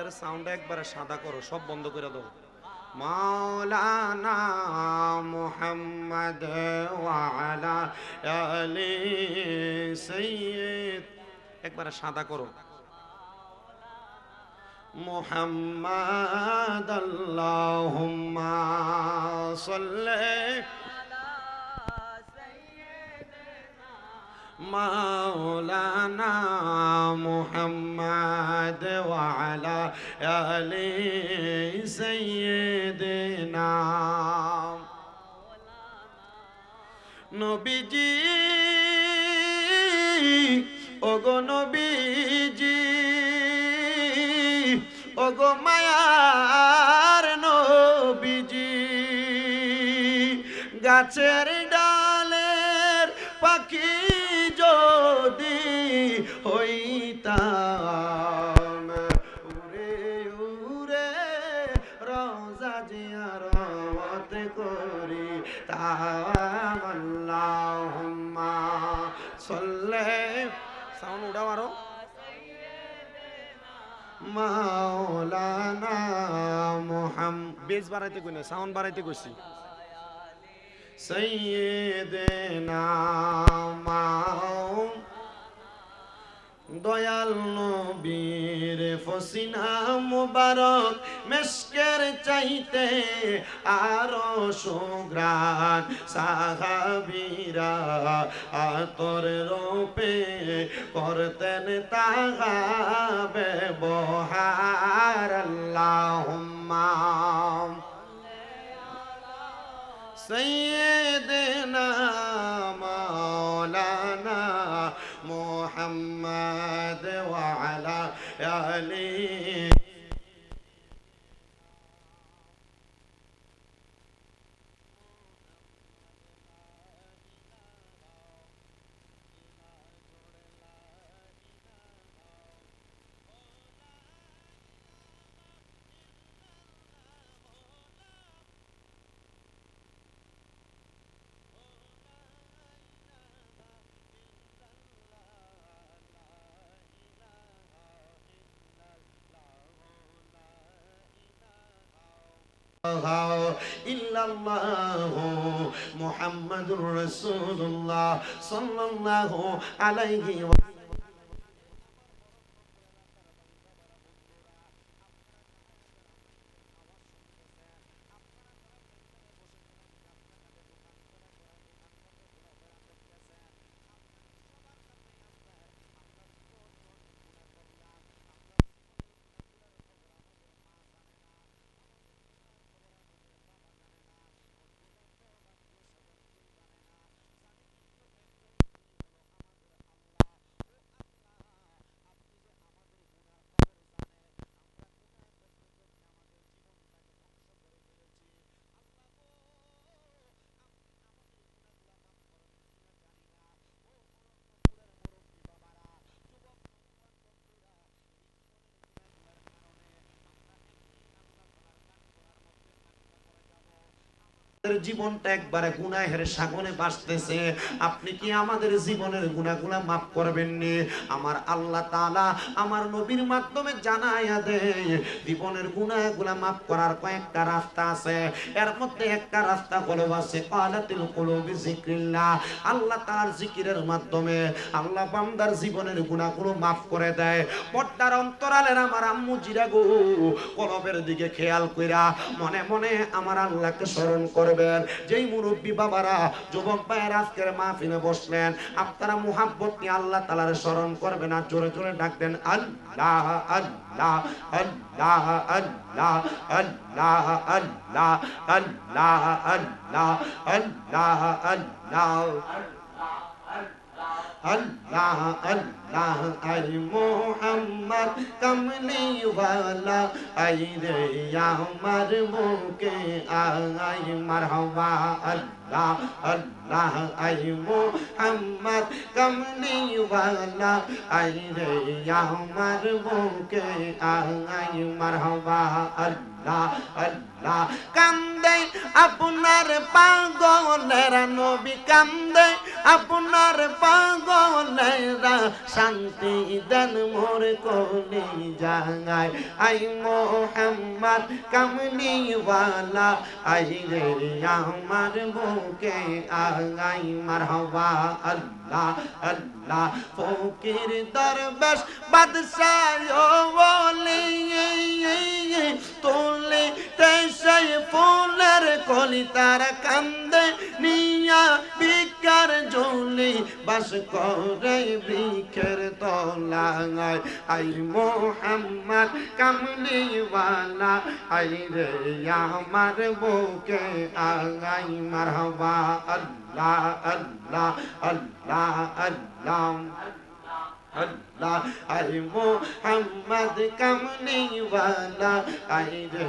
স্পিকারের সাউন্ড একবারে সাদা করো, সব বন্ধ করে দাও। মাওলানা মুহাম্মদ ওয়া আলা আলি সাইয়্যিদ, একবারে সাদা করো। মুহাম্মদ আল্লাহুম্মা সাল্লি মাওলানা মুহাম্মদ ওয়া আলা আলি সাইয়্যিদিনা। নবীজি ওগো নবীজি, ওগো মায়ার নবীজি, গাছের ডালের পাখি যদি হইতাম, উড়ে উড়ে রোজা জিয়ারত করি তাম। আল্লাহুম্মা সাল্লি, সাউন্ড উঠাও আরো, মাওলানা মুহাম্মদ, বেস বাড়াইতে কই না, সাউন্ড বাড়াইতে কইছি। সাইয়্যিদিনা দয়াল নবীর ফসিনা মুবারক মেশকের চাইতে আরো সুঘ্রাণ, সাহাবীরা আতর রূপে করতেন তাহা ব্যবহার। আল্লাহুম্মা সাইয়্যিদিনা মাওলানা মুহাম্মদ ওয়া আলা আলিহি। ইল্লাল্লাহু মুহাম্মাদুর রাসূলুল্লাহ সাল্লাল্লাহু আলাইহি ওয়া জীবনটা একবারে গুনাহের সাগরে ভাসতেছে। আপনি কি আমাদের জীবনের গুনাহগুলো মাফ করবেন নি? আমার আল্লাহ তাআলা আমার নবীর মাধ্যমে জানাইয়া দেয়, জীবনের গুনাহগুলো মাফ করার কয়েকটা রাস্তা আছে। এর মধ্যে একটা রাস্তা হলো আছে কালাতুল কুলুবি যিকরিল্লাহ। আল্লাহ তাআলার জিকিরের মাধ্যমে আল্লাহ বান্দার জীবনের গুনাহগুলো মাফ করে দেয়। পর্দার অন্তরালের আমার আম্মু জিরা গো, কলবের দিকে খেয়াল কইরা মনে মনে আমার আল্লাহকে স্মরণ করবেন। যেই মুরব্বী বাবারা, যুবক ভাইয়েরা আজকের মাহফিলে বসলেন, আপনারা মুহাব্বত নিয়ে আল্লাহ তাআলার স্মরণ করবেন আর জোরে জোরে ডাকবেন আল্লাহ আল্লাহ আল্লাহ আল্লাহ আল্লাহ আল্লাহ আল্লাহ আল্লাহ আল্লাহ আল্লাহ আল্লাহ আল্লাহ। আই মুহাম্মদ কমলি ওয়ালা, আই রে আমার বুকে আই মারহাবা। আল্লাহ আল্লাহ আই মুহাম্মদ কমলি ওয়ালা, আই রে আমার বুকে আই মারহাবা। আল্লাহ আল্লাহ। কান্দে আপনার পাগলের নবী, কান্দে আপনার পাগলেরা শান্তি দেন মোর কলি জাগায় আই মোহাম্মদ কামলিওয়ালা আই রে আমার বুকে আগাই মারহাবা আল্লাহ আল্লাহ ফকির দরবেশ বাদশাহ ওলি তোলে তেসাই ফুলের কলি তার কান্দে নিয়া বিকার ঝুলি বাস করে বৃক্ষের তলায় আই মোহাম্মদ কামলিওয়ালা আই রে আমার বুকে আগাই মারহাবা আল্লাহ আল্লাহ আল্লাহ আল্লাহ আল্লাহ আই মোহাম্মদ কামলিওয়ালা আই রে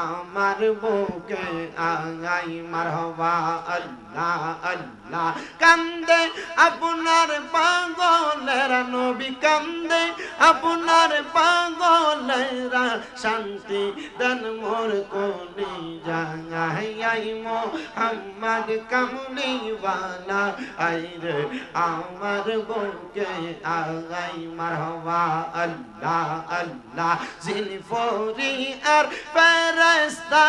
আমার বুকে আগাই মারহাবা আল্লাহ আল্লাহ কান্দে আপনার পাগলেরা নবী কান্দে আপনার পাগলেরা শান্তি দেন মোর কলি জাগায় আই মোহাম্মদ কামলিওয়ালা আই রে আমার বুকে আগাই মারহাবা আল্লাহ আল্লাহ জিনফরি আর ফেরেশতা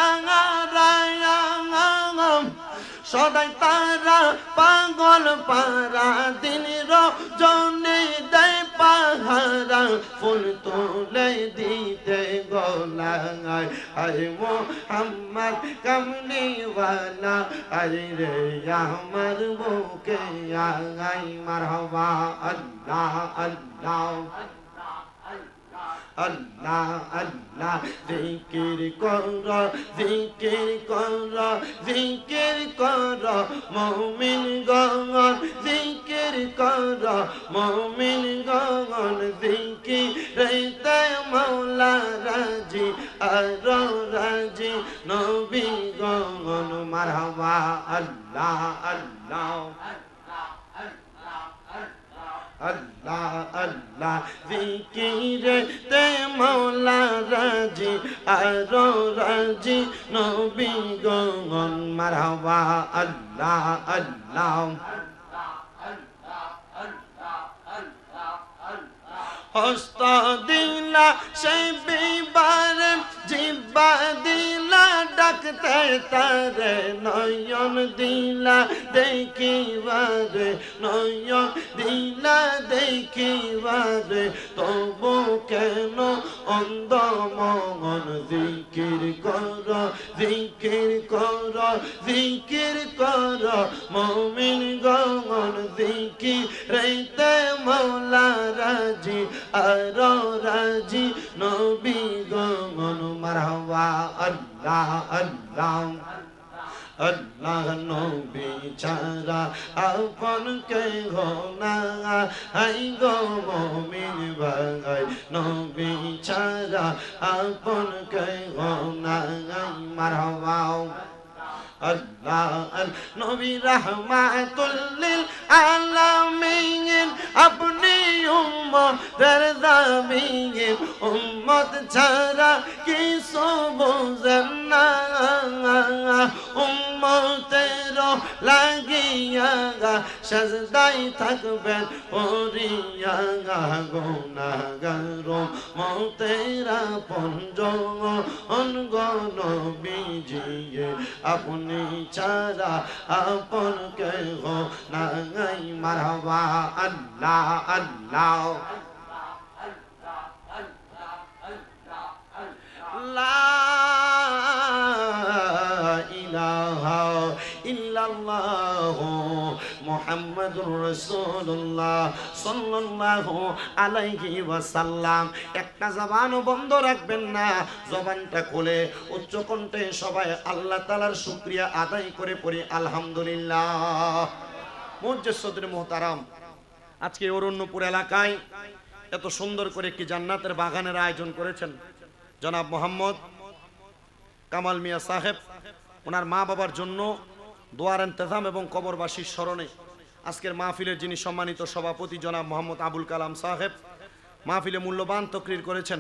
সদাই তারা পাগল পারা দিন রজনী দেয় পাহারা ফুল তুলে দিতে গলায় আই মোহাম্মদ কামলিওয়ালা আই রে আমার বুকে আগাই মারহাবা আল্লাহ আল্লাহ আল্লাহ আল্লাহ জিকির কর জিকির কর জিকির কর মুমিন গণ জিকির কর মুমিন গণ জিকিরতে মাওলা রাজি আর রাজি নবী গণ মারহাবা আল্লাহ আল্লাহ আল্লাহ আল্লাহ জিকিরে তে মাওলা রাজি আর রাজি নবী গণ মারহাবা আল্লাহ আল্লাহ হস্ত দিলা সেই বিবার জিব্বা দিলা ডাকতে তারে নয়ন দিলা দেখিবারে নয়ন দিলা দেখিবারে তবু কেন অন্ধ মন জিকির কর জিকির কর জিকির কর মুমিন গণ জিকিরতে মাওলা রাজি আর রাজি নবী গণ মারহাবা আল্লাহ আল্লাহ আল্লাহ নবী ছাড়া আপন কে না আই গো মুমিন ভাই নবী ছাড়া আপন কে না মারহাবা আল্লাহ নবী রাহমাতুল লিল আলামিন আপনি উম্মতের জামিন উম্মত ছাড়া কিছু বুঝেন না উম্মতের লাগিয়া সাজদাই থাকবেন ওরিয়া গুনাহগার মতেরা পঞ্জম অনগণ বিজিয়ে আপনি ছাড়া আপন কেহ নাই মারহাবা আল্লাহ আল্লাহ লা ইলাহা ইল্লাল্লাহু মুহাম্মাদুর রাসূলুল্লাহ সাল্লাল্লাহু আলাইহি ওয়াসাল্লাম। একটা জবানও বন্ধ রাখবেন না, জবানটা খুলে উচ্চ কণ্ঠে সবাই আল্লাহ তাআলার শুকরিয়া আদায় করে পড়ি আলহামদুলিল্লাহ। মুজ্জাজ সদরে মুহতারাম, আজকে অরণ্যপুর এলাকায় এত সুন্দর করে একটি জান্নাতের বাগানের আয়োজন করেছেন জনাব মোহাম্মদ কামাল মিয়া সাহেব। ওনার মা বাবার জন্য দোয়ার ইন্তজাম এবং কবরবাসীর স্মরণে আজকের মাহফিলের যিনি সম্মানিত সভাপতি জনাব মোহাম্মদ আবুল কালাম সাহেব মাহফিলে মূল্যবান তকরির করেছেন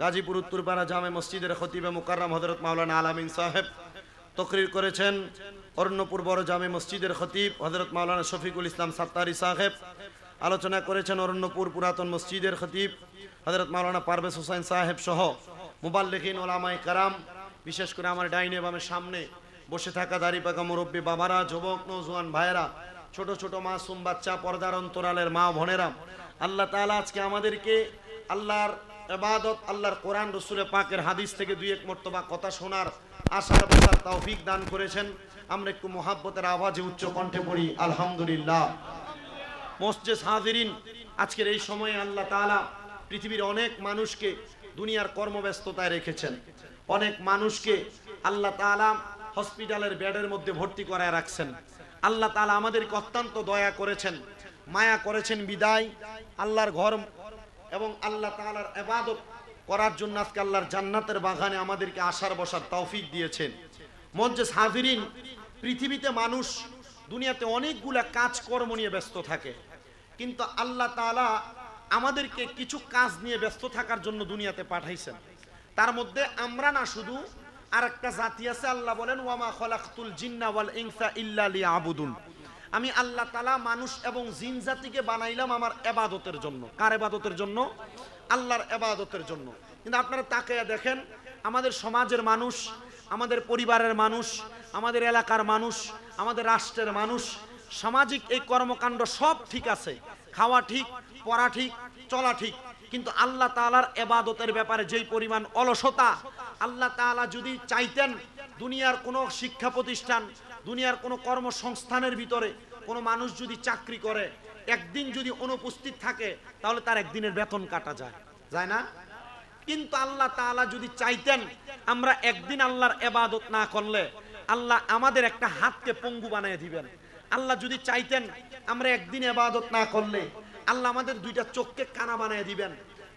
গাজীপুর উত্তরপাড়া জামে মসজিদের খতিবে মুকাররম হযরত মাওলানা আলামিন সাহেব। তকরির করেছেন অরণ্যপুর বড় জামে মসজিদের খতিব হযরত মাওলানা শফিকুল ইসলাম সাত্তারি সাহেব। আলোচনা করেছেন অরণ্যপুর পুরাতন মসজিদের খতিব হযরত মাওলানা পারভেজ হোসেন সাহেব সহ মুবাল্লিগিন ওলামায়ে কেরাম। বিশেষ করে আমার ডাইনে বামে সামনে বসে থাকা দাড়ি পাকা মুরব্বী বাবারা, যুবক নওজোয়ান ভাইয়েরা, ছোট ছোট মাসুম বাচ্চা, পর্দার অন্তরালের মা বোনেরা, আল্লাহ তাআলা আজকে আমাদেরকে আল্লাহর ইবাদত, আল্লাহর কোরআন, রাসূলের পাকের হাদিস থেকে দুই এক মর্তবা কথা শোনার আশার বসার তৌফিক দান করেছেন। আমরা একটু মুহাব্বতের আওয়াজে উচ্চ কণ্ঠে পড়ি আলহামদুলিল্লাহ। মসজিদ হাজিরিন, আজকের এই সময়ে আল্লাহ তাআলা পৃথিবীর অনেক মানুষকে দুনিয়ার কর্মব্যস্ততায় রেখেছেন। অনেক মানুষকে আল্লাহ তাআলা হসপিটালের বেডের মধ্যে ভর্তি করায় রাখছেন। আল্লাহ তাআলা আমাদেরকে অত্যন্ত দয়া করেছেন, মায়া করেছেন বিদায় আল্লাহর ঘর এবং আল্লাহ তাআলার ইবাদত করার জন্য আজকে আল্লাহর জান্নাতের বাগানে আমাদেরকে আসার বসার তৌফিক দিয়েছেন। মসজিদ হাজিরিন, পৃথিবীতে মানুষ দুনিয়াতে অনেকগুলা কাজকর্ম নিয়ে ব্যস্ত থাকে, কিন্তু আল্লাহ তাআলা আমাদেরকে কিছু কাজ নিয়ে ব্যস্ত থাকার জন্য দুনিয়াতে পাঠাইছেন। তার মধ্যে আমরা না, শুধু আরেকটা জাতি আছে। আল্লাহ বলেন ওয়ামা খলাকতুল জিন্না ওয়াল ইনসা ইল্লা লিয়াবুদুন। আমি আল্লাহ তাআলা মানুষ এবং জিন জাতিকে বানাইলাম আমার ইবাদতের জন্য। কার ইবাদতের জন্য? আল্লাহর ইবাদতের জন্য। কিন্তু আপনারা তাকায়া দেখেন, আমাদের সমাজের মানুষ, আমাদের পরিবারের মানুষ, আমাদের এলাকার মানুষ, আমাদের রাষ্ট্রের মানুষ, সামাজিক এই কর্মকাণ্ড সব ঠিক আছে, খাওয়া ঠিক, পড়া ঠিক, চলা ঠিক, কিন্তু আল্লাহ তাআলার ইবাদতের ব্যাপারে যেই পরিমাণ অলসতা। আল্লাহ তাআলা যদি চাইতেন দুনিয়ার কোনো শিক্ষা প্রতিষ্ঠান, দুনিয়ার কোনো কর্মসংস্থানের ভিতরে কোনো মানুষ যদি চাকরি করে, একদিন যদি অনুপস্থিত থাকে, তাহলে তার একদিনের বেতন কাটা যায়, যায় না? কিন্তু আল্লাহ তাআলা যদি চাইতেন আমরা একদিন আল্লাহর ইবাদত না করলে আল্লাহ আমাদের একটা হাতকে পঙ্গু বানিয়ে দিবেন। আল্লাহ যদি চাইতেন আমরা একদিন ইবাদত না করলে আল্লাহ আমাদের দুইটা চোখকে কানা বানিয়ে দিবেন।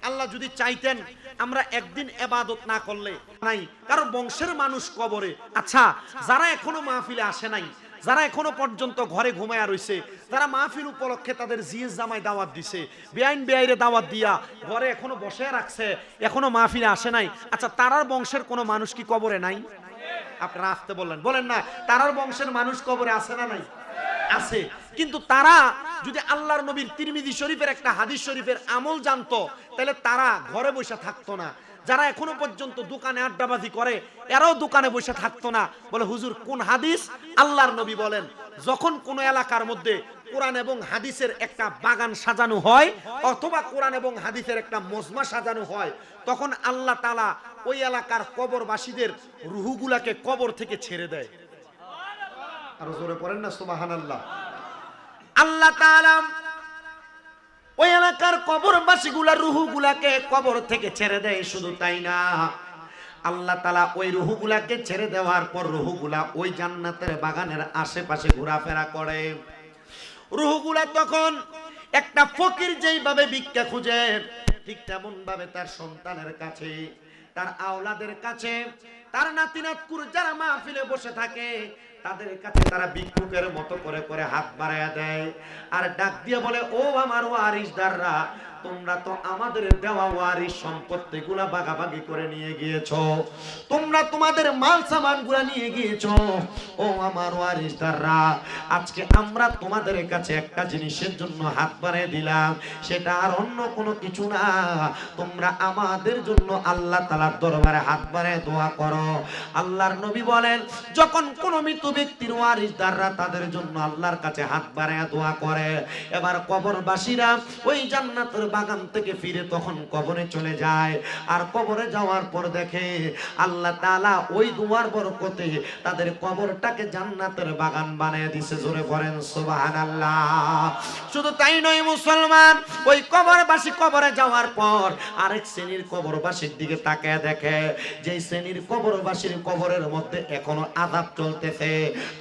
আল্লাহ যদি চাইতেন আমরা একদিন ইবাদত না করলে নাই কারো বংশের মানুষ কবরে। আচ্ছা, যারা এখনো মাহফিলে আসে নাই, যারা এখনো পর্যন্ত ঘরে ঘুমায়া রইছে, যারা মাহফিল উপলক্ষে তাদের জিএস জামাই দাওয়াত দিছে, বেআইন বেআইরে দাওয়াত দিয়া ঘরে এখনো বসে রাখছে, এখনো মাহফিলে আসে নাই, আচ্ছা তারার বংশের কোনো মানুষ কি কবরে নাই? আপনারা আসতে বললেন, বলেন না, তারার বংশের মানুষ কবরে আছে না নাই? আছে। কিন্তু তারা যদি আল্লাহর নবীর তিরমিজি শরীফের একটা হাদিস শরীফের আমল জানতো, তাহলে তারা ঘরে বসে থাকতো না। যারা এখনো পর্যন্ত দোকানে আড্ডাবাজি করে, এরাও দোকানে বসে থাকতো না। বলে হুজুর কোন হাদিস? আল্লাহর নবী বলেন, যখন কোন এলাকার মধ্যে কোরআন এবং হাদিসের একটা বাগান সাজানো হয়, অথবা কোরআন এবং হাদিসের একটা মজমা সাজানো হয়, তখন আল্লাহ তাআলা ওই এলাকার কবরবাসীদের রুহগুলাকে কবর থেকে ছেড়ে দেয়। আরো জোরে পড়েন না সুবহানাল্লাহ। আল্লাহ তাআলা ওই এলাকার কবরবাসীগুলার রুহগুলাকে কবর থেকে ছেড়ে দেয়। শুধু তাই না, আল্লাহ তাআলা ওই রুহগুলাকে ছেড়ে দেওয়ার পর রুহগুলা ওই জান্নাতের বাগানের আশেপাশে ঘোরাফেরা করে। রুহগুলা তখন একটা ফকির যেইভাবে ভিক্ষা খুঁজে, ঠিক তেমন ভাবে তার সন্তানের কাছে, তার আওলাদের কাছে, তার নাতি নাতকুর যারা মাহফিলে বসে থাকে তাদের কাছে তারা ভিক্ষুকের মতো করে করে হাত বাড়ায়া দেয় আর ডাক দিয়ে বলে, ও আমার ওয়ারিসদাররা, তোমরা তো আমাদের দেওয়া ওয়ারিস সম্পত্তিগুলা ভাগাভাগি করে নিয়ে গিয়েছো, তোমরা তোমাদের মাল সামানগুলা নিয়ে গিয়েছো। ও আমার ওয়ারিসদাররা, আজকে আমরা তোমাদের কাছে একটা জিনিসের জন্য হাত বাড়িয়ে দিলাম, সেটা আর অন্য কোনো কিছু না, তোমরা আমাদের জন্য আল্লাহ তাআলার দরবারে হাত বাড়িয়ে দোয়া করো। আল্লাহর নবী বলেন, যখন কোন মৃত ব্যক্তির ওয়ারিসদাররা তাদের জন্য আল্লাহর কাছে হাত বাড়িয়ে দোয়া করে, এবার কবরবাসীরা ওই জান্নাতের বাগান থেকে ফিরে তখন কবরে চলে যায়। আর কবরে যাওয়ার পর দেখে আল্লাহ তাআলা ওই দুয়ার বরকতে তাদের কবরটাকে জান্নাতের বাগান বানিয়ে দিয়েছে। জোরে পড়েন সুবহানাল্লাহ। শুধু তাই নয় মুসলমান, ওই কবরবাসী কবরে যাওয়ার পর আরেক শ্রেণীর কবরবাসীর দিকে তাকায় দেখে, যেই শ্রেণীর কবরবাসীর কবরের মধ্যে এখনো আযাব চলতেছে।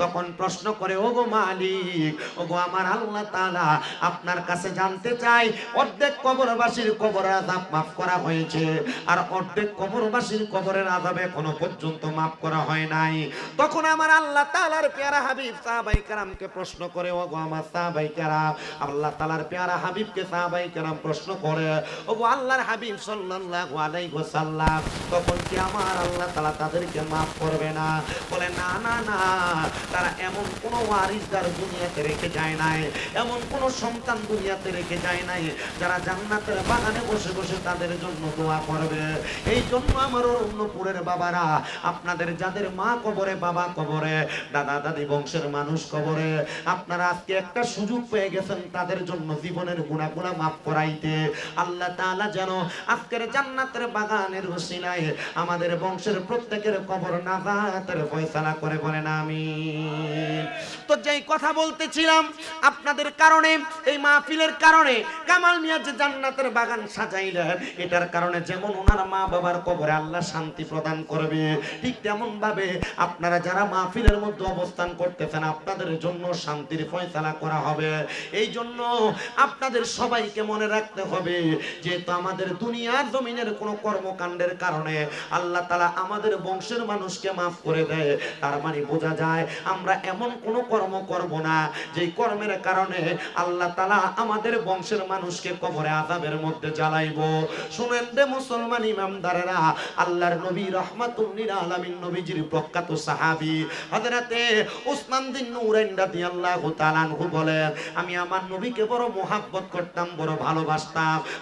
তখন প্রশ্ন করে, ওগো মালিক, ওগো আমার আল্লাহ তাআলা, আপনার কাছে জানতে চাই, অর্ধেক কবরবাসীর কবরের আযাব মাফ করা হয়েছে আর অর্ধেক কবরবাসীর কবরের আযাব এখনো পর্যন্ত মাফ করা হয় নাই। তখন আমার আল্লাহ তাআলার পেয়ারা হাবিব সাহাবায়ে কেরামকে প্রশ্ন করে, ওগো আমার সাহাবায়ে কেরাম, আল্লাহ তাআলার পেয়ারা হাবিবকে সাহাবায়ে কেরাম প্রশ্ন করে, ওগো আল্লাহর হাবিব সাল্লাল্লাহু আলাইহি ওয়াসাল্লাম, তখন কি আমার আল্লাহ তাআলা তাদেরকে মাফ করবে না? বলে না না না, তারা এমন কোনো ওয়ারিসদার দুনিয়াতে রেখে যায় নাই, এমন কোনো সন্তান দুনিয়াতে রেখে যায় নাই যারা জান্নাতের বাগানে বসে বসে তাদের জন্য দোয়া করবে। এই জন্য আমার অরণ্যপুরের বাবারা, আপনাদের যাদের মা কবরে, বাবা কবরে, দাদা দাদি বংশের মানুষ কবরে, আপনারা আজকে একটা সুযোগ পেয়ে গেছেন তাদের জন্য জীবনের গুনাহগুলো মাফ করাইতে। আল্লাহ তাআলা যেন আজকের জান্নাতের বাগানের ওসিলায় আমাদের বংশের প্রত্যেকের কবর নাজাতের ফয়সালা করে, বলেন আমিন। তো যেই কথা বলতেছিলাম, আপনাদের কারণে, এই মাহফিলের কারণে কামাল মিয়া যে জান্নাতের বাগান সাজাইলেন, এটার কারণে যেমন ওনার মা বাবার কবরে আল্লাহ শান্তি প্রদান করবে, ঠিক তেমন ভাবে আপনারা যারা মাহফিলের মধ্যে অবস্থান করতেছেন আপনাদের জন্য শান্তির ফয়সালা করা হবে। এই জন্য আপনাদের সবাইকে মনে রাখতে হবে, যেহেতু আমাদের দুনিয়ার জমিনের কোনো কর্মকাণ্ডের কারণে আল্লাহ তাআলা আমাদের বংশের মানুষকে মাফ করে দেয়, তার মানে বোঝা যায় আমরা এমন কোনো কর্ম করব না যেই কর্মের কারণে আল্লাহ তাআলা আমাদের বংশের মানুষকে কবরে আযাবের মধ্যে জ্বালাইব। শুনেন রে মুসলমান ইমামদারেরা, আল্লাহর নবী রাহমাতুল লিল আলামিন নবীজির প্রখ্যাত সাহাবী হযরতে উসমান বিন নূরাইন রাদিয়াল্লাহু তাআলা আনহু বলেন, আমি আমার নবীকে বড় মোহাব্বত করতাম, বড়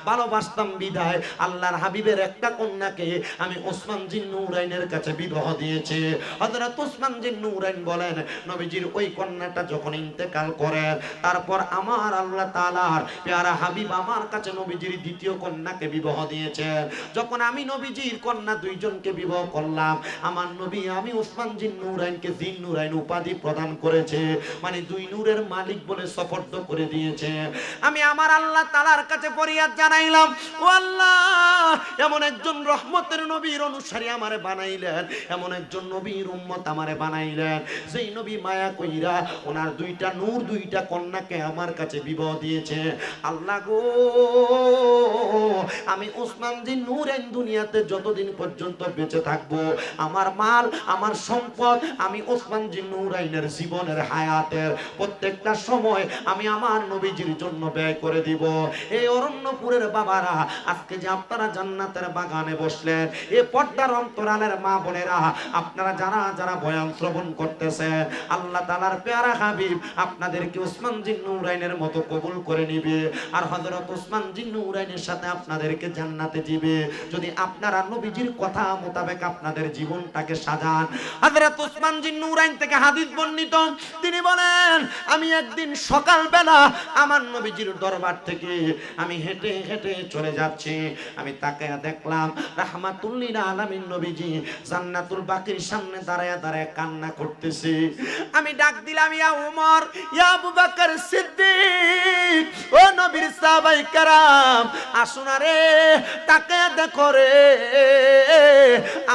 ভালোবাসতাম বিধায় আল্লাহর হাবিবের একটা কন্যাকে আমি উসমান বিন নূরাইনের কাছে বিবাহ দিয়েছি। হযরত উসমান বিন নূরাইন বলেন, নবীজির ওই কন্যাটা যখন ইন্তেকাল করে, তারপর আমার আল্লাহ তাআলার প্যারা হাবিব আমার কাছে নবীজির দ্বিতীয় কন্যাকে বিবাহ দিয়েছে। যখন আমি নবীজির কন্যা দুইজনকে বিবাহ করলাম, আমার নবী আমি উসমান বিন নূরাইনকে জিন নূরাইন উপাধি প্রদান করেছে, মানে দুই নূরের মালিক বলে সফর্দ করে দিয়েছে। আমি আমার আল্লাহ তাআলার কাছে ফরিয়াদ জানাইলাম, ও আল্লাহ, এমন একজন রহমতের নবীর অনুসারী আমারে বানাইলেন, এমন একজন নবীর উম্মত আমারে বানাইলেন, যেই নবী মায়া কইরা ওনার দুইটা নূর, দুইটা কন্যাকে আমার কাছে বিবাহ দিয়েছে। আল্লাহ গো, আমি উসমান বিন নূরাইন দুনিয়াতে যতদিন পর্যন্ত বেঁচে থাকবো, আমার মাল, আমার সম্পদ, আমি উসমান বিন নূরাইনের জীবনের হায়াতের প্রত্যেকটা সময় আমি আমার নবীজির জন্য ব্যয় করে দিব। এই অরণ্যপুরের বাবারা, আজকে যে আপনারা জান্নাতের বাগানে বসলেন, এই পর্দার অন্তরালের মা বোনেরা, আপনারা যারা যারা বয়ান শ্রবণ করতেছেন, আল্লাহ তাআলার প্যারা হাবিব আপনাদেরকে উসমান বিন নূরাইনের মতো কবুল করে নিবে, আর হযরত উসমান বিন নূরাইনের সাথে আপনাদেরকে জান্নাতে দিবে, যদি আপনারা নবীজির কথা মোতাবেক আপনাদের জীবনটাকে সাজান। হযরত উসমান বিন নূরাইন থেকে হাদিস বর্ণিত, তিনি বলেন, আমি একদিন সকালবেলা আমার নবীজির দরবার থেকে আমি হেঁটে হেঁটে চলে যাচ্ছি, আমি তাকায়া দেখলাম রাহমাতুল লিল আলামিন নবীজি জান্নাতুল বাকির সামনে দাঁড়ায়া দাঁড়ায়া কান্না করতেছে। আমি ডাক দিলাম, ইয়া উমর, ইয়া আবু বকর সিদ্দিক, ও নবীর সাহাবায়ে কেরাম, আসুন রে, তাকায়া দেখো রে,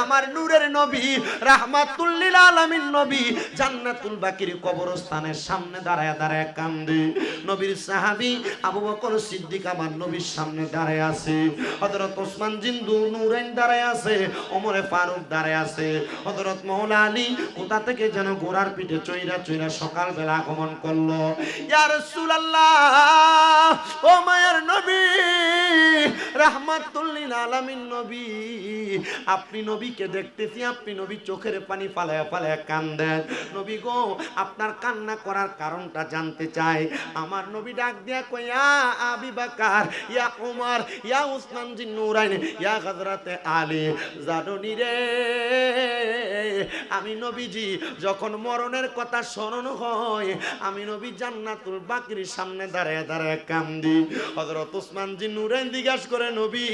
আমার নূরের নবী রাহমাতুল লিল আলামিন নবী জান্নাতুল বাকির কবরস্থানের সামনে দাঁড়ায়া দাঁড়ায়া কান্দে। নবীর সাহাবী আবু বকর সিদ্দিক আমার নবীর সামনে দাঁড়ায় আছে, হযরত ওসমান বিন নূরাইন দাঁড়ায় আছে, ওমরে ফারুক দাঁড়ায় আছে, হযরত মাওলা আলী কোথা থেকে যেন ঘোড়ার পিঠে চইরা চইরা সকালবেলা আগমন করলো। ইয়া রাসূলুল্লাহ, ও মায়ের নবী, রাহমাতুল লিল আলামিন নবী, আপনি নবীকে দেখতেছি, আপনি নবী চোখের পানি ফালায়া ফালায়া কান্দেন। নবী গো, আপনার কান্না করার কারণটা জানতে চাই। আমার নবী ডাক দিয়া কই, ইয়া আবু বকর, ইয়া উমর, ইয়া উসমান বিন নূরাইন, ইয়া হযরতে আলী, জানুনি রে, আমি নবীজি যখন মরণের কথা স্মরণ হয়, আমি নবী জান্নাতুল বাকির সামনে দাঁড়ায় দাঁড়ায় কান্দি। হযরত উসমান বিন নূরাইন জিজ্ঞাসা করে, নবী,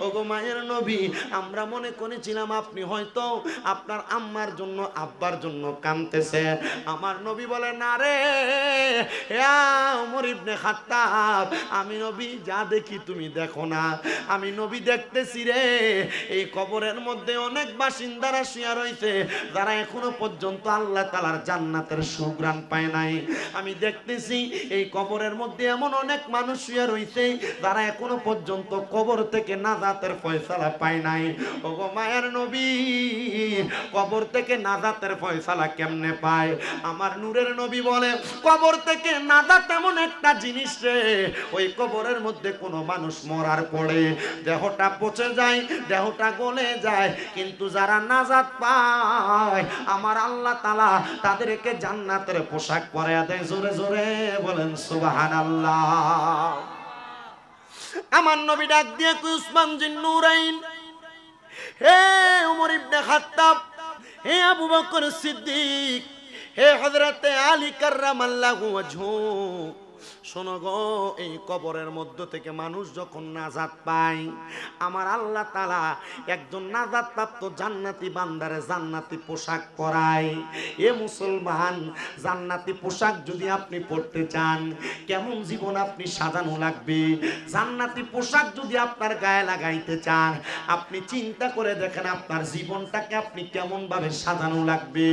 ওগো মায়ের নবী, আমরা মনে করেছিলাম আপনি হয়তো আপনার আম্মার জন্য, আব্বার জন্য কাঁদতেছেন। আমার নবী বলে, না রে, ইয়া ওমর ইবনে খাত্তাব, আমি নবী যা দেখি তুমি দেখো না, আমি নবী দেখতেছি রে, এই কবরের মধ্যে অনেক বাসিন্দারা শুয়ে রয়েছে যারা এখনো পর্যন্ত আল্লাহ তাআলার জান্নাতের সুঘ্রাণ পায় নাই। আমি দেখতেছি এই কবরের মধ্যে এমন অনেক মানুষ শুয়ে রয়েছে যারা এখনো পর্যন্ত কবর থেকে নাজাতের ফয়সালা পায় নাই। ওগো মায়ের নবী, কবর থেকে নাজাতের ফয়সালা কেমনে পায়? আমার নূরের নবী বলে, কবর থেকে নাজাত এমন একটা জিনিস রে, ওই কবরের মধ্যে কোনো মানুষ মরার পরে দেহটা পচে যায়, দেহটা গলে যায়, কিন্তু যারা নাজাত পায় আমার আল্লাহ তাআলা তাদেরকে জান্নাতের পোশাক পরাইয়া দেয়। জোরে জোরে বলেন সুবহানাল্লাহ। আমার নবী ডাক দিয়ে কই উসমান জিন নূরাইন, হে ওমর ইবনে খাত্তাব, হে আবু বকর সিদ্দিক, হে হযরতে আলী কাররামাল্লাহু ওয়াজহু, শোনো গো, এই কবরের মধ্য থেকে মানুষ যখন নাজাত পায় আমার আল্লাহ তাআলা একজন নাজাত প্রাপ্ত জান্নাতি বান্দারে জান্নাতি পোশাক পরায়। এ মুসলমান, জান্নাতি পোশাক যদি আপনি পরতে চান, কেমন জীবন আপনি সাজানো লাগবে? জান্নাতি পোশাক যদি আপনার গায়ে লাগাইতে চান, আপনি চিন্তা করে দেখেন আপনার জীবনটাকে আপনি কেমন ভাবে সাজানো লাগবে।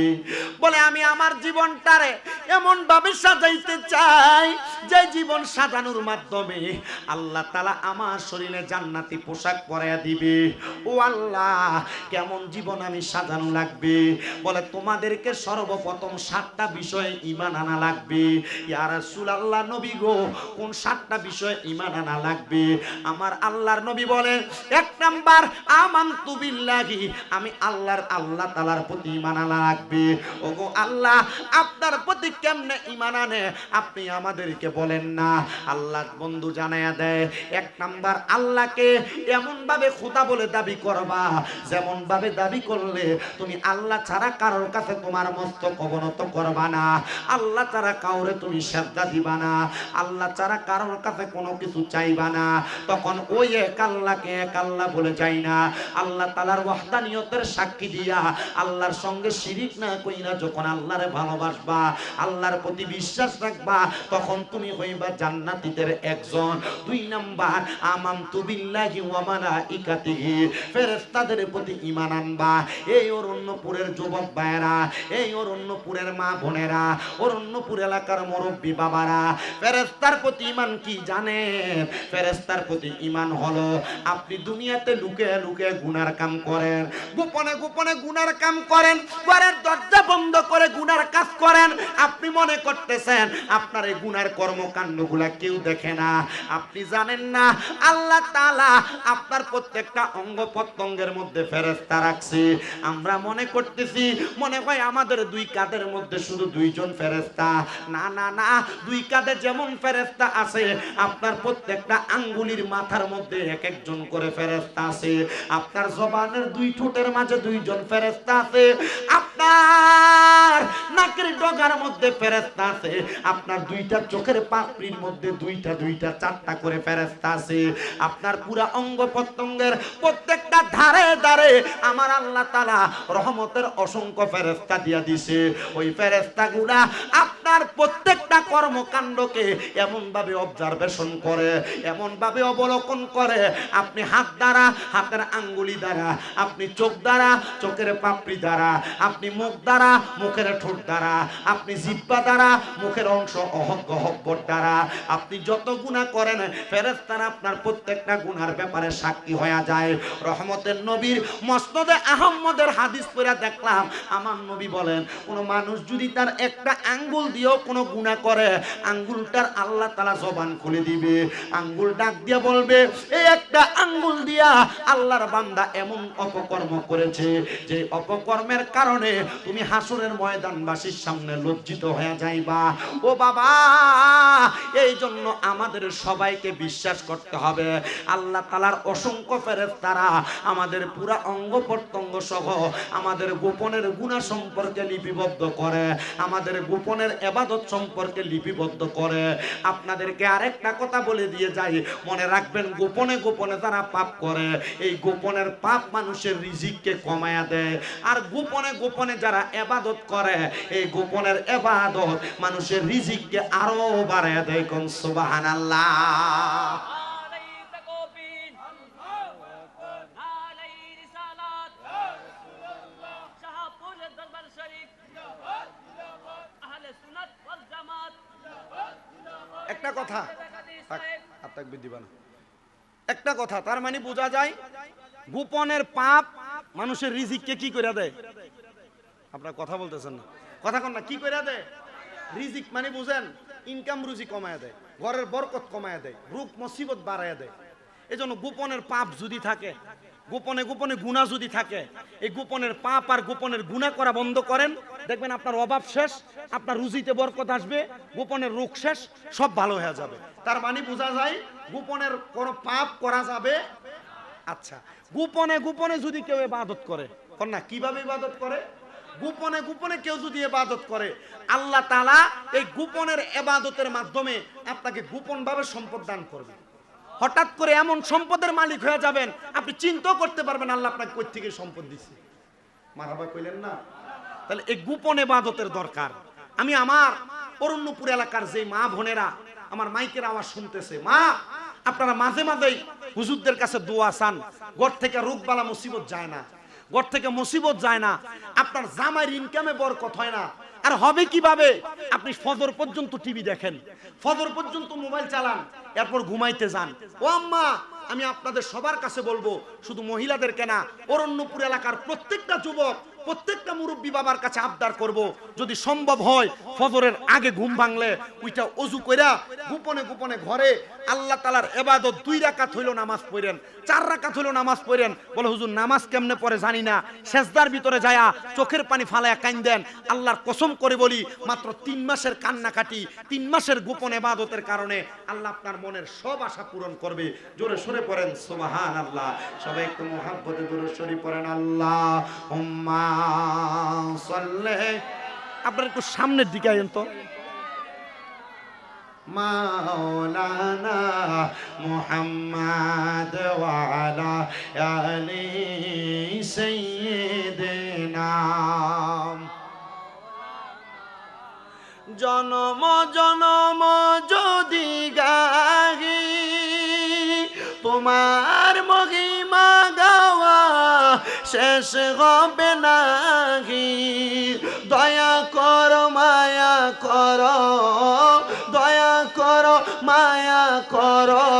বলে আমি আমার জীবনটারে এমন ভাবে সাজাইতে চাই যে জীবন সাজানোর মাধ্যমে আল্লাহ তাআলা আমার শরীরে জান্নাতি পোশাক পরাইয়া দিবে। ও আল্লাহ, কেমন জীবন আমি সাজানো লাগবে? বলে তোমাদেরকে সর্বপ্রথম 7টা বিষয়ে ঈমান আনা লাগবে। ইয়া রাসূলুল্লাহ, নবী গো, কোন 7টা বিষয়ে ঈমান আনা লাগবে? আমার আল্লাহর নবী বলেন, 1 নাম্বার আমানতু বিল্লাহি, আমি আল্লাহ তাআলার প্রতি ঈমান আনা লাগবে। ওগো আল্লাহ, আপনার প্রতি কেমনে ঈমান আনে আপনি আমাদেরকে বলেন না। আল্লাহ বন্ধু জানায়া দেয়, 1 নাম্বার আল্লাহকে এমন ভাবে খোদা বলে দাবি করবা যেমন ভাবে দাবি করলে তুমি আল্লাহ ছাড়া কারোর কাছে তোমার মস্তক অবনত করবা না, আল্লাহ ছাড়া কাউরে তুমি সেজদা দিবা না, আল্লাহ ছাড়া কারোর কাছে কোনো কিছু চাইবা না। তখন ওই এক আল্লাহকে এক আল্লাহ বলে যাই না, আল্লাহ তাআলার ওয়াহদানিয়তের সাক্ষী দিয়া আল্লাহর সঙ্গে শিরিক না কইরা যখন আল্লাহরে ভালোবাসবা, আল্লাহর প্রতি বিশ্বাস রাখবা, তখন তুমি হইবা জান্নাতীদের একজন। 2 নাম্বার আমানতু বিল্লাহি ওয়া মালাইকাতিহি, ফেরেশতাদের প্রতি ঈমান আনবা। এই অরণ্যপুরের যুবক ভাইরা, এই অরণ্যপুরের মা বোনেরা, অরণ্যপুর এলাকার মুরব্বী বাবারা, ফেরেশতার প্রতি ঈমান কি জানেন? ফেরেশতার প্রতি ঈমান হলো আপনি দুনিয়াতে লুকিয়ে লুকিয়ে গুনার কাম করেন, গোপনে গোপনে গুনার কাম করেন, ঘরের দরজা বন্ধ করে গুনার কাজ করেন, আপনি মনে করতেছেন আপনার এই গুনার কর্মকাণ্ডগুলা কেউ দেখে না। আপনি জানেন না আল্লাহ তাআলা আপনার প্রত্যেকটা অঙ্গ প্রত্যঙ্গের মধ্যে ফেরেশতা রাখছে। আমরা মনে করতেছি মনে হয় আমাদের 2 কাঁধের মধ্যে শুধু 2 জন ফেরেশতা। না না না, 2 কাঁধে যেমন ফেরেশতা আছে, আপনার প্রত্যেকটা আঙ্গুলির মাথার মধ্যে এক একজন করে ফেরেশতা আছে। আপনার জবানের 2 ঠোঁটের মাঝে 2 জন ফেরেশতা আছে। আপনার নাকের ডগার মধ্যে ফেরেশতা আছে। আপনার 2টা চোখের পাপড়ির মধ্যে 2টা 4টা করে ফেরেশতা আছে। আপনার পুরা অঙ্গ প্রত্যঙ্গের প্রত্যেকটা ধারে ধারে আমার আল্লাহ তাআলা রহমতের অসংখ্য ফেরেশতা দিয়া দিছে। ওই ফেরেশতাগুলা আপনার প্রত্যেকটা কর্মকাণ্ডকে এমন ভাবে অবজারভেশন করে, এমন ভাবে অবলোকন করে, আপনি হাত দ্বারা হাতের আঙ্গুলি দ্বারা, আপনি চোখ দ্বারা চোখের পাপড়ি দ্বারা, আপনি মুখ দ্বারা মুখের ঠোঁট দ্বারা, আপনি জিহ্বা দ্বারা মুখের অংশ গহব্বর দ্বারা, আপনি যত গুনাহ করেন ফেরেশতারা আপনার প্রত্যেকটা গুনার ব্যাপারে সাক্ষী হয়ে যায়। রহমতের নবীর মসনদে আহমদের হাদিস পড়া দেখলাম, আমার নবী বলেন, কোন মানুষ যদি তার একটা আঙ্গুল দিয়েও কোনো গুনাহ করে, আঙ্গুলটার আল্লাহ তাআলা জবান খুলে দিবে। আঙ্গুল ডাক দিয়ে বলবে, এই একটা আঙ্গুল দিয়া আল্লাহর বান্দা এমন অপকর্ম করেছে যে অপকর্মের কারণে তুমি হাসরের ময়দানবাসীর সামনে লজ্জিত হয়ে যাইবা। ও বাবা, এই জন্য আমাদের সবাইকে বিশ্বাস করতে হবে আল্লাহ তাআলার অসংখ্য ফেরেশতারা আমাদের পুরা অঙ্গ প্রত্যঙ্গ সহ আমাদের গোপনের গুনাহ সম্পর্কে লিপিবদ্ধ করে, আমাদের গোপনের ইবাদত সম্পর্কে লিপিবদ্ধ করে। আপনাদেরকে আরেকটা কথা বলে দিয়ে যাই, মনে রাখবেন, গোপনে গোপনে যারা পাপ করে, এই গোপনের পাপ মানুষের রিজিককে কমায়া দেয়। আর গোপনে গোপনে যারা ইবাদত করে, এই গোপনের ইবাদত মানুষের রিজিককে আরো বাড়ায়া দেয়। কোন সুবহানাল্লাহ। একটা কথা, একটা কথা, তার মানে বোঝা যায় গোপনের পাপ মানুষের রিজিককে কি করে দেয়? আপনারা কথা বলতেছেন না, কথা কন না, কি করে দেয়? রিজিক মানে বুঝেন, ইনকাম রুজি কমায়া দেয়, ঘরের বরকত কমায়া দেয়, রূপ মুসিবত বাড়ায়া দেয়। এজন্য গোপনের পাপ যদি থাকে, গোপনে গোপনে গুনাহ যদি থাকে, এই গোপনের পাপ আর গোপনের গুনাহ করা বন্ধ করেন, দেখবেন আপনার অভাব শেষ, আপনার রুজিতে বরকত আসবে, গোপনের রোগ শেষ, সব ভালো হয়ে যাবে। তার মানে বোঝা যায় গোপনের কোনো পাপ করা যাবে। আচ্ছা, গোপনে গোপনে যদি কেউ ইবাদত করে, না কিভাবে ইবাদত করে? গোপনে গোপনে কেউ যদি ইবাদত করে, আল্লাহ তাআলা এই গোপনের ইবাদতের মাধ্যমে আপনাকে গোপনভাবে সম্পদ দান করবে। হঠাৎ করে এমন সম্পদের মালিক হয়ে যাবেন, আপনি চিন্তাও করতে পারবেন আল্লাহ আপনাকে কই থেকে সম্পদ দিচ্ছে। মারহাবা কইলেন না? তাহলে এই গোপন ইবাদতের দরকার। আমি আমার অরণ্যপুর এলাকার যে মা বোনেরা আমার মাইকের আওয়াজ শুনতেছে, মা আপনারা মাঝে মাঝেই হুজুরদের কাছে দোয়া চান। ঘর থেকে রোগ বালা মুসিবত যায় না, ঘর থেকে মুসিবত যায় না, আপনার জামাইয়ের ইনকামে বরকত হয় না। আর হবে কিভাবে? আপনি ফজর পর্যন্ত টিভি দেখেন, ফজর পর্যন্ত মোবাইল চালান, এরপর ঘুমাইতে যান। ও আম্মা, আমি আপনাদের সবার কাছে বলবো, শুধু মহিলাদের কেনা, অরণ্যপুর এলাকার প্রত্যেকটা যুবক, প্রত্যেকটা মুরব্বী বাবার কাছে আবদার করব, যদি সম্ভব হয় ফজরের আগে ঘুম ভাঙলে ওইটা ওযু কইরা গোপনে গোপনে ঘরে আল্লাহ তাআলার ইবাদত 2 রাকাত হইলো নামাজ পড়েন, 4 রাকাত হইলো নামাজ পড়েন। বলে হুজুর নামাজ কেমনে পড়ে জানি না, সেজদার ভিতরে যায়া চোখের পানি ফালায়া কাঁদেন। আল্লাহর কসম করে বলি, মাত্র 3 মাসের কান্নাকাটি, 3 মাসের গোপন ইবাদতের কারণে আল্লাহ আপনার মনের সব আশা পূরণ করবে। জোরে সরে পড়েন সুবহানাল্লাহ। সবাই একটু মুহাব্বতে দরুদ শরীফ পড়েন। আল্লাহুম্মা সাল্লি। আপনারা একটু সামনের দিকে আইন তো। মাওলানা মুহাম্মদ ওয়া আলা আলি সাইয়্যিদিনা। জনম জনম যদি গাহি তোমার মহিমা গাওয়া শেষ হবে নাহি। দয়া করো মায়া করো, দয়া করো মায়া করো,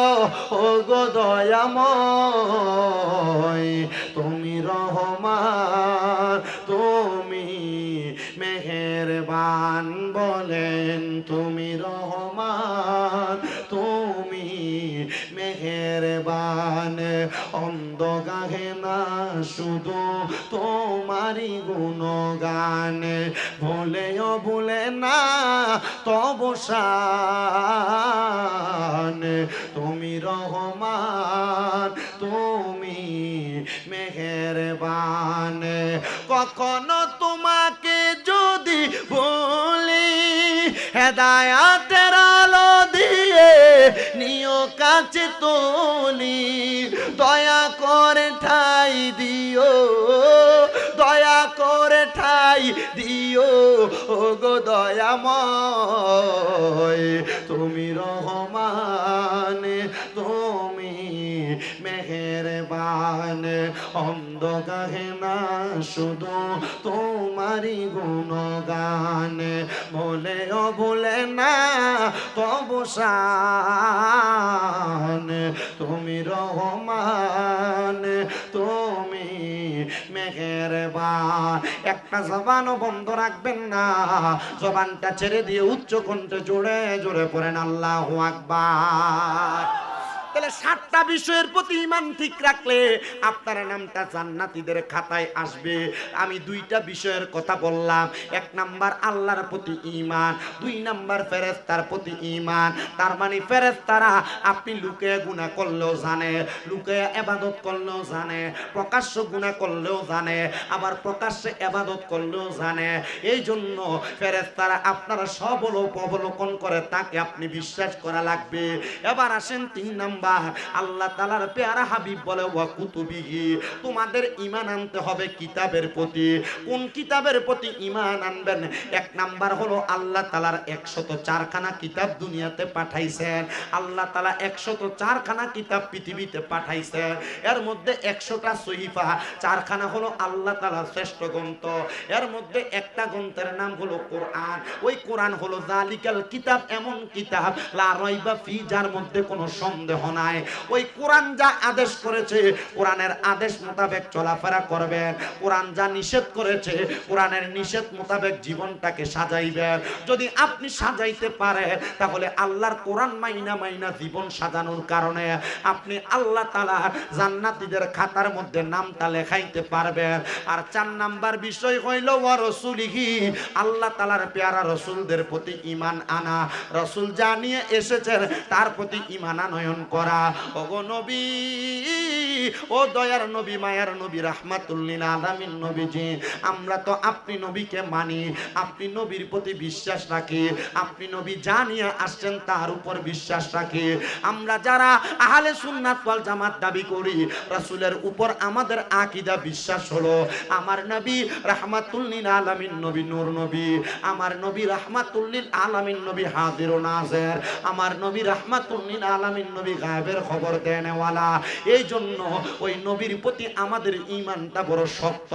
ও গো দয়াময়। তুমি রহমান, তুমি মেহেরবান, বলেন তুমি রহমান, তুমি মেহেরবান। অন্ধ গাহে না শুধু তোমারই গুণগান, ভুলেও ভুলে না তব শান। তুমি রহমান, তুমি মেহেরবান। কখনো তোমাকে যদি বলি, হেদায়াতের আলো দিয়ে নিও কাছে তুলি। দয়া করে ঠাই দিও, দয়া করে ঠাই দিও, ও গো দয়াময়। তুমি রহমান, তুমি মেহেরবান। অন্ধ গাহে না শুধু তোমারই গুণগান, ভুলেও ভুলে না তব শান। তুমি রহমান, তুমি মেহেরবান। একটা জবানও বন্ধ রাখবেন না, জবানটা ছেড়ে দিয়ে উচ্চ কণ্ঠে জোরে জোরে পড়েন আল্লাহু আকবার। তাহলে 7টা বিষয়ের প্রতি ঈমান ঠিক রাখলে আপনার নামটা জান্নাতীদের খাতায় আসবে। আমি 2টা বিষয়ের কথা বললাম। 1 নাম্বার আল্লাহর প্রতি ঈমান, 2 নাম্বার ফেরেশতার প্রতি ঈমান। তার মানে ফেরেশতারা আপনি লুকিয়ে গুনাহ করলেও জানে, লুকিয়ে ইবাদত করলেও জানে, প্রকাশ্য গুনাহ করলেও জানে, আবার প্রকাশ্যে ইবাদত করলেও জানে। এই জন্য ফেরেশতারা আপনারা সব অবলোকন করে, তাকে আপনি বিশ্বাস করা লাগবে। এবার আসেন 3 নাম্বার, আল্লাহ তাআলার পেয়ারা হাবিব বলে ওয়া কুতুবিহি, তোমাদের ঈমান আনতে হবে কিতাবের প্রতি। কোন কিতাবের প্রতি ঈমান আনবেন? 1 নাম্বার হলো আল্লাহ তাআলার 104 খানা কিতাব দুনিয়াতে পাঠাইছেন। আল্লাহ তাআলা 104 খানা কিতাব পৃথিবীতে পাঠাইছেন। এর মধ্যে 100টা সহিফা, 4 খানা হলো আল্লাহ তাআলার শ্রেষ্ঠ গ্রন্থ। এর মধ্যে একটা গ্রন্থের নাম হলো কোরআন। ওই কোরআন হলো জালিকাল কিতাব, এমন কিতাব লা রাইবা ফি, যার মধ্যে কোনো সন্দেহ নাই। ওই কোরআন যা আদেশ করেছে কোরআনের আদেশ মোতাবেক চলাফেরা করবেন, কোরআন যা নিষেধ করেছে কোরআনের নিষেধ মোতাবেক জীবনটাকে সাজাইবেন। যদি আপনি সাজাইতে পারেন তাহলে আল্লাহর কোরআন মাইনা মাইনা জীবন সাজানোর কারণে আপনি আল্লাহ তাআলা জান্নাতীদের খাতার মধ্যে নামটা লেখাইতে পারবেন। আর 4 নাম্বার বিষয় হইল ওয়া রাসূলিহি, আল্লাহ তাআলার পেয়ারা রাসূলদের প্রতি ঈমান আনা, রাসূল যা নিয়ে এসেছেন তার প্রতি ঈমান আনয়ন করা। ওগো নবী, ও দয়ার নবী, মায়ার নবী, রাহমাতুল লিল আলামিন নবীজি, আমরা তো আপনি নবীকে মানি, আপনি নবীর প্রতি বিশ্বাস রাখি, আপনি নবী যা নিয়ে আসছেন তার উপর বিশ্বাস রাখি। আমরা যারা আহলে সুন্নাত ওয়াল জামাত দাবি করি, রাসূলের উপর আমাদের আকীদা বিশ্বাস হলো আমার নবী রাহমাতুল লিল আলামিন নবী নূর নবী, আমার নবী রাহমাতুল লিল আলামিন নবী হাজির ও নাজির, আমার নবী রাহমাতুল লিল আলামিন নবী গায়েবের খবর দেনেওয়ালা। এই জন্য ওই নবীর প্রতি আমাদের ঈমানটা বড় শক্ত।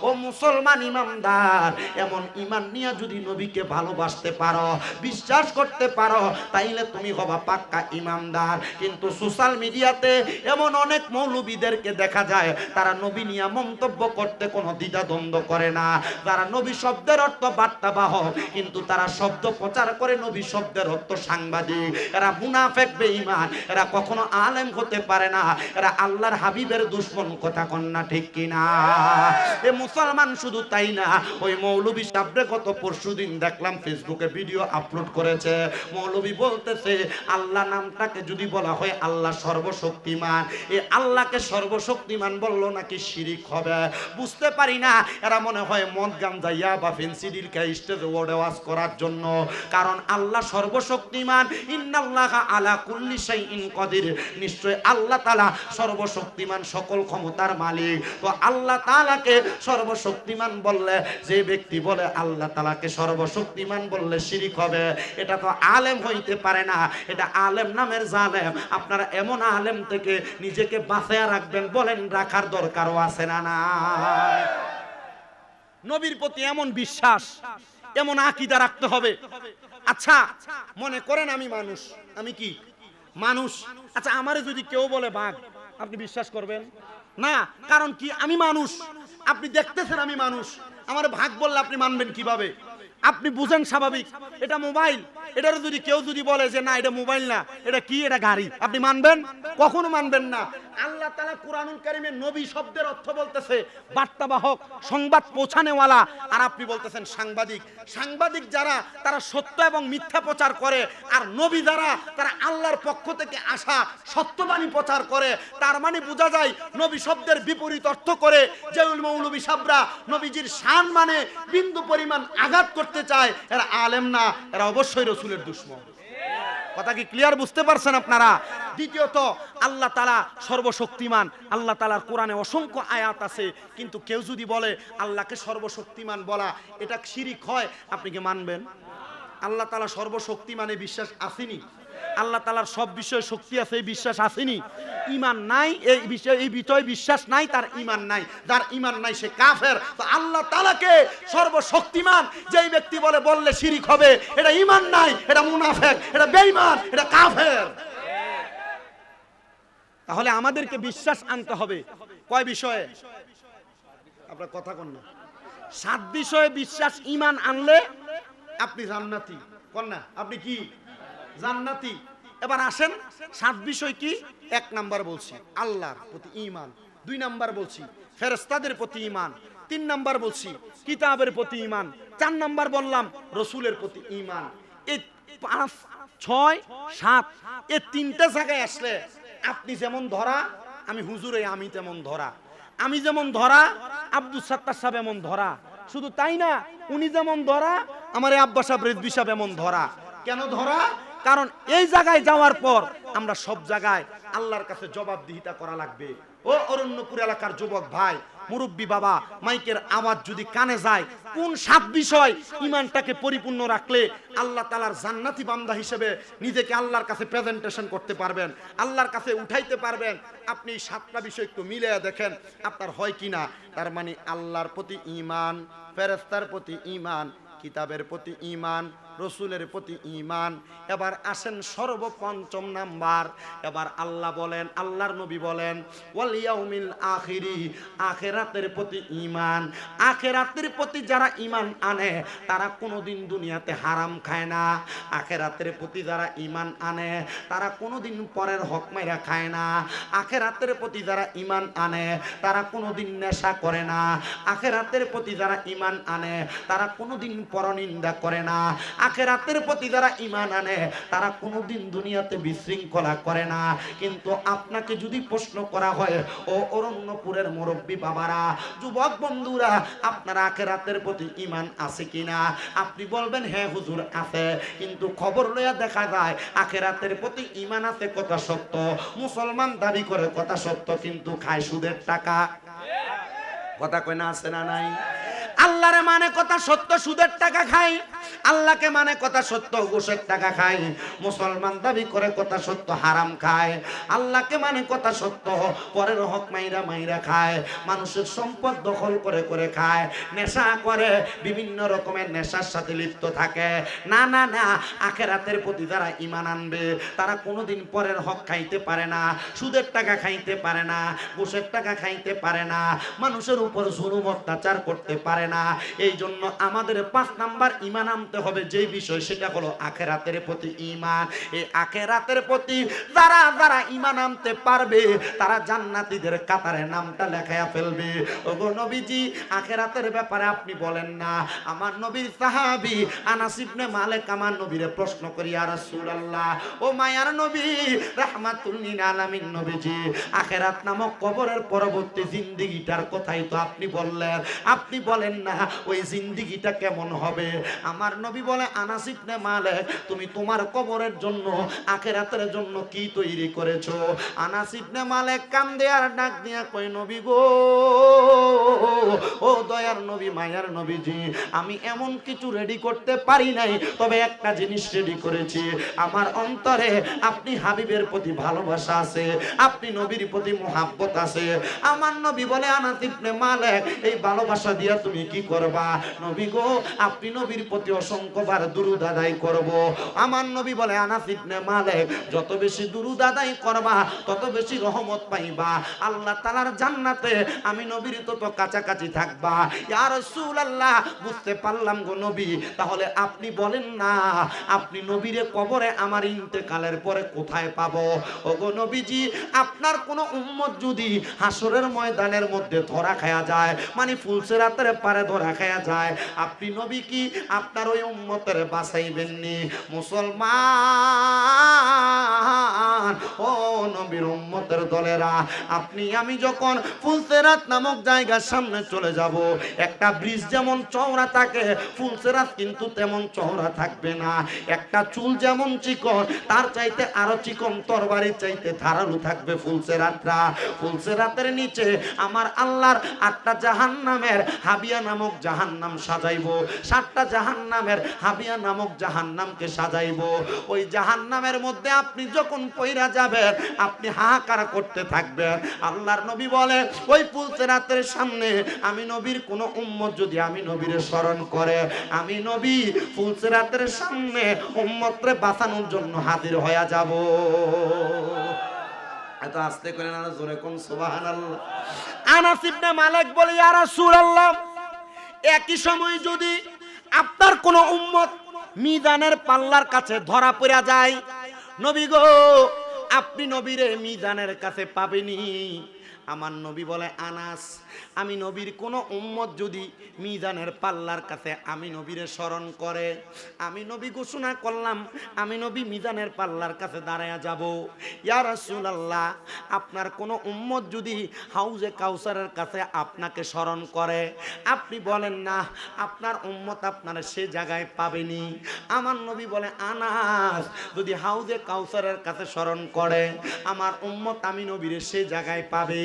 ও মুসলমান ইমানদার, এমন ঈমান নিয়ে যদি নবীকে ভালোবাসতে পারো, বিশ্বাস করতে পারো, তাইলে তুমি হবা পাক্কা ইমানদার। কিন্তু সোশ্যাল মিডিয়াতে এমন অনেক মৌলবীদেরকে দেখা যায় তারা নবী নিয়ে মন্তব্য করতে কোনো দ্বিধাদ্বন্দ্ব করে না। তারা নবী শব্দের অর্থ বার্তাবাহক, কিন্তু তারা শব্দ প্রচার করে নবী শব্দের অর্থ সাংবাদিক। এরা মুনাফিক বেঈমান, এরা কখনো আলেম হতে পারে না, এরা আল্লাহর হাবিবের দুশমন। কথা কন্যা ঠিক কিনা? এ মুসলমান শুধু তাই না, ওই মৌলবী সাহেবরে গত পরশুদিন দেখলাম ফেসবুকে ভিডিও আপলোড করেছে। মৌলবী বলতেছে আল্লাহ নামটাকে যদি বলা হয় আল্লাহ সর্বশক্তিমান, এই আল্লাহকে সর্বশক্তিমান বললো নাকি শিরিক হবে। বুঝতে পারি না, এরা মনে হয় মদ গাঞ্জা ইয়াবা ফেন্সিডিল খায় স্টেজে ওয়াজ করার জন্য। কারণ আল্লাহ সর্বশক্তিমান, ইন্নাল্লাহা আলা কুল্লি শাইইন কাদির, নিশ্চয় আল্লাহ তাআলা সর্বশক্তিমান, সকল ক্ষমতার মালিক। তো আল্লাহ তাআলাকে সর্বশক্তিমান বললে, যে ব্যক্তি বলে আল্লাহ তাআলাকে সর্বশক্তিমান বললে শিরিক হবে, এটা তো আলেম হইতে পারে না, এটা আলেম নামের জালেম। আপনারা এমন আলেম থেকে নিজেকে বাঁচিয়ে রাখবেন, বলেন রাখার দরকারও আছে না? না, নবীর প্রতি এমন বিশ্বাস, এমন আকীদা রাখতে হবে। আচ্ছা মনে করেন আমি মানুষ, আমি কি মানুষ, আচ্ছা আমারে যদি কেউ বলে বাঘ, আপনি বিশ্বাস করবেন না? কারণ কি, আমি মানুষ, আপনি দেখতেছেন আমি মানুষ, আমার ভাগ বললে আপনি মানবেন কিভাবে? আপনি বুঝেন স্বাভাবিক এটা মোবাইল, এটার যদি কেউ যদি বলে যে না এটা মোবাইল না, এটা কি, এটা গাড়ি, আপনি মানবেন? কখনো মানবেন না। আল্লাহ তাআলা কুরআনুল কারীমে নবী শব্দের অর্থ বলতেছে বার্তাবাহক, সংবাদ পৌঁছানেওয়ালা, আর আপনি বলতেছেন সাংবাদিক। সাংবাদিক যারা তারা সত্য এবং মিথ্যা প্রচার করে, আর নবী যারা তারা আল্লাহর পক্ষ থেকে আসা সত্যবাণী প্রচার করে। তার মানে বোঝা যায় নবী শব্দের বিপরীত অর্থ করে যে মৌলবী সাবরা নবীজির শান মানে বিন্দু পরিমাণ আঘাত করতে চায়, এরা আলেম না, এরা অবশ্যই রাসূলের দুশমন। কথা কি ক্লিয়ার বুঝতে পারছেন আপনারা? দ্বিতীয়ত, আল্লাহ তাআলা সর্বশক্তিমান, আল্লাহ তাআলার কোরআনে অসংখ্য আয়াত আছে, কিন্তু কেউ যদি বলে আল্লাহকে সর্বশক্তিমান বলা এটা শিরিক হয়, আপনি কি মানবেন? আল্লাহ তাআলা সর্বশক্তিমানে বিশ্বাস আসেনি, আল্লাহ তাআলার সব বিষয়ে শক্তি আছে এই বিশ্বাস আসেনি। ঈমান নাই এই বিষয়ে, এই বিষয়ে বিশ্বাস নাই, তার ঈমান নাই। যার ঈমান নাই সে কাফের। তো আল্লাহ তাআলাকে সর্বশক্তিমান যেই ব্যক্তি বললে শিরিক হবে, এটা ঈমান নাই, এটা মুনাফিক, এটা বেঈমান, এটা কাফের। তাহলে আমাদেরকে বিশ্বাস আনতে হবে কয় বিষয়ে? আপনার কথা কোন না, 7 বিষয়ে বিশ্বাস ঈমান আনলে আপনি জান্নাতি। কোন না, আপনি কি জান্নাতি? এবার আসেন 7 বিষয় কি? 1 নাম্বার বলছি আল্লাহর প্রতি ঈমান, 2 নাম্বার বলছি ফেরেশতাদের প্রতি ঈমান, 3 নাম্বার বলছি কিতাবের প্রতি ঈমান, 4 নাম্বার বললাম রাসূলের প্রতি ঈমান। এই 5, 6, 7 এই 3টা জায়গায় আসলে আপনি যেমন ধরা, আমি হুজুরে আমি তেমন ধরা, আমি যেমন ধরা আব্দুল সাত্তার সাহেব এমন ধরা, শুধু তাই না উনি যেমন ধরা আমার আব্বা সাহেব রিজভী সাহেব এমন ধরা। কেন ধরা? কারণ এই জায়গায় যাওয়ার পর আমরা সব জায়গায় আল্লাহর কাছে জবাবদিহিতা করা লাগবে। ও অরণ্যপুর এলাকার যুবক ভাই, মুরব্বী বাবা, মাইকের আওয়াজ যদি কানে যায়, কোন 7 বিষয় ঈমানটাকে পরিপূর্ণ রাখলে আল্লাহ তাআলার জান্নাতি বান্দা হিসেবে নিজেকে আল্লাহর কাছে প্রেজেন্টেশন করতে পারবেন, আল্লাহর কাছে উঠাইতে পারবেন। আপনি 7টা বিষয় একটু মিলিয়ে দেখেন আপনার হয় কিনা। তার মানে আল্লাহর প্রতি ঈমান, ফেরেশতার প্রতি ঈমান, কিতাবের প্রতি ঈমান, রসুলের প্রতি ঈমান। এবার আসেন সর্বপঞ্চম নাম্বার। এবার আল্লাহ বলেন, আল্লাহর নবী বলেন ওয়াল ইয়াউমিল আখিরি, আখিরাতের প্রতি ঈমান। আখিরাতের প্রতি যারা ঈমান আনে তারা কোনোদিন দুনিয়াতে হারাম খায় না। আখিরাতের প্রতি যারা ঈমান আনে তারা কোনোদিন পরের হক মাইরা খায় না। আখিরাতের প্রতি যারা ঈমান আনে তারা কোনোদিন নেশা করে না। আখিরাতের প্রতি যারা ঈমান আনে তারা কোনোদিন পরনিন্দা করে না। আখিরাতের প্রতি যারা ঈমান আনে তারা কোনোদিন দুনিয়াতে বিশৃঙ্খলা করে না। কিন্তু আপনাকে যদি প্রশ্ন করা হয়, ও অরণ্যপুরের মুরব্বী বাবারা, যুবক বন্ধুরা, আপনার আখিরাতের প্রতি ঈমান আছে কিনা? আপনি বলবেন হ্যাঁ হুজুর আছে, কিন্তু খবর লইয়া দেখা যায় আখিরাতের প্রতি ঈমান আছে কথা সত্য, মুসলমান দাবি করে কথা সত্য, কিন্তু খায় সুদের টাকা। কথা কয় না, আছে না নাই? আল্লাহরে মানে কথা সত্য, সুদের টাকা খায়। আল্লাহকে মানে কথা সত্য, ঘুষের টাকা খায়। মুসলমান দাবি করে কথা সত্য, হারাম খায়। আল্লাহকে মানে কথা সত্য, পরের হক মাইরা মাইরা খায়। মানুষের সম্পদ দখল করে করে খায়, নেশা করে, বিভিন্ন রকমের নেশার সাথে লিপ্ত থাকে। না না না, আখিরাতের প্রতি যারা ঈমান আনবে তারা কোনোদিন পরের হক খাইতে পারে না, সুদের টাকা খাইতে পারে না, ঘুষের টাকা খাইতে পারে না, মানুষের উপর জুলুম অত্যাচার করতে পারে না। এই জন্য আমাদের 5 নাম্বার ঈমান আনতে হবে যে বিষয়, সেটা হলো আখিরাতের প্রতি ঈমান। এই আখিরাতের প্রতি যারা যারা ঈমান আনতে পারবে তারা জান্নাতীদের কাতারে নামটা লেখায়া ফেলবে। ওগো নবীজি, আখিরাতের ব্যাপারে আপনি বলেন না। আমার নবীর সাহাবী আনাস ইবনে মালিক আমার নবীরে প্রশ্ন করি, ইয়া রাসূলুল্লাহ, ও মায়ার নবী, রাহমাতুল লিল আলামিন নবীজি, আখিরাত নামক কবরের পরবর্তী জিন্দেগিটার কথাই তো আপনি বললেন, আপনি বলেন না ওই জিন্দেগিটা কেমন হবে? আমার নবী বলে, আনাস ইবনে মালিক, তুমি তোমার কবরের জন্য, আখিরাতের জন্য কি তৈরি করেছো? আনাস ইবনে মালিক কান্দে আর ডাক দিয়া কই, নবী গো, ও দয়ার নবী, মায়ার নবীজি, আমি এমন কিছু রেডি করতে পারি নাই, তবে একটা জিনিস রেডি করেছি। আমার অন্তরে আপনি হাবিবের প্রতি ভালোবাসা আছে, আপনি নবীর প্রতি মুহাব্বত আছে। আমার নবী বলে, আনাস ইবনে মালিক, এই ভালোবাসা দিয়া তুমি কি করবা? নবী গো, আপনি নবীর প্রতি অসংখ্যবার দুরূদ আদায় করব। আমার নবী বলে, আনাস ইবনে মালিক, যত বেশি দুরূদ আদায় করবা তত বেশি রহমত পাইবা আল্লাহ তাআলার জান্নাতে, আমি নবীর তত কাছাকাছি থাকবা। ইয়া রাসূলুল্লাহ, বুঝতে পারলাম গো নবী, তাহলে আপনি বলেন না, আপনি নবীরে কবরে আমার ইন্তেকালের পরে কোথায় পাবো? ওগো নবীজি, আপনার কোন উম্মত যদি হাসরের ময়দানের মধ্যে ধরা খায়া যায়, মানে ফুলসিরাতের পারে ধরা খায়া যায়, আপনি নবী কি আপনার ওই উম্মতের বাঁচাইবেননি? মুসলমান, ও নবীর উম্মতের দলেরা, আপনি আমি যখন ফুলসিরাত নামক জায়গার সামনে চলে যাব, একটা ব্রিজ যেমন চওড়া থাকে, ফুলসিরাত কিন্তু তেমন চওড়া থাকবে না। একটা চুল যেমন চিকন, তার চাইতে আরো চিকন, তরবারির চাইতে ধারালো থাকবে ফুলসিরাতরা। ফুলসিরাতের নিচে আমার আল্লাহর 8টা জাহান্নামের হাবিয়া নামক জাহান্নাম সাজাইবো, 7টা জাহান্নামের হাবিয়া নামক জাহান্নামকে সাজাইবো। ওই জাহান্নামের মধ্যে আপনি যখন পইরা যাবেন, আপনি হাহাকার করতে থাকবেন। আল্লাহর নবী বলে, ওই ফুলসিরাতের সামনে আমি নবীর কোন উম্মত যদি আমি নবীরে স্মরণ করে, আমি নবী ফুলসিরাতের সামনে উম্মতরে বাঁচানোর জন্য হাজির হয়ে যাব। এত আস্তে করে না, জোরে কোন সুবহানাল্লাহ। আনাস ইবনে মালিক বলে, ইয়া রাসূলুল্লাহ, একই সময় যদি আপনার কোন উম্মত মিজানের পাল্লার কাছে ধরা পড়ে যায়, নবী গো, আপনি নবীরে মিজানের কাছে পাবেনি। আমার নবী বলে, আনাস, আমি নবীর কোন উম্মত যদি মিজানের পাল্লার কাছে আমি নবীরে স্মরণ করে, আমি নবী ঘোষণা করলাম, আমি নবী মিজানের পাল্লার কাছে দাঁড়ায়া যাব। ইয়া রাসূলুল্লাহ, আপনার কোন উম্মত যদি হাউজে কাউসারের কাছে আপনাকে স্মরণ করে, আপনি বলেন না আপনার উম্মত আপনার সে জায়গায় পাবেনি। আমার নবী বলে, আনাস, যদি হাউজে কাউসারের কাছে স্মরণ করে আমার উম্মত আমি নবীরে সে জায়গায় পাবে।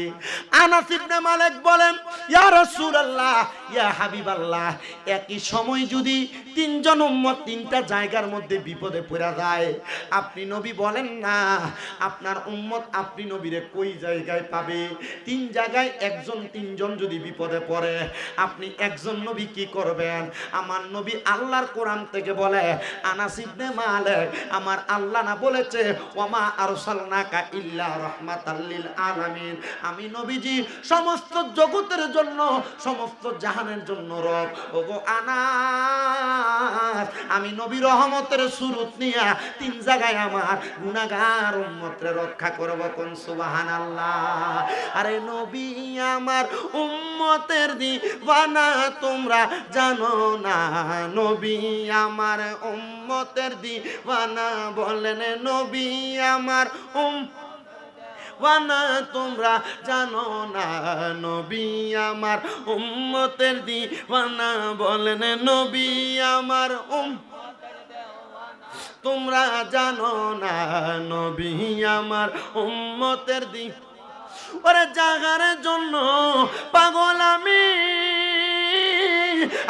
আনাস ইবনে মালিক বলেন, ইয়া রাসূলুল্লাহ, ইয়া হাবিবাল্লাহ, একই সময় যদি তিনজন উম্মত তিনটা জায়গার মধ্যে বিপদে পড়ে যায়, আপনি নবী বলেন না আপনার উম্মত আপনি নবীরে কই জায়গায় পাবে? তিন জায়গায় একজন তিনজন যদি বিপদে পড়ে, আপনি একজন নবী কি করবেন? আমার নবী আল্লাহর কোরআন থেকে বলে, আনাস ইবনে মালিক, আমার আল্লাহ না বলেছে ওয়ামা আরসালনাকা ইল্লা রাহমাতাল লিল আলামিন, আমি নবীজি সমস্ত জগতের জন্য, সমস্ত জাহানের জন্য রব। ওগো আনাস, আমি নবী রহমতের সুরত নিয়া তিন জায়গায় আমার গুনাহগার উম্মতরে রক্ষা করব। কোন সুবহানাল্লাহ। আরে নবী আমার উম্মতের দিওয়ানা তোমরা জানো না, নবী আমার উম্মতের দিওয়ানা, বলেন নবী আমার ওয়ানা তোমরা জানো না, নবী আমার উম্মতের দিওয়ানা, বলেন নবী আমার তোমরা জানো না, নবী আমার উম্মতের ওরে জাগার জন্য পাগল আমি,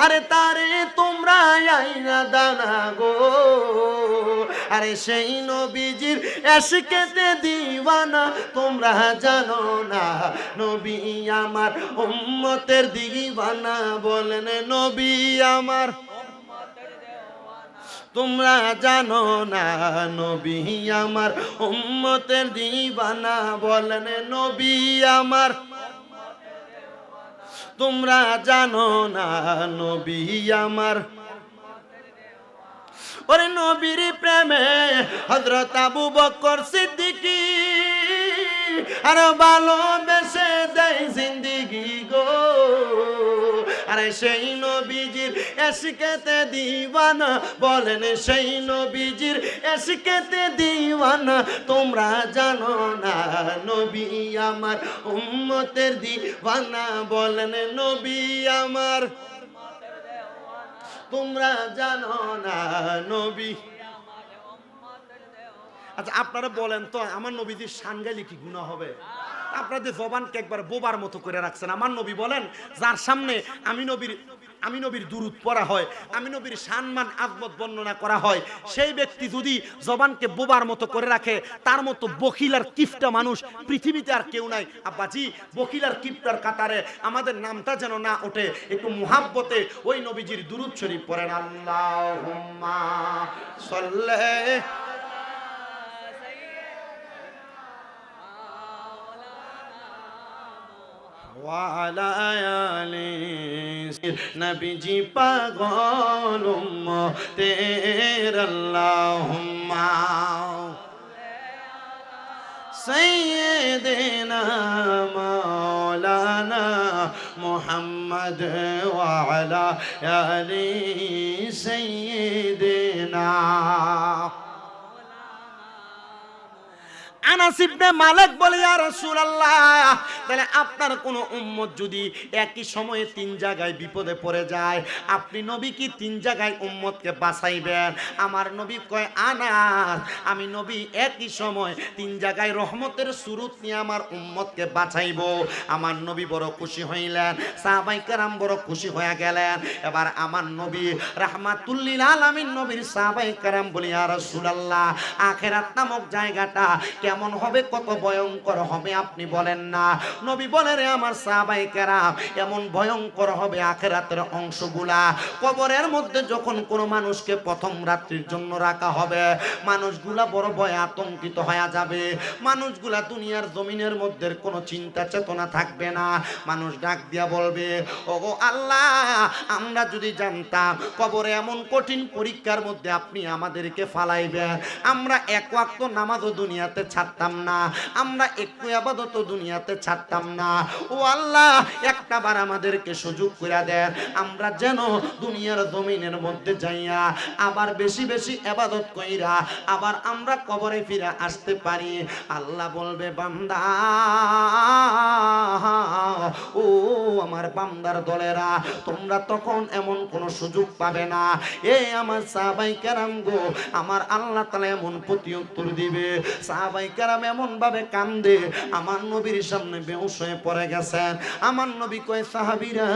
আরে তারে তোমরা আইনা দানা গো, আরে সেই নবীজির এশকেতে দিওয়ানা তোমরা জানো না, নবী আমার উম্মতের দিওয়ানা, বলেন নবী আমার তোমরা জানো না, নবী আমার উম্মতের দিওয়ানা, বলেন নবী আমার তোমরা জানো না, নবী আমার। ওরে নবীর প্রেমে হযরত আবু বকর সিদ্দিকী আর ভালোবেসে দেয় জিন্দেগি গো, আরে সেই নবীজির এশকেতে দিওয়ানা, বলেন সেই নবীজির এশকেতে দিওয়ানা তোমরা জানো না, নবী আমার উম্মতের দিওয়ানা, বলেন নবী আমার তোমরা জানো না, নবী। আচ্ছা আপনারা বলেন তো, আমার নবীজির শান গাইলে কি গুনাহ হবে? আপনাদের জবানকে একবার বোবার মতো করে রাখছেন। আমার নবী বলেন, যার সামনে আমি নবীর দুরূদ পড়া হয়, আমি নবীর সম্মান আজমত বর্ণনা করা হয়, সেই ব্যক্তি যদি জবানকে বোবার মতো করে রাখে, তার মতো বখিল আর কিফটা মানুষ পৃথিবীতে আর কেউ নাই। আব্বাজি, বখিল আর কিফটার কাতারে আমাদের নামটা যেন না ওঠে। একটু মুহাব্বতে ওই নবীজির দুরূদ শরীফ পড়েন। আল্লাহুম্মা সাল্লি ওয়ালা আলি নবীজি পাগল উম্মতের, আল্লাহুম্মা সাইয়্যিদিনা মাওলানা মুহাম্মদ ওয়ালা আলি সাইয়্যিদিনা। আনাস ইবনে মালিক বলে, ইয়া রাসূলুল্লাহ, তাহলে আপনার কোন উম্মত যদি একই সময়ে তিন জায়গায় বিপদে পড়ে যায়, আপনি নবী কি তিন জায়গায় উম্মতকে বাঁচাইবেন? আমার নবী কয়, আনাস, আমি নবী একই সময় তিন জায়গায় রহমতের সুরত নিয়ে আমার উম্মতকে বাঁচাইবো। আমার নবী বড় খুশি হইলেন, সাহাবায়ে কেরাম বড় খুশি হয়ে গেলেন। এবার আমার নবী রাহমাতুল লিল আলামিন নবীর সাহাবায়ে কেরাম বলি, ইয়া রাসূলুল্লাহ, আখিরাত নামক জায়গাটা কেমন হবে, কত ভয়ঙ্কর হবে আপনি বলেন না? নবী বলে, রে আমার সাহাবায়ে কেরাম, এমন ভয়ঙ্কর হবে আখিরাতের অংশগুলা। কবরের মধ্যে যখন কোনো মানুষকে প্রথম রাত্রির জন্য রাখা হবে, মানুষগুলা বড় ভয়ে আতঙ্কিত হয়ে যাবে। মানুষগুলা দুনিয়ার জমিনের মধ্যে কোনো চিন্তা চেতনা থাকবে না। মানুষ ডাক দিয়া বলবে, ওগো আল্লাহ, আমরা যদি জানতাম কবরে এমন কঠিন পরীক্ষার মধ্যে আপনি আমাদেরকে ফালাইবেন, আমরা এক ওয়াক্ত নামাজও দুনিয়াতে ছাড়তাম না, আমরা একটু ইবাদত দুনিয়াতে ছাড়তাম না। ও আল্লাহ, একটা বার আমাদেরকে সুযোগ করে দেন, আমরা যেন দুনিয়ার জমিনের মধ্যে যাইয়া আবার বেশি বেশি ইবাদত কইরা আবার আমরা কবরে ফিরে আসতে পারি। আল্লাহ বলবে, বান্দা, ও আমার বান্দার দলেরা, তোমরা তখন এমন কোন সুযোগ পাবে না। আমার সাহাবায়ে কেরাম গো, আমার আল্লাহ তাআলা এমন প্রত্যুত্তর দিবে। সাহাবায়ে কেরাম এমন ভাবে কান্দে, আমার নবীর সামনে বেহুশ হয়ে পড়ে গেছেন। আমার নবী কয়, সাহাবীরা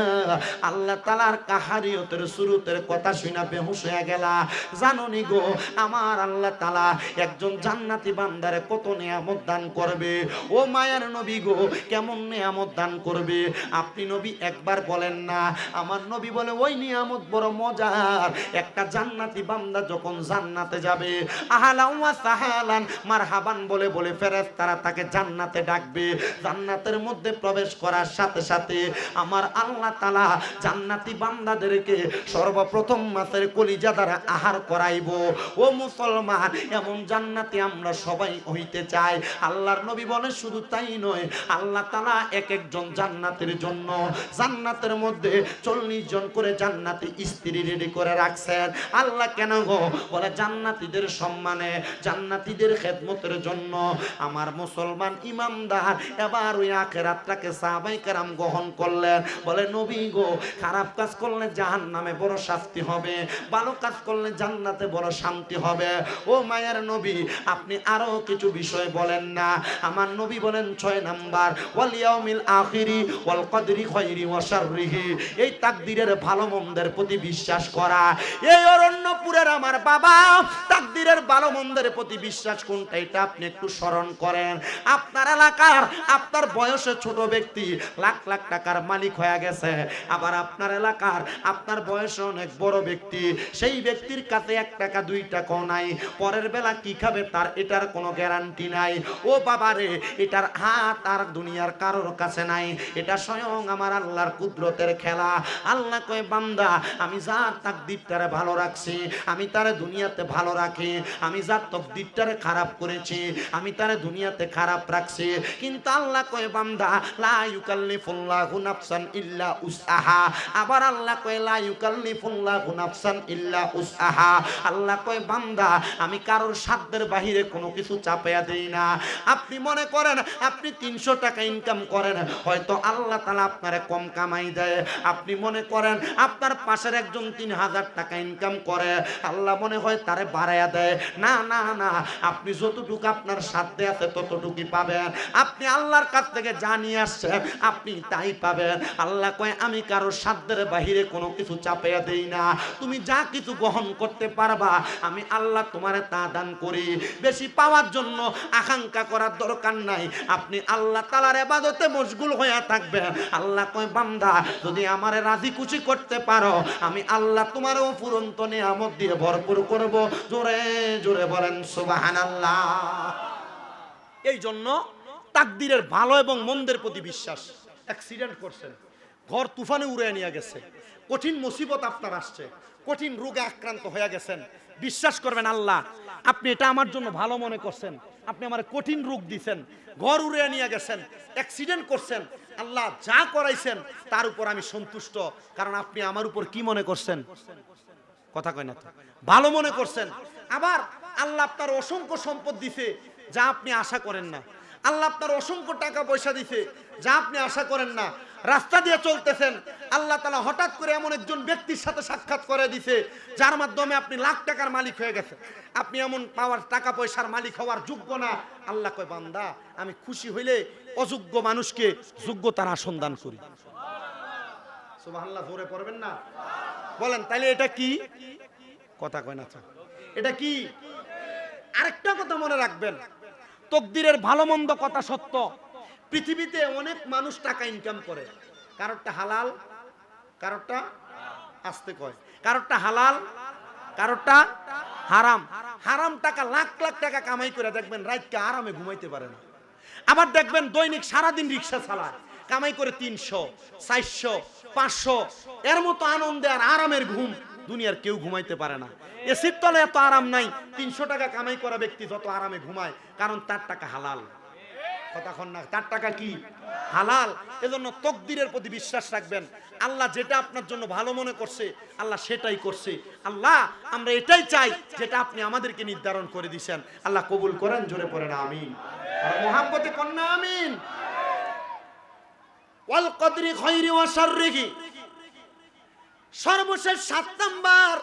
আল্লাহ তাআলার কাহারিয়তের সুরতের কথা শুনা বেহুশ হয়ে গেলা। জানোনি গো আমার আল্লাহ তাআলা একজন জান্নাতি বান্দারে কত নিয়ামত দান করবে। ও মায়ার নবী গো, কেমন নিয়ামত দান করবে আপনি নবী একবার বলেন না। আমার নবী বলে, ওই নিয়ামত বড় মজার। একটা জান্নাতি বান্দা যখন জান্নাতে যাবে, আহলান ওয়া সাহালান মারহাবান বলে বলে ফেরেশতারা তাকে জান্নাতে ডাকবে। জান্নাতের মধ্যে প্রবেশ করার সাথে সাথে আমার আল্লাহ তাআলা জান্নাতি বান্দাদেরকে সর্বপ্রথম মাছের কলিজা দ্বারা আহার করাইব। ও মুসলমান, এমন জান্নাতি আমরা সবাই হইতে চাই। আল্লাহর নবী বলে, শুধু তাই নয়, আল্লাহ তাআলা এক একজন জান্নাতের জন্য জান্নাতের মধ্যে 40 জন করে জান্নাতি স্ত্রী রেডি করে রাখছেন। আল্লাহ কেন গো? বলে জান্নাতীদের সম্মানে, জান্নাতীদের খেদমতের জন্য। আমার মুসলমান ইমানদার এবার ওই আখিরাতটাকে সাহাবায়ে কেরাম গ্রহণ করলেন। বলে, নবী গো, খারাপ কাজ করলে জাহান্নামে বড় শাস্তি হবে, ভালো কাজ করলে জান্নাতে বড় শান্তি হবে। ও মায়ার নবী, আপনি আরো কিছু বিষয় বলেন না। আমার নবী বলেন 6 নাম্বার, ওয়াল ইয়াউমিল আখিরি ওয়াল কদরি খায়রি ওয়া শাররিহি। এই তাকদীরের ভালো মন্দের প্রতি বিশ্বাস করা। এই অরণ্যপুরের আমার বাবা, তাকদীরের ভালো মন্দের প্রতি বিশ্বাস কোনটা এটা আপনি একটু স্মরণ করেন। আপনার এলাকার আপনার বয়সে ছোট ব্যক্তি লাখ লাখ টাকার মালিক হয়ে গেছে, আবার আপনার এলাকার আপনার বয়সে অনেক বড় ব্যক্তি, সেই ব্যক্তির কাছে 1 টাকা 2 টাকাও নাই, পরের বেলা কি খাবে তার এটার কোনো গ্যারান্টি নাই। ও বাবারে, এটার হাত আর দুনিয়ার কারোর কাছে নাই, এটা স্বয়ং আমার আল্লাহর কুদরতের খেলা। আল্লাহ কয়, বান্দা আমি যার তাকদীরটারে ভালো রাখছি, আমি তারে দুনিয়াতে ভালো রাখি, আমি যার তাকদীরটারে খারাপ করেছি, আমি তারে দুনিয়াতে খারাপ রাখছি। কিন্তু আল্লাহ কয়, বান্দা লা ইউকাল্লিফুল্লাহু নাফসান ইল্লা উসআহা। আবার আল্লাহ কয়, লা ইউকাল্লিফুল্লাহু নাফসান ইল্লা উসআহা। আল্লাহ কয়, বান্দা আমি কারোর সাধ্যের বাহিরে কোনো কিছু চাপাইয়া দেই না। আপনি মনে করেন আপনি 300 টাকা ইনকাম করেন, হয়তো আল্লাহ তাআলা আপনারে কম কামাই দেয়। আপনি মনে করেন আপনার পাশের একজন 3000 টাকা ইনকাম করে, আল্লাহ মনে হয় তারে বাড়াইয়া দেয়। না না না, আপনি যতটুকু আপনার সাধ্যে আছে ততটুকুই পাবেন। আপনি আল্লাহর কাছ থেকে যা নিয়ে আসছেন আপনি তাই পাবেন। আল্লাহ কয়, আমি কারোর সাধ্যের বাহিরে কোনো কিছু চাপাইয়া দেই না। তুমি যা কিছু গ্রহণ করতে পারবা আমি আল্লাহ তোমারে তা দান করি। বেশি পাওয়ার জন্য আকাঙ্ক্ষা করার দরকার নাই। আপনি আল্লাহ তাআলার ইবাদতে মশগুল হয়ে থাকবেন। আল্লাহ কয়, বান্দা যদি আমারে রাজি খুশি করতে পারো, আমি আল্লাহ তোমার অফুরন্ত নিয়ামত দিয়ে ভরপুর করব। জোরে জোরে বলেন সুবহানাল্লাহ। এই জন্য তাকদীরের ভালো এবং মন্দের প্রতি বিশ্বাস। অ্যাক্সিডেন্ট করছেন, ঘর তুফানে উড়ে নিয়ে গেছে, কঠিন মুসিবত আপনার আসছে, কঠিন রোগে আক্রান্ত হয়ে গেছেন, বিশ্বাস করবেন আল্লাহ আপনি এটা আমার জন্য ভালো মনে করছেন, আপনি আমার কঠিন রোগ দিছেন, ঘর উড়ে নিয়ে গেছেন, অ্যাক্সিডেন্ট করছেন, আল্লাহ যা করাইছেন তার উপর আমি সন্তুষ্ট, কারণ আপনি আমার উপর কি মনে করছেন? কথা কয় না তো, ভালো মনে করছেন। আবার আল্লাহ আপনার অসংখ্য সম্পদ দিছে যা আপনি আশা করেন না। আল্লাহ আপনার অসংখ্য টাকা পয়সা দিছে যা আপনি আশা করেন না। রাস্তা দিয়ে চলতেছেন, আল্লাহ তাআলা হঠাৎ করে এমন একজন ব্যক্তির সাথে সাক্ষাৎ করে দিছে যার মাধ্যমে আপনি লাখ টাকার মালিক হয়ে গেছেন। আপনি এমন পাওয়ার টাকা পয়সার মালিক হওয়ার যোগ্য না। আল্লাহ কয়, বান্দা আমি খুশি হইলে অযোগ্য মানুষকে যোগ্যতার আসন দান করি। সুবহানাল্লাহ, জোরে পড়বেন না? বলেন তাইলে এটা কি? কথা কয় না তো, এটা কি? আরেকটা কথা মনে রাখবেন, তাকদীরের ভালো মন্দ কথা সত্য। পৃথিবীতে অনেক মানুষ টাকা ইনকাম করে, কারোরটা হালাল, কারোরটা আস্তে কয়, কারোরটা হালাল, কারোরটা হারাম। হারাম টাকা লাখ লাখ টাকা কামাই করে দেখবেন রাতকে আরামে ঘুমাইতে পারে না। আবার দেখবেন দৈনিক সারাদিন রিক্সা চালায়, কামাই করে 300, 400, 500, এর মতো আনন্দে আর আরামের ঘুম দুনিয়ার কেউ ঘুমাইতে পারে না। এসির তলে এত আরাম নাই 300 টাকা কামাই করা ব্যক্তি যত আরামে ঘুমায়, কারণ তার টাকা হালাল। কথা কন না, তার টাকা কি হালাল। এজন্য তাকদীরের প্রতি বিশ্বাস রাখবেন। আল্লাহ যেটা আপনার জন্য ভালো মনে করছে আল্লাহ সেটাই করছে। আল্লাহ আমরা এটাই চাই যেটা আপনি আমাদেরকে নির্ধারণ করে দিয়েছেন। আল্লাহ কবুল করেন, জোরে পড়েন আমিন, আর মুহাব্বতে কন না আমিন। ওয়াল কদরি খায়রি ওয়া শাররিহি, সর্বশেষ 7 নাম্বার,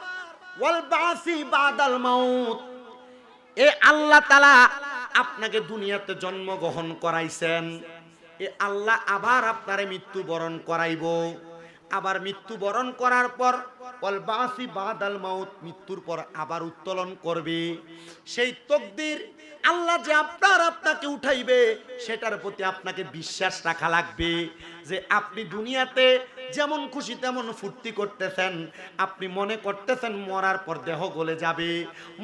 ওয়াল বাসি বাদাল মাউত। এ আল্লাহ তাআলা আপনাকে দুনিয়াতে জন্মগ্রহণ করাইছেন, এ আল্লাহ আবার আপনারে মৃত্যুবরণ করাইব। আবার মৃত্যুবরণ করার পর ওয়াল বাসি বাদাল মাউত, মৃত্যুর পর আবার উত্তোলন করবে। সেই তকদির আল্লাহ যে আপনাকে উঠাইবে, সেটার প্রতি আপনাকে বিশ্বাস রাখা লাগবে। যে আপনি দুনিয়াতে যেমন খুশি তেমন ফুর্তি করতেছেন, আপনি মনে করতেছেন মরার পর দেহ গলে যাবে,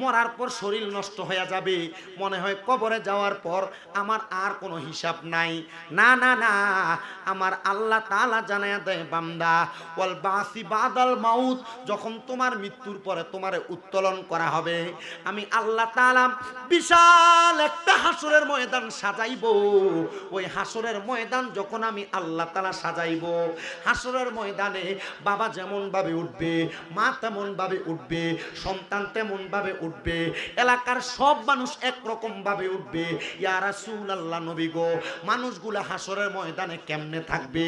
মরার পর শরীর নষ্ট হয়ে যাবে, মনে হয় কবরে যাওয়ার পর আমার আর কোনো হিসাব নাই। না না না, আমার আল্লাহ তাআলা জানায়া দেয়, বান্দা ওয়াল বাসি বাদাল মাউত, যখন তোমার মৃত্যুর পরে তোমারে উত্তোলন করা হবে, আমি আল্লাহ তাআলা বিশাল একটা হাসরের ময়দান সাজাইব। ওই হাসরের ময়দান যখন আমি আল্লাহ তাআলা সাজাইব, হাসরের ময়দানে বাবা যেমন ভাবে উঠবে, মা তেমন ভাবে উঠবে, সন্তান তেমন ভাবে উঠবে, এলাকার সব মানুষ একরকম ভাবে উঠবে। ইয়া রাসূলুল্লাহ, নবী গো, মানুষগুলা হাসরের ময়দানে কেমনে থাকবে?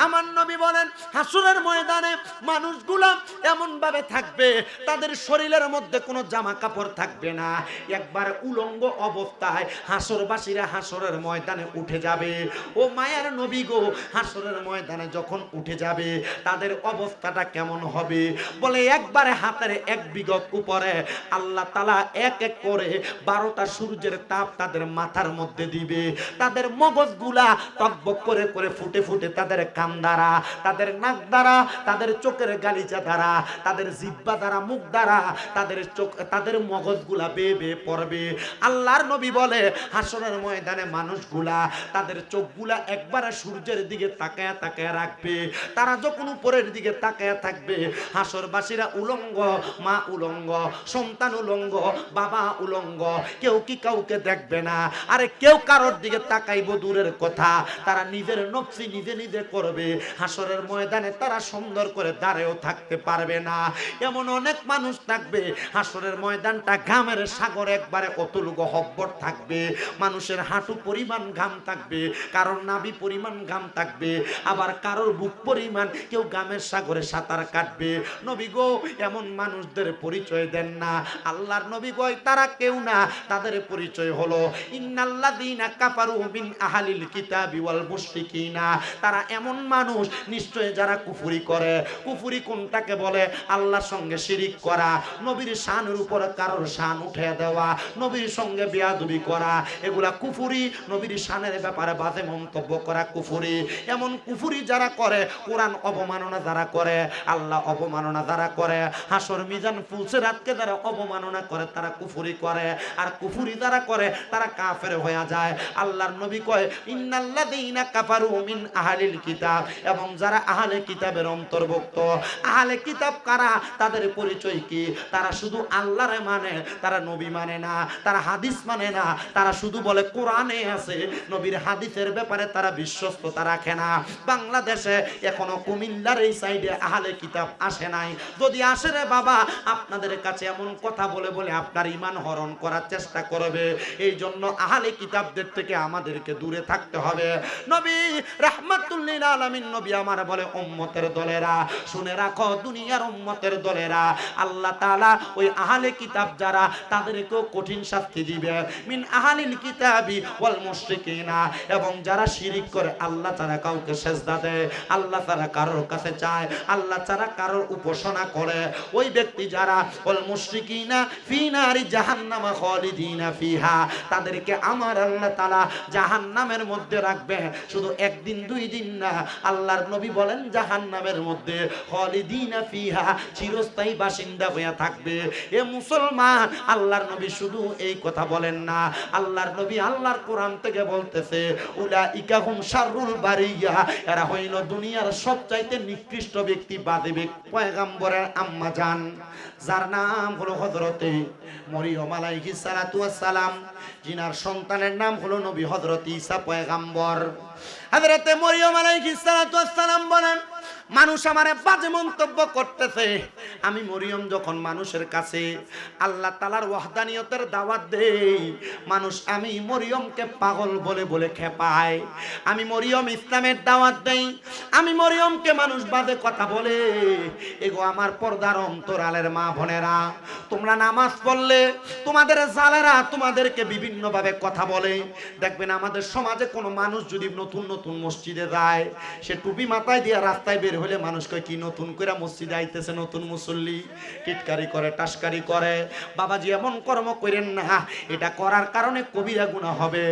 আমার নবী বলেন, হাসরের ময়দানে মানুষগুলা এমন ভাবে থাকবে, তাদের শরীরের মধ্যে কোনো জামা কাপড় থাকবে না, একবার উলঙ্গ অবস্থায় হাসরবাসীরা হাসরের ময়দানে উঠে যাবে। ও মায়ার নবী গো, হাসরের ময়দানে যখন উঠে যাবে তাদের অবস্থাটা কেমন হবে? বলে একবারে হাতের এক বিঘত উপরে আল্লাহ তাআলা এক এক করে 12টা সূর্যের তাপ তাদের মাথার মধ্যে দিবে। তাদের মগজগুলা টকবক করে করে ফুটে ফুটে তাদের কান দ্বারা, তাদের নাক দ্বারা, তাদের চোখের গালিচা দ্বারা, তাদের জিহ্বা দ্বারা, মুখ দ্বারা তাদের চোখ, তাদের মগজগুলা বেয়ে বেয়ে পড়বে। আল্লাহর নবী বলে, হাসরের ময়দানে মানুষগুলা তাদের চোখগুলা একবারে সূর্যের দিকে তাকায়া তাকায়া রাখবে। তারা যখন উপরের দিকে তাকায়া থাকবে, হাসরবাসীরা উলঙ্গ, মা উলঙ্গ, সন্তান উলঙ্গ, বাবা উলঙ্গ, কেউ কি কাউকে দেখবে না। আরে কেউ কারোর দিকে তাকাইবো দূরের কথা, তারা নিজের নফসি নিজে নিজে করবে। হাসরের ময়দানে তারা সুন্দর করে দাঁড়িয়েও থাকতে পারবে না। এমন অনেক মানুষ থাকবে, হাসরের ময়দানটা ঘামের সাগর, একবারে অতুল গহব্বর থাকবে। মানুষের হাঁটু পরিমাণ ঘাম থাকবে, কারোর নাভি পরিমাণ ঘাম থাকবে, আবার কারোর বুক পরিমাণ কেউ ঘামের সাগরে সাঁতার কাটবে। নবী গো, এমন মানুষদের পরিচয় দেন না। আল্লাহর নবী কয়, তারা কেউ না, তাদের পরিচয় হলো ইন্নাল্লাযীনা কাফারু মিন আহলিল কিতাবি ওয়াল মুশরিকিনা। তারা এমন মানুষ নিশ্চয় যারা কুফরি করে। কুফরি কোনটাকে বলে? আল্লাহর সঙ্গে শিরিক করা, নবীর শানের উপর কারোর শান উঠে দেওয়া, নবীর সঙ্গে বেয়াদবি করা, এগুলা কুফরি। নবীর শানের ব্যাপারে বাজে মন্তব্য করা কুফরি। এমন কুফরি যারা করে, কোরআন অবমাননা যারা করে, আল্লাহ অবমাননা যারা করে, হাসর মিজান ফুলসিরাতকে যারা অবমাননা করে, তারা কুফরি করে। আর কুফরি যারা করে তারা কাফের হয়ে যায়। আল্লাহর নবী কয়, ইন্নাল্লাযীনা কাফারু মিন আহলিল কিতাব, এবং যারা আহলে কিতাবের অন্তর্ভুক্ত। আহলে কিতাব কারা? তাদের পরিচয় কি? তারা শুধু আল্লাহরে মানে, তারা নবী মানে না, তারা হাদিস মানে না, তারা শুধু বলে কোরআনে আছে, নবীর হাদিসের ব্যাপারে তারা বিশ্বস্ততা রাখে না। বাংলাদেশে এখনো কুমিল্লার এই সাইডে আহলে কিতাব আসে নাই। যদি আসে রে বাবা, আপনাদের কাছে এমন কথা বলে বলে আপনার ঈমান হরণ করার চেষ্টা করবে। এই জন্য আহলে কিতাবদের থেকে আমাদেরকে দূরে থাকতে হবে। নবী রাহমাতুল লিল আলামিন নবী আমার বলে, উম্মতের দলেরা শুনে রাখো, দুনিয়ার উম্মতের দলেরা, আল্লাহ তাআলা ওই আহলে কিতাব যারা, তাদেরকেও কঠিন শাস্তি দিবে। মিন আহলিল কিতাবি ওয়াল মুশরিকিনা, এবং যারা শিরিক করে, আল্লাহ তাআলা কাউকে সেজদা দেয়, আল্লাহ তাআলা কারোর কাছে চায়, আল্লাহ তাআলা কারোর উপাসনা করে, ওই ব্যক্তি যারা ওয়াল মুশরিকিনা ফি নারি জাহান্নাম খালিদিনা ফিহা, তাদেরকে আমার আল্লাহ তাআলা জাহান্নামের মধ্যে রাখবে। শুধু একদিন দুই দিন না, আল্লাহর নবী বলেন জাহান্নামের মধ্যে খালিদিনা ফিহা, চিরস্থায়ী বাসিন্দা হয়ে থাকবে। এ মুসলমান, আল্লাহর নবী শুধু এই কথা বলেন না, আল্লাহর নবী আল্লাহর কোরআন থেকে বলতেছে, উলাইকা হুম শাররুল বারিয়া, এরা হইল দুনিয়ার সবচাইতে নিকৃষ্ট ব্যক্তি, বাদী ব্যক্তি। পয়গম্বরের আম্মা জান, যার নাম হলো হযরতে মরিয়ম আলাইহিস সালাতু ওয়াস সালাম, জিনার সন্তানের নাম হলো নবী হযরত ঈসা পয়গম্বর। হযরতে মরিয়ম আলাইহিস সালাতু ওয়াস সালাম বলেন, মানুষ আমারে বাজে মন্তব্য করতেছে। আমি মরিয়ম যখন মানুষের কাছে আল্লাহ তাআলার ওয়াহদানিয়তের দাওয়াত দেই, মানুষ আমি মরিয়মকে পাগল বলে বলে খেপায়। আমি মরিয়ম ইসলামের দাওয়াত দেই, আমি মরিয়মকে মানুষ বাজে কথা বলে। এগো আমার পর্দার অন্তরালের মা বোনেরা, তোমরা নামাজ পড়লে তোমাদের জালেরা তোমাদেরকে বিভিন্ন ভাবে কথা বলে। দেখবেন আমাদের সমাজে কোনো মানুষ যদি নতুন নতুন মসজিদে যায়, সে টুপি মাথায় দিয়ে রাস্তায় বের হলে মানুষকে কি নতুন করে মসজিদে আইতেছে নতুন মুসল্লি, টিটকারি করে টাসকারি করে। বাবাজি এমন কর্ম করেন না, এটা করার কারণে কবিরা গুনাহ হবে।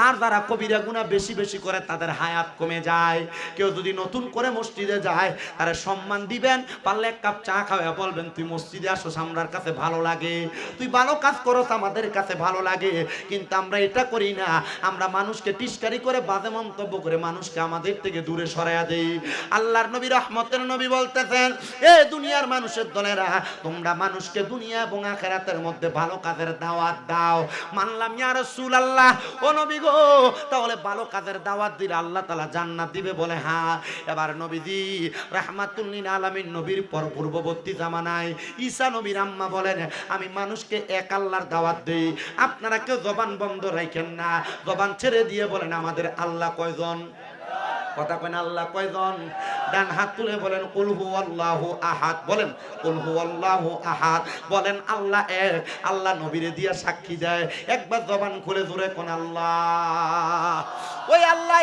আর যারা কবিরা গুনাহ বেশি বেশি করে তাদের হায়াত কমে যায়। কেউ যদি নতুন করে মসজিদে যায় তারে সম্মান দিবেন, পারলে এক কাপ চা খাওয়া বলবেন তুই মসজিদে আসোস আমরার কাছে ভালো লাগে, তুই ভালো কাজ করস আমাদের কাছে ভালো লাগে। কিন্তু আমরা এটা করি না, আমরা মানুষকে টিটকারি করে বাজে মন্তব্য করে মানুষকে আমাদের থেকে দূরে সরাইয়া দেই। আল্লাহর নবী রহমতের নবী বলতেছেন, এ দুনিয়ার মানুষের দলেরা, তোমরা মানুষকে দুনিয়া এবং আখিরাতের মধ্যে ভালো কাজের দাওয়াত দাও। মানলাম ইয়া রাসূলুল্লাহ, ও নবী গো, তাহলে ভালো কাজের দাওয়াত দিলে আল্লাহ তাআলা জান্নাত দিবে? বলে হ্যাঁ। এবার নবীজি রাহমাতুল লিল আলামিন নবীর পর পূর্ববর্তী জামানায় ঈসা নবীর আম্মা বলেন, আমি মানুষকে এক আল্লাহর দাওয়াত দেই, আপনারা কেউ জবান বন্ধ রাখেন না, জবান ছেড়ে দিয়ে বলেন আমাদের আল্লাহ কয়জন? কথা কয় না, আল্লাহ কয়জন? ডান হাত তুলে বলেন কুল হুয়াল্লাহু আহাদ, বলেন কুল হুয়াল্লাহু আহাদ, বলেন আল্লাহ এক। আল্লাহ নবীরে দিয়া সাক্ষী দেয়, একবার জবান খুলে জোরে কোন আল্লাহ, ওই আল্লাহ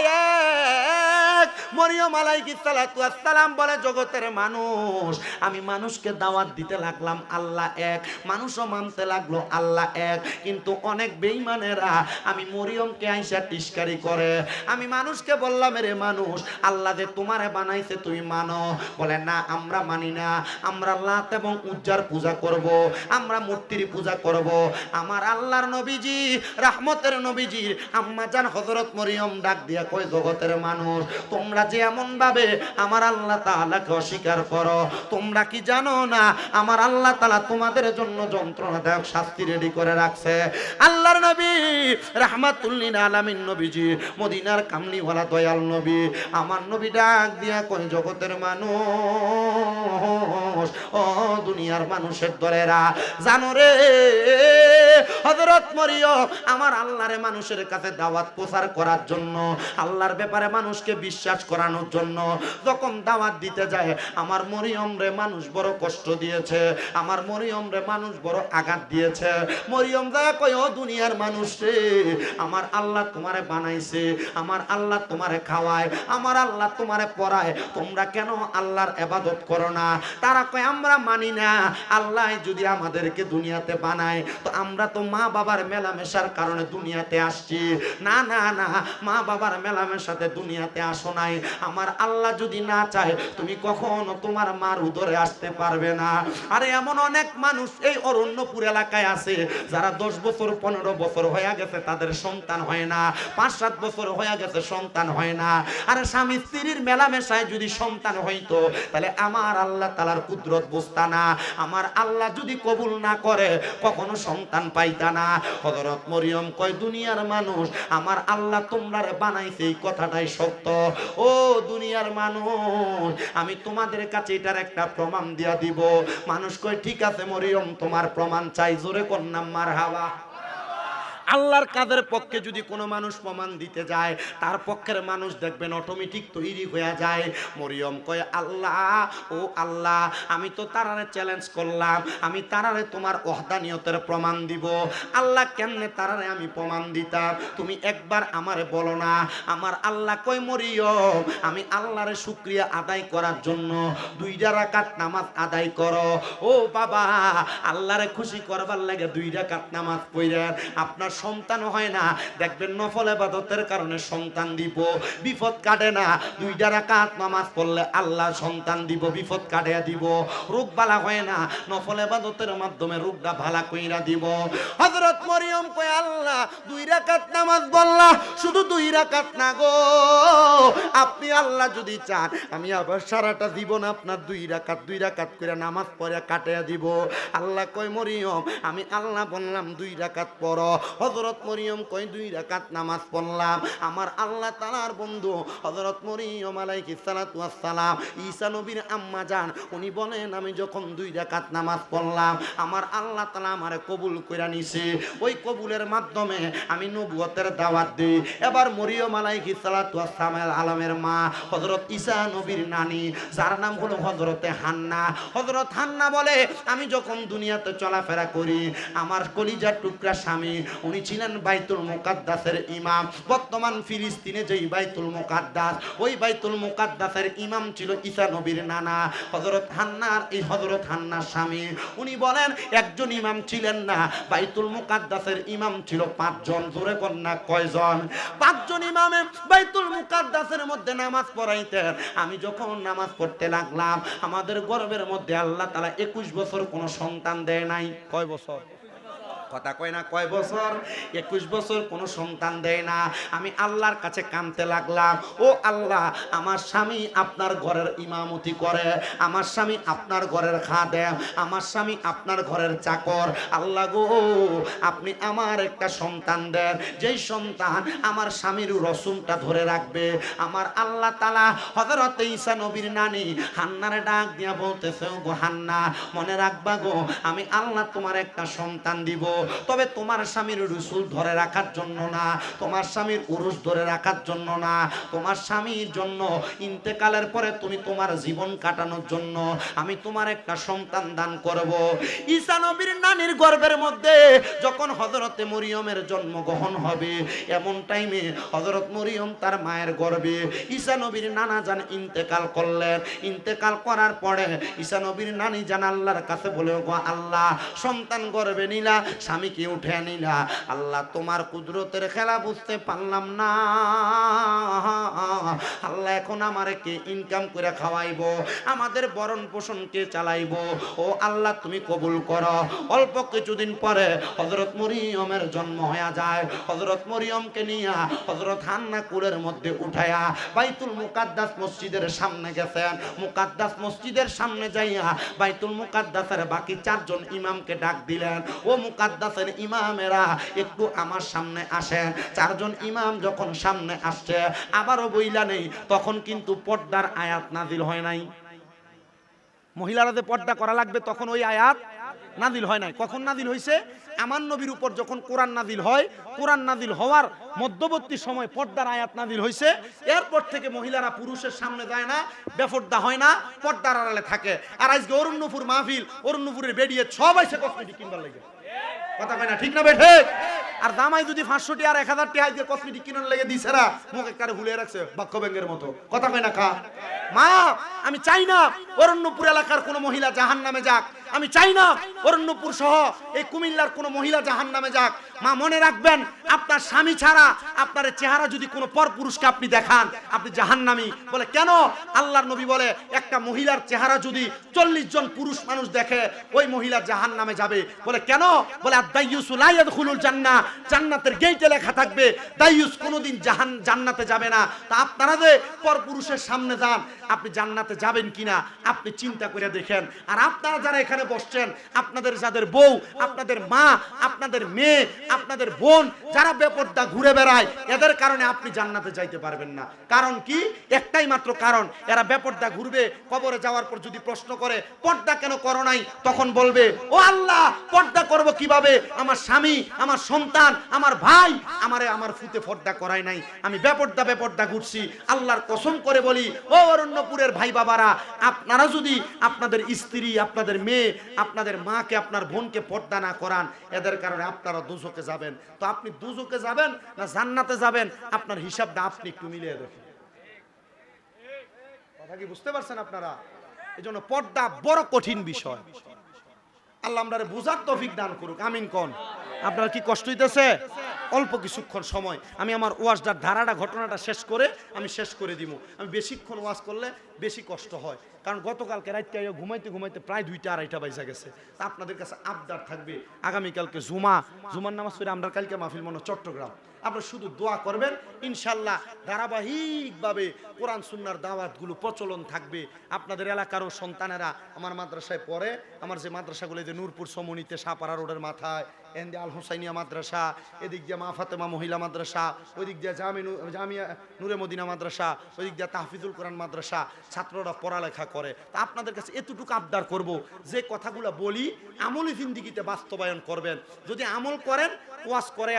এক। মরিয়ম আলাইহিস সালাতু ওয়াস সালাম বলে, জগতের মানুষ, আমি মানুষকে দাওয়াত দিতে লাগলাম আল্লাহ এক, মানুষও মানতে লাগলো আল্লাহ এক। কিন্তু অনেক বেঈমানেরা আমি মরিয়মকে আইসা টিটকারি করে। আমি মানুষকে বললাম, রে মানুষ, আল্লাহ যে তোমারে বানাইছে তুমি মানো? বলে না, আমরা মানি না, আমরা লাত এবং উজ্জার পূজা করব, আমরা মূর্তির পূজা করব। আমার আল্লাহর নবীজি রাহমতের নবীজির আম্মা জান হযরত মরিয়ম ডাক দিয়া কয়, জগতের মানুষ, তোমরা যে এমন ভাবে আমার আল্লাহ তাআলাকে অস্বীকার করো, তোমরা কি জানো না আমার আল্লাহ তাআলা তোমাদের জন্য যন্ত্রণাদায়ক শাস্তি রেডি করে রাখছে? আল্লাহর নবী রাহমাতুল লিল আলামিন নবীজি, মদিনার কামলিওয়ালা দয়াল নবী, আমার নবী ডাক দিয়া কয়, জগতের মানুষ, ও দুনিয়ার মানুষের দলেরা, জানো রে হযরত মরিয়ম আমার আল্লাহরে মানুষের কাছে দাওয়াত প্রচার করার জন্য, আল্লাহর ব্যাপারে মানুষকে বিশ্বাস করানোর জন্য যখন দাওয়াত দিতে যায়, আমার মরিয়ম রে মানুষ বড় কষ্ট দিয়েছে, আমার মরিয়ম রে মানুষ বড় আঘাত দিয়েছে। মরিয়ম দয়া কয়, ও দুনিয়ার মানুষ রে, আমার আল্লাহ তোমারে বানাইছে, আমার আল্লাহ তোমারে খাওয়ায়, আমার আল্লাহ তোমারে পড়ায়, তোমরা কেন আল্লাহর ইবাদত করো না? তারা কয়, আমরা মানি না, আল্লাহ যদি আমাদেরকে দুনিয়াতে বানায় তো আমরা তো মা বাবার মেলামেশার কারণে দুনিয়াতে আসছি। না না না, মা বাবার মেলামেশাতে দুনিয়াতে আসো নাই, আমার আল্লাহ যদি না চায় তুমি কখনো তোমার মার উদরে আসতে পারবে না। আরে এমন অনেক মানুষ এই অরণ্যপুর এলাকায় আছে যারা 10 বছর 15 বছর হয়ে গেছে তাদের সন্তান হয় না, 5-7 বছর হয়ে গেছে সন্তান হয় না। আরে স্বামী স্ত্রীর মেলামেশায় যদি সন্তান হইতো তাহলে আমার আল্লাহ তাআলার কুদরত বুঝতা না, আমার আল্লাহ যদি কবুল না করে কখনো সন্তান পাইতা না। হযরত মরিয়ম কয়, দুনিয়ার মানুষ, আমার আল্লাহ তোমরারে বানাইছে এই কথাটাই সত্য। ও দুনিয়ার মানুষ, আমি তোমাদের কাছে এটার একটা প্রমাণ দিয়া দিব। মানুষ কয়, ঠিক আছে মরিয়ম, তোমার প্রমাণ চাই, জোরে কন্যা মারহাবা। আল্লাহর কাদের পক্ষে যদি কোনো মানুষ প্রমাণ দিতে যায়, তার পক্ষের মানুষ দেখবেন অটোমেটিক তৈরি হয়ে যায়। মরিয়ম কয়, আল্লাহ, ও আল্লাহ, আমি তো তারারে চ্যালেঞ্জ করলাম, আমি তারারে তোমার ওহদানিয়তের প্রমাণ দিব। আল্লাহ, কেমনে তারারে আমি প্রমাণ দিতাম, তুমি একবার আমারে বলো না। আমার আল্লাহ কয়, মরিয়ম, আমি আল্লাহরে শুকরিয়া আদায় করার জন্য 2 রাকাত নামাজ আদায় করো। ও বাবা, আল্লাহরে খুশি করবার লাগে 2 রাকাত নামাজ পড়েন, আপনার সন্তান হয় না, দেখবেন নফল ইবাদতের কারণে সন্তান দিব, বিপদ কাটে না। 2 রাকাত নামাজ পড়লে আল্লাহ সন্তান দিব, বিপদ কাটিয়ে দিব। রোগ বালা হয় না, নফল ইবাদতের মাধ্যমে রোগটা ভালা কইরা দিব। হযরত মরিয়ম কয়, আল্লাহ 2 রাকাত নামাজ বললা, শুধু 2 রাকাত না গো, আপনি আল্লাহ যদি চান আমি আবার সারাটা জীবন আপনার 2 রাকাত করে নামাজ পড়ে কাটিয়ে দিব। আল্লাহ কয়, মরিয়ম, আমি আল্লাহ বললাম 2 রাকাত পড়ো। হযরত মরিয়ম কয় 2 রাকাত নামাজ পড়লাম। আমার আল্লাহ তাআলার বন্ধু হযরত মরিয়ম আলাইহিস সালাতু ওয়াস সালাম, ঈসা নবীর আম্মা জান, উনি বলেন আমি যখন 2 রাকাত নামাজ পড়লাম আমার আল্লাহ তাআলা আমারে কবুল কইরা নিছে। ওই কবুলের মাধ্যমে আমি নবুয়তের দাওয়াত দেই। এবার মরিয়ম আলাইহিস সালাতু ওয়াস সালামের আলমের মা হযরত ঈসা নবীর নানি, যার নাম হলো হযরতে হান্না। হযরত হান্না বলে আমি যখন দুনিয়াতে চলাফেরা করি আমার কলিজার টুকরা স্বামী উনি ছিলেন বাইতুল মুকাদ্দাসের ইমাম। বর্তমান ফিলিস্তিনে যেই বাইতুল মুকাদ্দাস, ওই বাইতুল মুকাদ্দাসের ইমাম ছিল ঈসা নবীর নানা হযরত হান্নার। এই হযরত হান্নার স্বামী উনি বলেন একজন ইমাম ছিলেন না, বাইতুল মুকাদ্দাসের ইমাম ছিল 5 জন। জোরে কন্যা কয়জন? 5 জন ইমামে বাইতুল মুকাদ্দাসের মধ্যে নামাজ পড়াইতেন। আমি যখন নামাজ পড়তে লাগলাম আমাদের গর্ভের মধ্যে আল্লাহ তাআলা 21 বছর কোনো সন্তান দেয় নাই। কয় বছর? কথা কয় না কয় বছর? 21 বছর কোনো সন্তান দেয় না। আমি আল্লাহর কাছে কাঁদতে লাগলাম, ও আল্লাহ আমার স্বামী আপনার ঘরের ইমামতি করে, আমার স্বামী আপনার ঘরের খাদেম, আমার স্বামী আপনার ঘরের চাকর। আল্লাহ গো আপনি আমার একটা সন্তান দেন, যেই সন্তান আমার স্বামীর রসুমটা ধরে রাখবে। আমার আল্লাহ তাআলা হযরত ঈসা নবীর নানি হান্নারে ডাক দিয়া বলতেছে, গো হান্না মনে রাখবা গো আমি আল্লাহ তোমার একটা সন্তান দিব, তবে তোমার স্বামীর রসুল ধরে রাখার জন্য না, তোমার স্বামীর উরুস ধরে রাখার জন্য না, তোমার স্বামীর জন্য ইন্তেকালের পরে তুমি তোমার জীবন কাটানোর জন্য আমি তোমার একটা সন্তান দান করব। ঈসা নবীর নানির গর্ভের মধ্যে যখন হযরতে মরিয়মের জন্মগ্রহণ হবে, এমন টাইমে হযরত মরিয়ম তার মায়ের গর্ভে, ঈসা নবীর নানা জান ইন্তেকাল করলেন। ইন্তেকাল করার পরে ঈসা নবীর নানি জান আল্লাহর কাছে বলে, গো আল্লাহ সন্তান গর্ভে নিলা, স্বামীকে উঠে নিলা, আল্লাহ তোমার কুদরতের খেলা বুঝতে পারলাম না। আল্লাহ এখন আমারে কে ইনকাম করে খাওয়াইবো, আমাদের বরণ পোষণ কে চালাইবো? ও আল্লাহ তুমি কবুল করো। অল্প কিছুদিন পরে হযরত মরিয়মের জন্ম হয়ে যায়। হযরত মরিয়মকে নিয়া হযরত হান্না কুলের মধ্যে উঠায়া বাইতুল মুকাদ্দাস মসজিদের সামনে গেছেন। মুকাদ্দাস মসজিদের সামনে যাইয়া বাইতুল মুকাদ্দাসের বাকি 4 জন ইমামকে ডাক দিলেন, ও মুকাদ্দাসের ইমামেরা একটু আমার সামনে আসেন। 4 জন ইমাম যখন সামনে আসছে, আবারও বইলা নেই তখন কিন্তু পর্দার আয়াত নাজিল হয় নাই। মহিলারা যে পর্দা করা লাগবে তখন ওই আয়াত নাজিল হয় নাই। কখন নাজিল হয়েছে? আমার নবীর উপর যখন কোরআন নাজিল হয়, কোরআন নাজিল হওয়ার মধ্যবর্তী সময় পর্দার আয়াত নাজিল হয়েছে। এরপর থেকে মহিলারা পুরুষের সামনে যায় না, বেপর্দা হয় না, পর্দার আড়ালে থাকে। আর আজকে অরণ্যপুর মাহফিল, অরণ্যপুরের বেরিয়ে সবাই সে কসমেটিক কিনবার লাগে। কথা কয় না ঠিক না বেঠে? আর দামাই যদি 500 টি আর 1000 টি আজকে কসমেটিক কিনার লেগে দিছে না, মুখ একবারে হুলে রাখছে বাক্য ব্যাংকের মতো। কথা কয় না খা মা, আমি চাই না অরণ্যপুর এলাকার কোনো মহিলা জাহান্নামে যাক। আমি চাই না অরণ্যপুর সহ এই কুমিল্লার কোনো মহিলা জাহান্নামে যাক। মা মনে রাখবেন, আপনার স্বামী ছাড়া আপনার চেহারা যদি কোনো পরপুরুষকে আপনি দেখান, আপনি জাহান্নামী। বলে কেন? আল্লাহর নবী বলে একটা মহিলার চেহারা যদি 40 জন পুরুষ মানুষ দেখে, ওই মহিলা জাহান্নামে যাবে। বলে কেন? বলে আদ-দাইয়ুসু লা ইয়াদখুলুল জান্নাহ, জান্নাতের গেটে লেখা থাকবে দাইয়ুস কোনোদিন জান্নাতে যাবে না। তা আপনারা যে পরপুরুষের সামনে যান, আপনি জান্নাতে যাবেন কিনা আপনি চিন্তা করে দেখেন। আর আপনারা যারা এখানে বসছেন, আপনাদের যাদের বউ, আপনাদের মা, আপনাদের মেয়ে, আপনাদের বোন যারা বেপর্দা ঘুরে বেড়ায়, এদের কারণে আপনি জান্নাতে যাইতে পারবেন না। কারণ কি? একটাই মাত্র কারণ, এরা বেপর্দা ঘুরবে। কবরে যাওয়ার পর যদি প্রশ্ন করে পর্দা কেন করো নাই, তখন বলবে, ও আল্লাহ পর্দা করব কিভাবে? আমার স্বামী, আমার সন্তান, আমার ভাই আমারে আমার ফুতে পর্দা করায় নাই, আমি বেপর্দা ঘুরছি। আল্লাহর কসম করে বলি, ও অরণ্যপুরের ভাই বাবারা, আপনারা যদি আপনাদের স্ত্রী, আপনাদের মেয়ে, আপনাদের মাকে, আপনার বোনকে পর্দা না করান, এদের কারণে আপনারা দুজকে যাবেন। তো আপনি দুজকে যাবেন না জান্নাতে যাবেন, আপনার হিসাবটা আপনি একটু মিলিয়ে দেখেন। কথা কি বুঝতে পারছেন আপনারা? এজন্য পর্দা বড় কঠিন বিষয়। আল্লাহ আমাদের বুঝার তৌফিক দান করুক, আমিন কোন। আপনার কি কষ্ট হইতেছে? অল্প কিছুক্ষণ সময় আমি আমার ওয়াজটার ধারাটা, ঘটনাটা শেষ করে দিব। আমি বেশিক্ষণ ওয়াজ করলে বেশি কষ্ট হয়, কারণ গতকালকে রাতটা ঘুমাইতে ঘুমাইতে প্রায় 2টা 2:30 বাজে গেছে। তা আপনাদের কাছে আবদার থাকবে, আগামীকালকে জুমার নামাজ পড়ে আমরা কালকে মাহফিল মনে চট্টগ্রাম, আপনারা শুধু দোয়া করবেন, ইনশাল্লাহ ধারাবাহিকভাবে কোরআন সুন্নাহর দাওয়াতগুলো প্রচলন থাকবে। আপনাদের এলাকারও সন্তানেরা আমার মাদ্রাসায় পড়ে। আমার যে মাদ্রাসাগুলো, যে নূরপুর সমনিতে সাপাড়া রোডের মাথায় এন্দি আল হোসাইনিয়া মাদ্রাসা, এদিক দিয়ে মা ফাতেমা মহিলা মাদ্রাসা, ওইদিক দিয়ে জামিয়া নূরে মদিনা মাদ্রাসা, ওইদিক দিয়ে তাহফিজুল কোরআন মাদ্রাসা, ছাত্ররা পড়ালেখা করে। তা আপনাদের কাছে এতটুকু আবদার করব, যে কথাগুলো বলি আমলি জিন্দিগিতে বাস্তবায়ন করবেন। যদি আমল করেন, ওয়াজ করে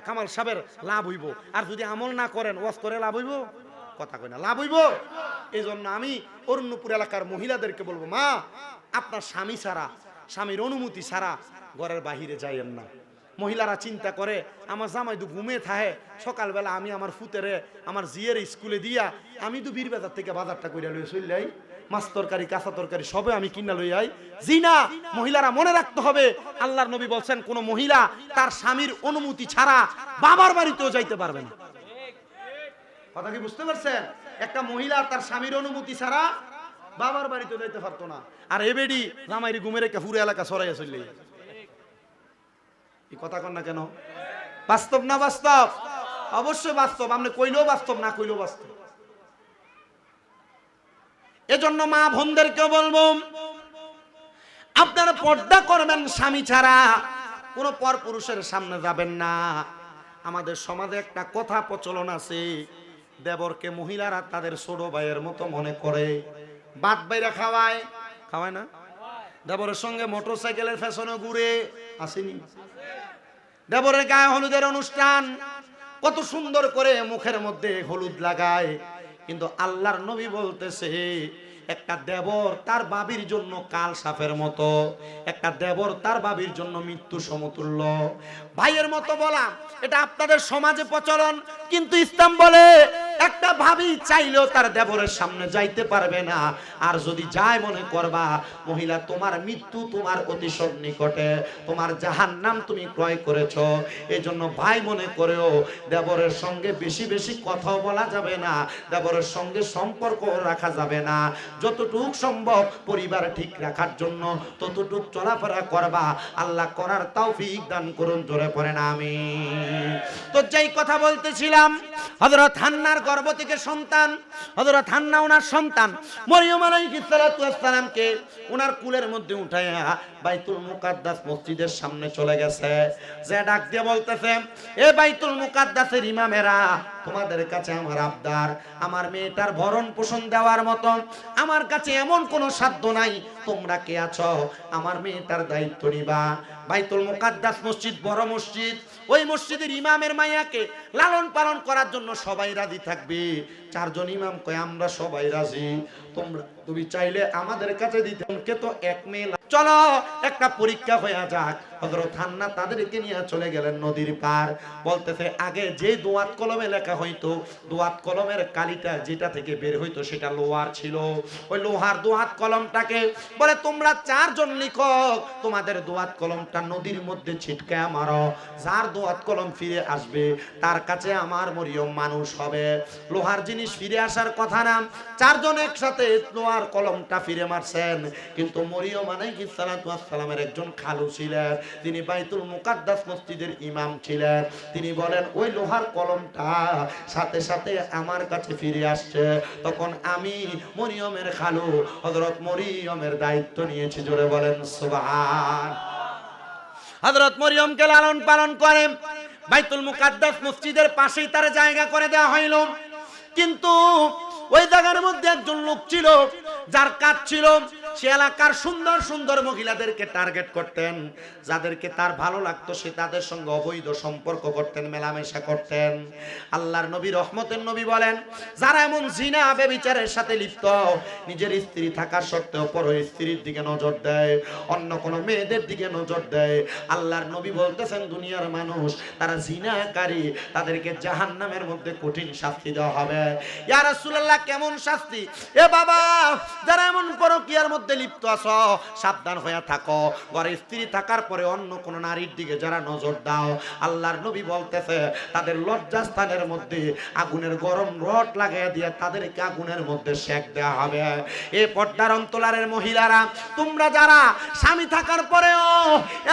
কামাল সাহেবের লাভ হইব, আর যদি আমল না করেন, ওয়াজ করে লাভ হইব? কথা কই না, লাভ হইব? এই জন্য আমি অরণ্যপুর এলাকার মহিলাদেরকে বলবো, মা আপনার স্বামী ছাড়া, স্বামীর অনুমতি ছাড়া ঘরের বাহিরে যাইয়েন না। মহিলারা চিন্তা করে, আমার জামাই তো ঘুমিয়ে থাকে, সকালবেলা আমি আমার ফুতেরে আমার জিয়ের স্কুলে দিয়া আমি তো বীর বাজার থেকে বাজারটা কইরা লইয়া চললাই, মাছ তরকারি কাঁচা তরকারি সবে আমি কিনা লই আই। জি না, মহিলারা মনে রাখতে হবে, আল্লাহর নবী বলছেন কোন মহিলা তার স্বামীর অনুমতি ছাড়া বাবার বাড়িতেও যাইতে পারবে না। কথা কি বুঝতে পারছেন? একটা মহিলা তার স্বামীর অনুমতি ছাড়া বাবার বাড়িতেও যাইতে পারতো না। আর এবেডি জামাইরি ঘুমে রেখে পুরো এলাকা সরাইয়া চললে, এই কথা কন না কেন? বাস্তব না বাস্তব? অবশ্যই বাস্তব। আপনি কইলেও বাস্তব, না কইলেও বাস্তব। এজন্য মা বোনদেরকে বলবো, আপনারা পর্দা করবেন, স্বামী ছাড়া কোনো পর পুরুষের সামনে যাবেন না। আমাদের সমাজে একটা কথা প্রচলন আছে, দেবরকে মহিলারা তাদের ছোট ভাইয়ের মতো মনে করে, বাদ বাইরা খাওয়ায়, খাওয়ায় না? দেবরের সঙ্গে মোটরসাইকেলের ফ্যাশনে ঘুরে, আসেনি? দেবরের গায়ে হলুদের অনুষ্ঠান, কত সুন্দর করে মুখের মধ্যে হলুদ লাগায়, কিন্তু আল্লাহর নবী বলতেছে একটা দেবর তার বাবির জন্য কাল সাপের মতো, একটা দেবর তার বাবির জন্য মৃত্যু সমতুল্য। ভাইয়ের মতো বলা এটা আপনাদের সমাজে প্রচলন, কিন্তু ইসলাম বলে একটা ভাবি চাইলেও তার দেবরের সামনে যাইতে পারবে না। আর যদি যায়, মনে করবা মহিলা তোমার মৃত্যু তোমার অতি সন্নিকটে, তোমার জাহান্নাম তুমি ক্রয় করেছো। এই জন্য ভাই মনে করেও দেবরের সঙ্গে বেশি বেশি কথা বলা যাবে না, দেবরের সঙ্গে সম্পর্ক রাখা যাবে না। যতটুক সম্ভব পরিবার ঠিক রাখার জন্য ততটুক চলাফেরা করবা। আল্লাহ করার তৌফিক দান করুন, জোরে পড়েন আমিন। তো যেই কথা বলতেছিলাম, হযরত হান্নার গর্ভ থেকে সন্তান, হযরত হান্না ওনার সন্তান মরিয়ম আলাইহিস সালাতু ওয়াস সালামকে ওনার কুলের মধ্যে উঠাইয়া বাইতুল মুকাদ্দাস মসজিদের সামনে চলে গেছে। যে ডাক দিয়ে বলতেছে, এ বাইতুল মুকাদ্দাসের ইমামেরা, তোমাদের কাছে আমার আবদার, আমার মেয়েটার ভরণ পোষণ দেওয়ার মতো আমার কাছে এমন কোনো সাধ্য নাই। তোমরা কে আছো, আমার মেয়েটার দায়িত্ব নিবা। বাইতুল মুকাদ্দাস মসজিদ বড় মসজিদ, ওই মসজিদের ইমামের মাইয়াকে লালন পালন করার জন্য সবাই রাজি থাকবে। চারজন ইমাম কয় আমরা সবাই রাজি, তুমি চাইলে আমাদের কাছে দিতে, কে তো এক মেয়ে। চলো একটা পরীক্ষা হয়ে যাক। হযরত হান্না তাদেরকে নিয়ে চলে গেলেন নদীর পার। বলতেছে, আগে যে দোয়াত কলমে লেখা হইতো, দোয়াত কলমের কালিটা যেটা থেকে বের হইতো সেটা লোহার ছিল। ওই লোহার দোয়াত কলমটাকে বলে, তোমরা চারজন লিখক তোমাদের দোয়াত কলমটা নদীর মধ্যে ছিটকায়া মারো, যার দোয়াত কলম ফিরে আসবে তার কাছে আমার মরিয়ম মানুষ হবে। লোহার জিনিস ফিরে আসার কথা না, চারজন একসাথে লোহার কলমটা ফিরে মারছেন। কিন্তু মরিয়ম আলাইহিস সালাতু ওয়াস সালামের একজন খালু ছিলেন, তিনি বাইতুল মুকাদ্দাস মসজিদের ইমাম ছিলেন। তিনি বলেন, ওই লোহার কলমটা সাথে সাথে আমার কাছে ফিরে আসছে। তখন আমি মরিয়মের খালু হযরত মরিয়মের দায়িত্ব নিয়েছি, জোরে বলেন সুবহান। হযরত মরিয়মকে লালন পালন করে বাইতুল মুকাদ্দাস মসজিদের পাশেই তার জায়গা করে দেওয়া হইল। কিন্তু ওই জায়গার মধ্যে একজন লোক ছিল যার কাজ ছিল সে এলাকার সুন্দর সুন্দর মহিলাদেরকে টার্গেট করতেন। যাদেরকে তার ভালো লাগতো সে তাদের সঙ্গে অবৈধ সম্পর্ক করতেন, মেলামেশা করতেন। আল্লাহর নবী রহমতের নবী বলেন, যারা এমন জিনা ব্যভিচারের সাথে লিপ্ত, নিজের স্ত্রী থাকার সত্ত্বেও পর স্ত্রীর দিকে নজর দেয়, অন্য কোনো মেয়েদের দিকে নজর দেয়, আল্লাহর নবী বলতেছেন দুনিয়ার মানুষ তারা জিনাকারী, তাদেরকে জাহান্নামের মধ্যে কঠিন শাস্তি দেওয়া হবে। ইয়া রাসূলুল্লাহ, কেমন শাস্তি? এ বাবা, যারা এমন পরকীয়ার মধ্যে মধ্যে লিপ্ত আছো, সাবধান হয়ে থাকো। ঘরে স্ত্রী থাকার পরে অন্য কোন নারীর দিকে যারা নজর দাও, আল্লাহর নবী বলতেছে তাদের লজ্জাস্থানের মধ্যে আগুনের গরম রড লাগাইয়া দিয়ে তাদেরকে আগুনের মধ্যে সেক দেওয়া হবে। এ পর্দার অন্তরালের মহিলারা, তোমরা যারা স্বামী থাকার পরেও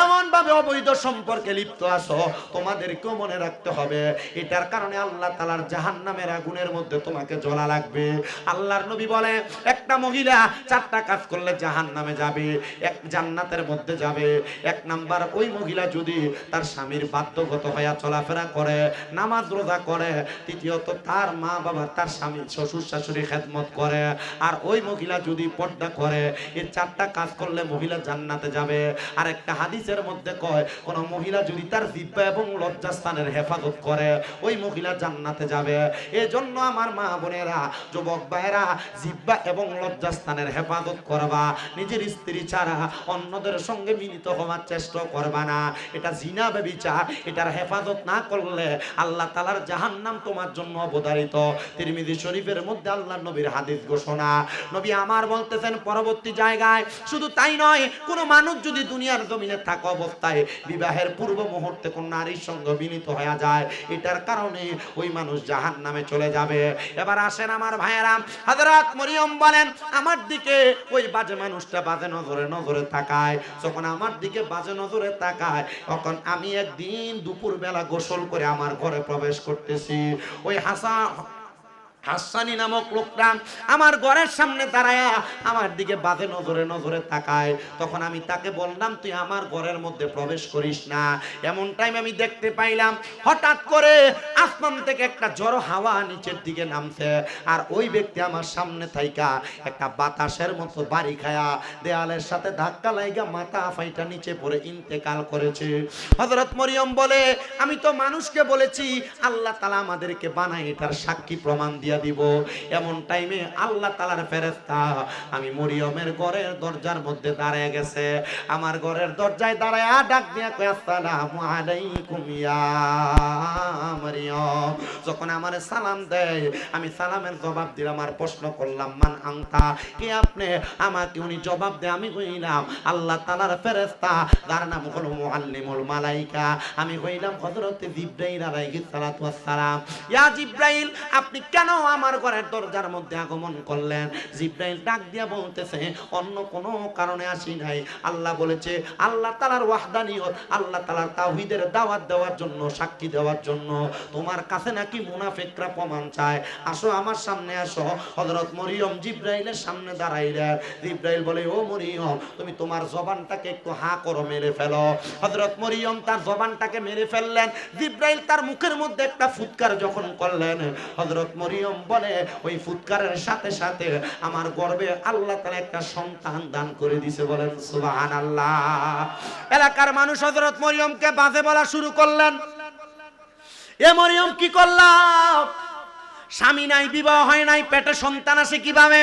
এমন ভাবে অবৈধ সম্পর্কে লিপ্ত আছো, তোমাদেরকেও মনে রাখতে হবে এটার কারণে আল্লাহ তাআলার জাহান্নামের আগুনের মধ্যে তোমাকে জ্বলা লাগবে। আল্লাহর নবী বলে একটা মহিলা চারটা কাজ করলে জাহান্নামে যাবে, এক জান্নাতের মধ্যে যাবে। এক নাম্বার, ওই মহিলা যদি তার স্বামীর বাধ্যগত হয়ে চলাফেরা করে, নামাজ রোজা করে। তৃতীয়ত, তার মা বাবা তার স্বামী শ্বশুর শাশুড়ি খেদমত করে। আর ওই মহিলা যদি পর্দা করে, এই চারটা কাজ করলে মহিলা জান্নাতে যাবে। আর একটা হাদিসের মধ্যে কয়, কোন মহিলা যদি তার জিহ্বা এবং লজ্জাস্থানের হেফাজত করে, ওই মহিলা জান্নাতে যাবে। এই জন্য আমার মা বোনেরা, যুবক ভাইরা, জিহ্বা এবং লজ্জাস্থানের হেফাজত করবা। নিজের স্ত্রী ছাড়া অন্যদের সঙ্গে মিলিত হওয়ার চেষ্টা করবা না। এটা জিনা ব্যভিচার, এটার হেফাজত না করলে আল্লাহ তাআলার জাহান্নাম তোমার জন্য অবধারিত। তিরমিজি শরীফের মধ্যে আল্লাহর নবীর হাদিস ঘোষণা। নবী আমার বলতেছেন পরবর্তী জায়গায়, শুধু তাই নয়, কোন মানুষ যদি দুনিয়ার জমিনে থাকা অবস্থায় বিবাহের পূর্ব মুহূর্তে কোন নারীর সঙ্গে মিলিত হয়ে যায়, এটার কারণে ওই মানুষ জাহান্নামে চলে যাবে। এবার আসেন আমার ভাইয়েরা, হযরত মরিয়ম বলেন, আমার দিকে ওই বাজে মানুষটা বাজে নজরে নজরে তাকায়। যখন আমার দিকে বাজে নজরে তাকায়, তখন আমি একদিন দুপুর বেলা গোসল করে আমার ঘরে প্রবেশ করতেছি। ওই হাসানি নামক লোকটা আমার ঘরের সামনে দাঁড়ায়া আমার দিকে বাজে নজরে নজরে তাকায়। তখন আমি তাকে বললাম, তুই আমার ঘরের মধ্যে প্রবেশ করিস না। এমন টাইম আমি দেখতে পাইলাম হঠাৎ করে আসমান থেকে একটা ঝড়ো হাওয়া নিচের দিকে নামছে। আর ওই ব্যক্তি আমার সামনে থাইকা একটা বাতাসের মতো বাড়ি খায়া দেয়ালের সাথে ধাক্কা লাইগা মাথা ফাইটা নিচে পড়ে ইন্তেকাল করেছে। হযরত মরিয়ম বলে, আমি তো মানুষকে বলেছি আল্লাহ তাআলা আমাদেরকে বানায় এটার সাক্ষী প্রমাণ দিয়ে দিব। এমন টাইমে আল্লাহ তাআলার ফেরেশতা আমি মরিয়মের ঘরের দরজার মধ্যে দাঁড়ায় গেছে। আমার ঘরের দরজায় দাঁড়ায় ডাক দিয়া কয়, আসসালামু আলাইকুম ইয়া মরিয়ম। যখন আমারে সালাম দেয়, আমি সালামের জবাব দিলাম। আর প্রশ্ন করলাম, মান আনতা, কে আপনি? আমাকে উনি জবাব দেয়, আমি কইলাম আল্লাহ তাআলার ফেরেশতা, যার নাম হলো মুআল্লিমুল মালায়েকা। আমি কইলাম হযরত জিবরাইল আলাইহিস সালাতু ওয়াস সালাম। ইয়া জিবরাইল, আপনি কেন আমার ঘরের দরজার মধ্যে আগমন করলেন? জিবরাইল ডাক দিয়া বলতেছে, অন্য কোনো কারণে আসি নাই। আল্লাহ বলেছে আল্লাহ তাআলার ওয়াহদানিয়ত, আল্লাহ তাআলার তাওহীদের দাওয়াত দেওয়ার জন্য, সাক্ষী দেওয়ার জন্য। তোমার কাছে নাকি মুনাফিকরা প্রমাণ চায়, আসো আমার সামনে আসো। হযরত মরিয়ম জিবরাইলের সামনে দাঁড়াইলেন। জিবরাইল বলে, ও মরিয়ম, তুমি তোমার জবানটাকে একটু হা করো, মেরে ফেলো। হযরত মরিয়ম তার জবানটাকে মেরে ফেললেন। জিবরাইল তার মুখের মধ্যে একটা ফুৎকার যখন করলেন, হযরত মরিয়ম বলে, ওই ফুৎকারের সাথে সাথে আমার গর্ভে আল্লাহ তাআলা একটা সন্তান দান করে দিয়েছে। বলেন সুবহানাল্লাহ। এলাকার মানুষ হযরত মরিয়মকে বাজে বলা শুরু করলেন। এ মরিয়ম কি করলাম? স্বামী নাই, বিবাহ হয় নাই, পেটে সন্তান আসে কিভাবে?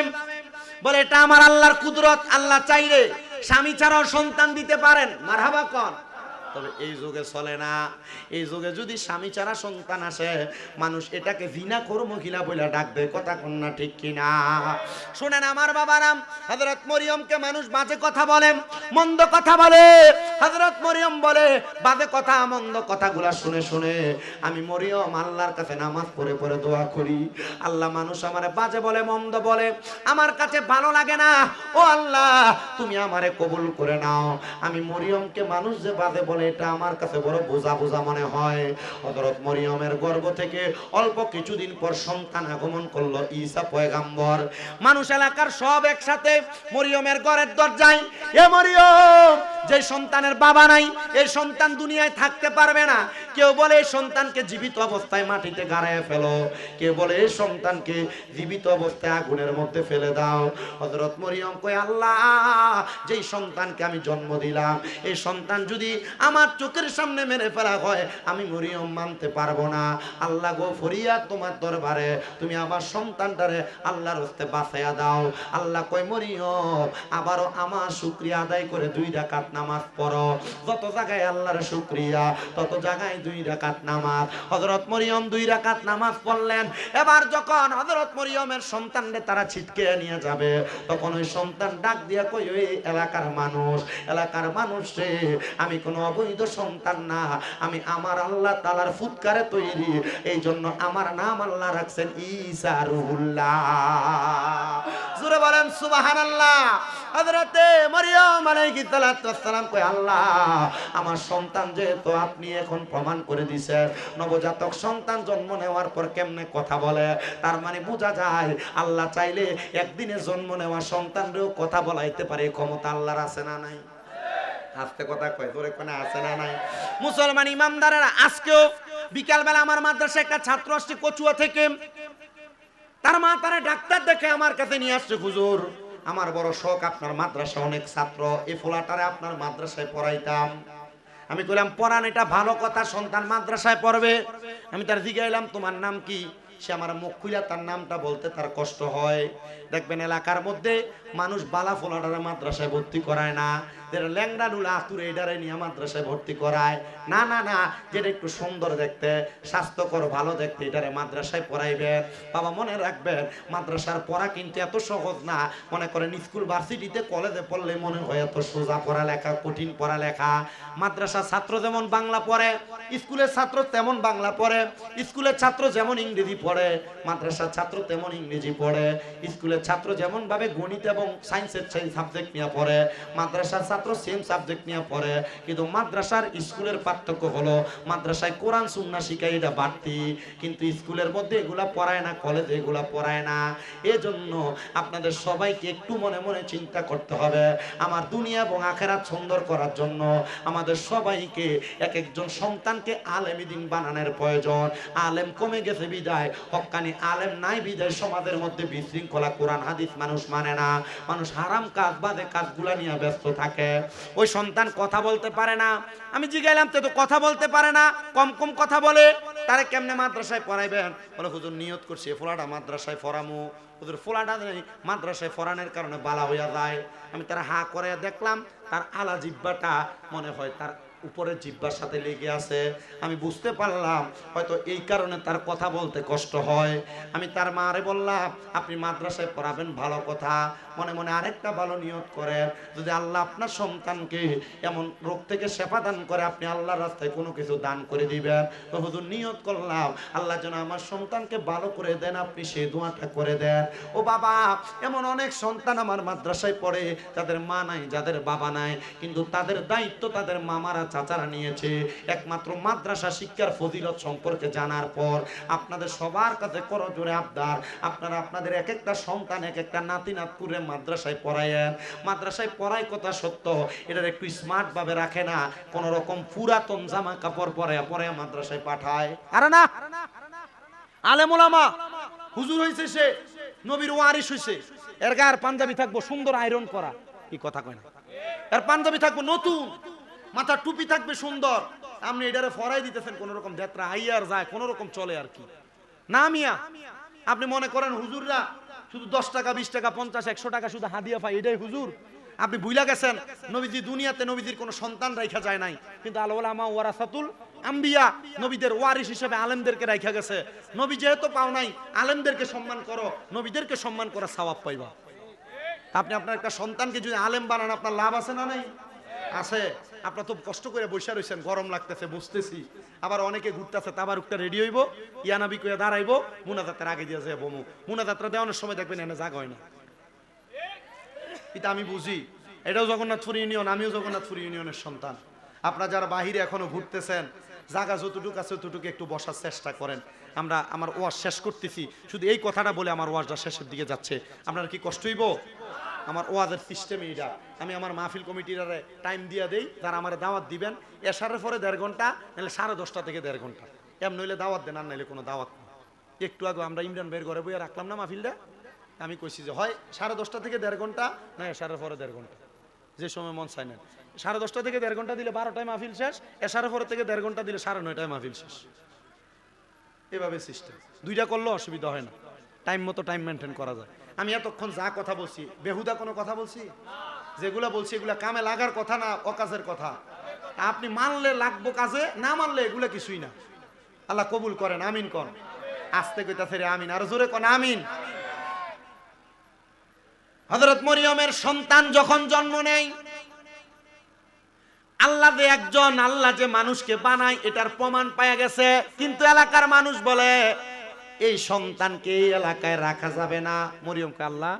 বলে, এটা আমার আল্লাহর কুদরত। আল্লাহ চাইলে স্বামী ছাড়াও সন্তান দিতে পারেন। মারহাবা কর। তবে এই যুগে চলে না। এই যুগে যদি স্বামী ছাড়া সন্তান আসে, মানুষ এটাকে জিনাখোর মহিলা বলে ডাকবে। কথা কোন না ঠিক কিনা? শুনেন আমার বাবারাম, হযরত মরিয়মকে মানুষ বাজে কথা বলে, মন্দ কথা বলে। হযরত মরিয়ম বলে, বাজে কথা মন্দ কথাগুলা শুনে শুনে আমি মরিয়ম আল্লাহর কাছে নামাজ পড়ে পড়ে দোয়া করি, আল্লাহ মানুষ আমারে বাজে বলে, মন্দ বলে, আমার কাছে ভালো লাগে না। ও আল্লাহ, তুমি আমারে কবুল করে নাও। আমি মরিয়মকে মানুষ যে বাজে বলে, এটা আমার কাছে বড় বোঝা বোঝা মনে হয়। হযরত মরিয়মের গর্ভ থেকে অল্প কিছুদিন পর সন্তান আগমন করলো, ঈসা পয়গাম্বর। মানুষ এলাকার সব একসাথে মরিয়মের ঘরের দরজায়, এ মরিয়ম, যে সন্তানের বাবা নাই, এই সন্তান দুনিয়ায় থাকতে পারবে না। কেউ বলে এই সন্তানকে জীবিত অবস্থায় মাটিতে গাড়ায় ফেলো, কেউ বলে এই সন্তানকে জীবিত অবস্থায় আগুনের মধ্যে ফেলে দাও। হযরত মরিয়ম কয়, আল্লাহ, যেই সন্তানকে আমি জন্ম দিলাম, এই সন্তান যদি আমার চোখের সামনে মেরে ফেলা হয়, আমি মরিয়ম মানতে পারবো না। আল্লাহ গো, ফরিয়াদ তোমার দরবারে, তুমি আমার সন্তানটারে আল্লাহর হস্তে বাঁচাইয়া দাও। আল্লাহ কয়, মরিয়ম, আবারও আমার শুকরিয়া আদায় করে 2 রাকাত নামাজ পড়ো। যত জায়গায় আল্লাহর শুকরিয়া, তত জায়গায় 2 2 রাকাত নামাজ। হযরত মরিয়ম 2 রাকাত নামাজ পড়লেন। এবার যখন হযরত মরিয়মের সন্তানকে তারা ছিটকে নিয়ে যাবে, তখন ওই সন্তান ডাক দিয়া কই, ওই এলাকার মানুষ রে, আমি কোনো অবৈধ সন্তান না, আমি আমার আল্লাহ তাআলার ফুৎকারে তৈরি, এই জন্য আমার নাম আল্লাহ রাখছেন ঈসা রুহুল্লাহ। জোরে বলেন সুবহানাল্লাহ। হযরতে মরিয়ম আলাইহিস সালাতু ওয়াস সালাম কই, আল্লাহ আমার সন্তান যেহেতু আপনি এখন প্রমাণ করে দিয়েছেন, নবজাতক সন্তান জন্ম নেওয়ার পর কেমনে কথা বলে, তার মানে বোঝা যায় আল্লাহ চাইলে একদিনে জন্ম নেওয়া সন্তানরেও কথা বলাইতে পারে, ক্ষমতা আল্লাহর আছে না নাই? আস্তে কথা কয়, জোরে কোনে আছে না নাই? মুসলমান ইমামদারেরা, আজকেও বিকালবেলা আমার মাদ্রাসায় একটা ছাত্র আসছে কচুয়া থেকে, তার মা তারা ডাক্তার দেখে আমার কাছে নিয়ে আসছে, হুজুর আমার বড় শখ আপনার মাদ্রাসায় অনেক ছাত্র, এই ফোলাটারে আপনার মাদ্রাসায় পড়াইতাম। আমি কইলাম পড়ান, এটা ভালো কথা, সন্তান মাদ্রাসায় পড়বে। আমি তার জিজ্ঞাইলাম তোমার নাম কি? সে আমার মুখ খুইলা তার নামটা বলতে তার কষ্ট হয়। দেখবেন এলাকার মধ্যে মানুষ বালা ফোলাটারে মাদ্রাসায় ভর্তি করায় না, যেটা ল্যাংড়া লুলা আতুরে এটারে নিয়ে মাদ্রাসায় ভর্তি করায় না, না না, যেটা একটু সুন্দর দেখতে, স্বাস্থ্যকর, ভালো দেখতে, এটারে মাদ্রাসায় পড়াইবেন। বাবা মনে রাখবেন, মাদ্রাসার পড়া কিন্তু এত সহজ না। মনে করেন স্কুল ভার্সিটিতে কলেজে পড়লে মনে হয় এত সোজা পড়ালেখা, কঠিন পড়ালেখা। মাদ্রাসার ছাত্র যেমন বাংলা পড়ে, স্কুলের ছাত্র তেমন বাংলা পড়ে, স্কুলের ছাত্র যেমন ইংরেজি পড়ে, মাদ্রাসার ছাত্র তেমন ইংরেজি পড়ে। স্কুলের ছাত্র যেমন ভাবে গণিত এবং সায়েন্সের সাবজেক্ট নিয়ে পড়ে, মাদ্রাসার ছাত্র সেম সাবজেক্ট নিয়ে পড়ে। কিন্তু মাদ্রাসার স্কুলের পার্থক্য হলো, মাদ্রাসায় কোরআন সুন্নাহ শিখায়, এটা বাড়তি, কিন্তু স্কুলের মধ্যে এগুলা পড়ায় না, কলেজে এগুলা পড়ায় না। এজন্য আপনাদের সবাইকে একটু মনে মনে চিন্তা করতে হবে, আমার দুনিয়া এবং আখিরাত সুন্দর করার জন্য আমাদের সবাইকে এক একজন সন্তানকে আলেম দ্বীন বানানোর প্রয়োজন। আলেম কমে গেছে বিদায়, হক্কানি আলেম নাই বিদায় সমাজের মধ্যে বিশৃঙ্খলা, কোরআন হাদিস মানুষ মানে না, মানুষ হারাম কাজ বাদে কাজগুলা নিয়ে ব্যস্ত থাকে। ওই সন্তান কথা বলতে পারে না। আমি জিজ্ঞাইলাম তো কথা বলতে পারে না, কম কম কথা বলে, তারে কেমনে মাদ্রাসায় পড়াইবেন? বলে হুজুর নিয়ত করছি ফোলাটা মাদ্রাসায় পড়ামু। হুজুর ফোলাটা মাদ্রাসায় পড়ানোর কারণে বালা হইয়া যায়। আমি তার হা করে দেখলাম, তার আলা জিব্বাটা মনে হয় তার উপরের জিব্বার সাথে লেগে আছে। আমি বুঝতে পারলাম হয়তো এই কারণে তার কথা বলতে কষ্ট হয়। আমি তার মারে বললাম, আপনি মাদ্রাসায় পড়াবেন ভালো কথা, মনে মনে আরেকটা ভালো নিয়ত করেন, যদি আল্লাহ আপনার সন্তানকে এমন রোগ থেকে শেফা দান করে, আপনি আল্লাহর রাস্তায় কোনো কিছু দান করে দিবেন। তো হুজুর নিয়ত করলাম, আল্লাহ যেন আমার সন্তানকে ভালো করে দেন, আপনি সেই দোয়াটা করে দেন। ও বাবা, এমন অনেক সন্তান আমার মাদ্রাসায় পড়ে, যাদের মা নাই, যাদের বাবা নাই, কিন্তু তাদের দায়িত্ব তাদের মামারা, চাচারা নিয়েছে। একমাত্র মাদ্রাসা শিক্ষার ফজিলত সম্পর্কে জানার পর আপনাদের সবার কাছে করজোরে আবদার, আপনারা আপনাদের এক একটা সন্তান, এক একটা নাতি নাতকুরে মাদ্রাসায় পড়ায়েন। মাদ্রাসায় পড়াই কথা সত্য, এটার একটু স্মার্ট ভাবে রাখে না, কোন রকম পুরাতন জামা কাপড় পরে মাদ্রাসায় পাঠায়। আরে না, আলেম ওলামা হুজুর হইছে, সে নবীর ওয়ারিস হইছে, এর গায়ের পাঞ্জাবি থাকবো সুন্দর আয়রন করা, কি কথা কয় না, এর পাঞ্জাবি থাকবো নতুন, মাথা টুপি থাকবে সুন্দর, আপনি এটারে ফরাই দিতেছেন কোন রকম যাত্রা আইয়ার যায়, কোন রকম চলে আর কি না মিয়া। আপনি মনে করেন হুজুররা শুধু 10 টাকা 20 টাকা 50 100 টাকা শুধু হাদিয়া পায়, এটাই হুজুর? আপনি ভুইলা গেছেন নবীজি দুনিয়াতে নবীজির কোনো সন্তান রাখা যায় নাই, কিন্তু আল উলামা ওয়ারাসাতুল আম্বিয়া, নবীদের ওয়ারিস হিসেবে আলেমদেরকে রাখা গেছে। নবী যেহেতু পাও নাই, আলেমদেরকে সম্মান করো, নবীদেরকে সম্মান করা সওয়াব পাইবা। আপনি আপনার একটা সন্তানকে যদি আলেম বানান, আপনার লাভ আছে না নাই? আছে। আপনার তো কষ্ট করে বসে রয়েছেন, গরম লাগতেছে বুঝতেছি, আবার অনেকে ঘুরতেছে, তাবার একটা রেডি হইব, ইয়ানাবি করে দাঁড়াইবো, মুনাজাতের আগে দিয়ে যাবো, মুনাজাতটা দেওয়ানোর সময় দেখবেন এনে জাগ হয় না। এটা আমি বুঝি, এটাও জগন্নাথপুর ইউনিয়ন, আমিও জগন্নাথপুর ইউনিয়নের সন্তান। আপনারা যারা বাহিরে এখনো ঘুরতেছেন, জায়গা যতটুকু আছে ততটুকু একটু বসার চেষ্টা করেন। আমরা আমার ওয়াজ শেষ করতেছি, শুধু এই কথাটা বলে আমার ওয়াজটা শেষের দিকে যাচ্ছে। আপনারা কি কষ্ট হইব? আমার ওয়াজের সিস্টেম এইটা, আমি আমার মাহফিল কমিটির টাইম দিয়ে দেই, যারা আমার দাওয়াত দিবেন এশারের পরে 1.5 ঘন্টা, নাহলে 10:30 থেকে 1.5 ঘন্টা, এমন হইলে দাওয়াত দেন, আর নাহলে কোনো দাওয়াত নেই। একটু আগে আমরা ইমরান ভাইয়ের ঘরে বইয়া রাখলাম না মাহফিলটা, আমি কইছি যে হয় 10:30 থেকে 1.5 ঘন্টা, না এশারের পরে 1.5 ঘন্টা, যে সময় মন চাই নেন। 10:30 থেকে 1.5 ঘন্টা দিলে 12টায় মাহফিল শেষ, এশারের পরে থেকে 1.5 ঘন্টা দিলে 9:30টায় মাহফিল শেষ। এভাবে সিস্টেম, দুইটা করলেও অসুবিধা হয় না, টাইম মতো টাইম মেনটেন করা যায়। আমি এতক্ষণ যা কথা বলছি, বেহুদা কোনো কথা বলছি? যেগুলা বলছি এগুলা কামে লাগার কথা না অকাজের কথা? আপনি মানলে লাগবো কাজে, না মানলে এগুলো কিছুই না। আল্লাহ কবুল করেন, আমিন কর। আস্তে কইতাছে রে আমিন, আর জোরে কোন আমিন। হযরত মরিয়মের সন্তান যখন জন্ম নেয়, আল্লাহ যে একজন, আল্লাহ যে মানুষকে বানায় এটার প্রমাণ পাওয়া গেছে, কিন্তু এলাকার মানুষ বলে এই সন্তানকে এই এলাকায় রাখা যাবে না। মরিয়মকে আল্লাহ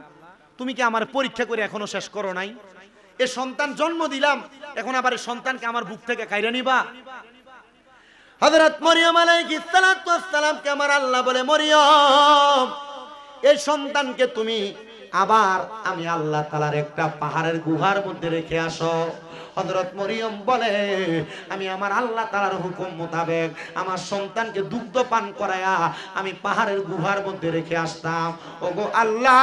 তুমি কি আমার পরীক্ষা করে এখনো শেষ করো নাই? এ সন্তান জন্ম দিলাম, এখন আবার এই সন্তানকে আমার বুক থেকে কাইরা নিবা? হযরত মরিয়ম আলাইহিস সালাতু ওয়াস সালামকে আমার আল্লাহ বলে, মরিয়ম এই সন্তানকে তুমি আবার আমি আল্লাহ তাআলার একটা পাহাড়ের গুহার মধ্যে রেখে আসো। হযরত মরিয়ম বলে, আমি আমার আল্লাহ তাআলার হুকুম মোতাবেক আমার সন্তানকে দুগ্ধ পান করায়া আমি পাহাড়ের গুহার মধ্যে রেখে আসতাম। ওগো আল্লাহ,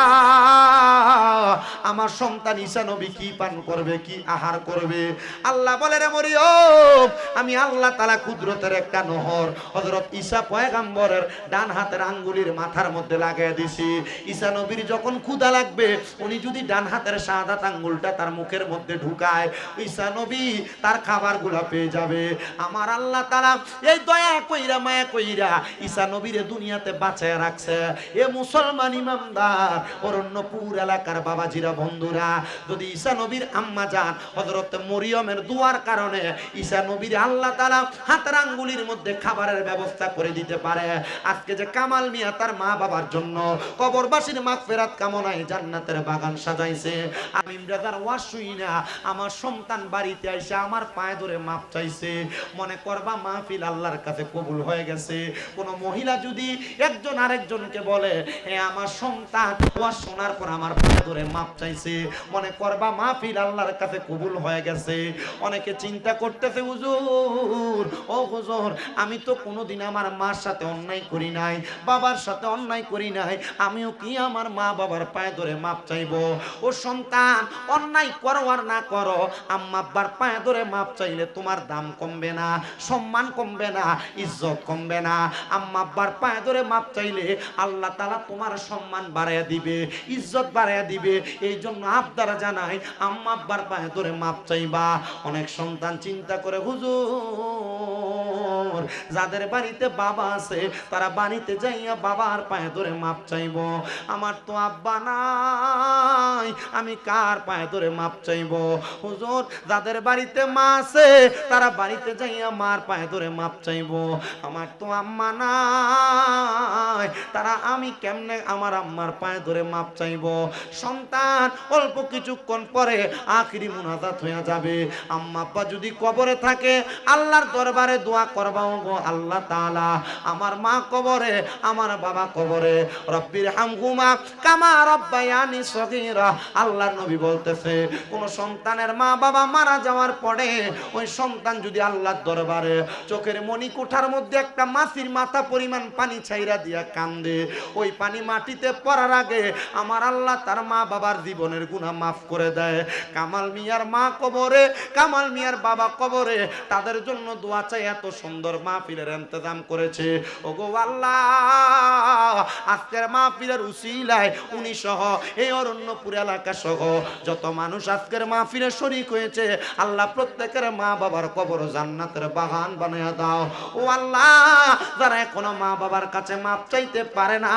আমার সন্তান ঈসা নবী কি পান করবে, কি আহার করবে? আল্লাহ বলে, রে মরিয়ম, আমি আল্লাহ তাআলা কুদরতের একটা নহর হযরত ঈসা পয়গম্বরের ডান হাতের আঙ্গুলের মাথার মধ্যে লাগিয়ে দিছি। ঈসা নবীর যখন ক্ষুধা লাগবে, উনি যদি ডান হাতের শাহাদাত আঙ্গুলটা তার মুখের মধ্যে ঢুকায়, ঈসা নবী তার খাবারগুলো পেয়ে যাবে। আমার আল্লাহ তাআলা এই দয়া কইরা মায়া কইরা ঈসা নবীরে দুনিয়াতে বাঁচায় রাখছে। এ মুসলমান ইমানদার অরণ্যপুর এলাকার বাবাজিরা, বন্ধুরা, যদি ঈসা নবীর আম্মা জান হযরত মরিয়মের দুয়ার কারণে ঈসা নবীর আল্লাহ তাআলা হাতের আঙ্গুলির মধ্যে খাবারের ব্যবস্থা করে দিতে পারে, আজকে যে কামাল মিয়া তার মা বাবার জন্য কবরবাসীর মাগফিরাত কামনায় জান্নাতের বাগান সাজাইছে, আমি ইমরাদার ওয়াজ শুই না, আমার সন্তান বাড়িতে এসে আমার পায়ে ধরে মাপ চাইছে, মনে করবা মাহফিল আল্লাহর কাছে কবুল হয়ে গেছে। কোন মহিলা যদি একজন আরেকজনকে বলে, হে আমার সন্তান ওয়াজ শোনার পর আমার পায়ে ধরে মাপ চাইছে, মনে করবা মাহফিল আল্লাহর কাছে কবুল হয়ে গেছে। অনেকে চিন্তা করতেছে, হুজুর ও হুজুর, আমি তো কোনোদিন আমার মার সাথে অন্যায় করি নাই, বাবার সাথে অন্যায় করি নাই, আমিও কি আমার মা বাবার পায়ে ধরে মাপ চাইবো? ও সন্তান, অন্যায় করো আর না করো, আম্মা আব্বার পায়ে ধরে মাপ চাইলে তোমার দাম কমবে না, সম্মান কমবে না, ইজ্জত কমবে না। আম্মা আব্বার পায়ে ধরে মাপ চাইলে আল্লাহ তাআলা তোমার সম্মান বাড়াইয়া দিবে, ইজ্জত বাড়াইয়া দিবে। এই জন্য আবদার জানাই, আম্মা আব্বার পায়ে ধরে মাপ চাইবা। অনেক সন্তান চিন্তা করে, হুজুর যাদের বাড়িতে বাবা আছে তারা বাড়িতে যাইয়া বাবার পায়ে ধরে মাপ চাইবো, আমার তো আব্বা নাই, আমি কার পায়ে ধরে মাপ চাইবো? হুজুর যাদের বাড়িতে মা আছে তারা বাড়িতে যাইয়া মার পায়ে ধরে মাপ চাইবো, আমার তো আম্মা নাই, তারা আমি কেমনে আমার আম্মার পায়ে ধরে মাপ চাইবো? সন্তান অল্প কিছুক্ষণ পরে আখিরি মুনাজাত হয়ে যাবে। আম্মা আব্বা যদি কবরে থাকে, আল্লাহর দরবারে দোয়া করবা, গো আল্লাহ তাআলা আমার মা কবরে, আমার বাবা কবরে, রব্বির হামহুমা কামা রাব্বায়ানি সগীরা। আল্লাহর নবী বলতেছে, কোন সন্তানের মা বাবা মারা যাওয়ার পরে ওই সন্তান যদি আল্লাহর দরবারে চোখের মনি কোঠার মধ্যে একটা মাছির মাথা পরিমাণ পানি ছাইরা দিয়া কান্দে, ওই পানি মাটিতে পড়ার আগে আমার আল্লাহ তার মা বাবার জীবনের গুনাহ মাফ করে দেয়। কামাল মিয়ার মা কবরে, কামাল মিয়ার বাবা কবরে, তাদের জন্য দোয়া চাই, এত সুন্দর মাহফিলের ইন্তজাম করেছে। ওগো আল্লাহ, আজকের মাহফিলের উসিলায় উনি সহ এই অরণ্যপুর এলাকা সহ যত মানুষ আজকের মাহফিলে শরীক হয়েছে, আল্লাহ প্রত্যেকের মা বাবার কবর জান্নাতের বাগান বানায়া দাও। ও আল্লাহ, যারা এখনো মা বাবার কাছে মাপ চাইতে পারে না,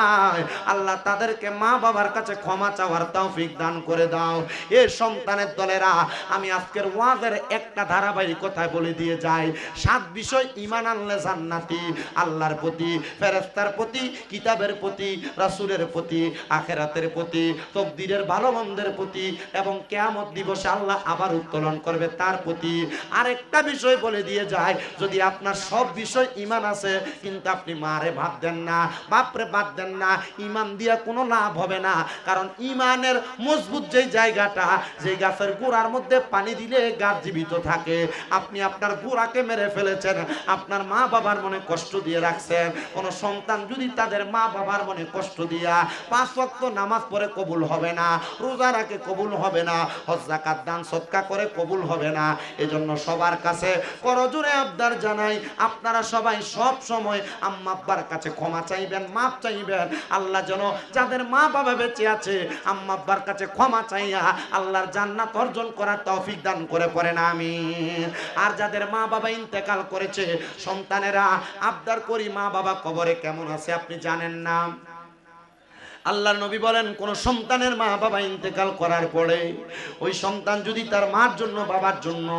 আল্লাহ তাদেরকে মা বাবার কাছে ক্ষমা চাওয়ার তৌফিক দান করে দাও। এ সন্তানের দলেরা, আমি আজকের ওয়াজের একটা ধারাবাহিকতায় বলে দিয়ে যাই, 7 বিষয় ঈমান আনলে জান্নাতি, আল্লাহর প্রতি, ফেরেশতার প্রতি, কিতাবের প্রতি, রাসূলের প্রতি, আখিরাতের প্রতি, তকদিরের ভালো মন্দের প্রতি, এবং কিয়ামত দিবসে আল্লাহ আবার উত্তোলন করবে তার প্রতি। আরেকটা বিষয় বলে দিয়ে যায়, যদি আপনার সব বিষয় ঈমান আছে কিন্তু আপনি মারে ভাব দেন না, বাপরে বাদ দেন না, ঈমান দিয়া কোনো লাভ হবে না। কারণ ঈমানের মজবুত যেই জায়গাটা, যে গাছের গোড়ার মধ্যে পানি দিলে গাছ জীবিত থাকে, আপনি আপনার গোড়াকে মেরে ফেলেছেন, আপনি আপনার মা বাবার মনে কষ্ট দিয়ে রাখছেন, কোন সন্তান যদি তাদের মা বাবার মনে কষ্ট দিয়া 5 ওয়াক্ত নামাজ পড়ে কবুল হবে না, রোজা রাখে কবুল হবে না, হজ যাকাত দান সদকা করে কবুল হবে না। এজন্য সবার কাছে করজোরে আবদার জানাই, আপনারা সবাই সব সময় আম্মা আব্বার কাছে ক্ষমা চাইবেন, মাপ চাইবেন। আল্লাহ যেন যাদের মা বাবা বেঁচে আছে আম্মা আব্বার কাছে ক্ষমা চাইয়া আল্লাহর জান্নাত অর্জন করার তৌফিক দান করে পড়েন আমিন। আর যাদের মা বাবা ইন্তেকাল করেছে সন্তানেরা আবদার করি, মা বাবা কবরে কেমন আছে আপনি জানেন না। আল্লাহর নবী বলেন, কোন সন্তানের মা বাবা ইন্তেকাল করার পরে ওই সন্তান যদি তার মার জন্য বাবার জন্য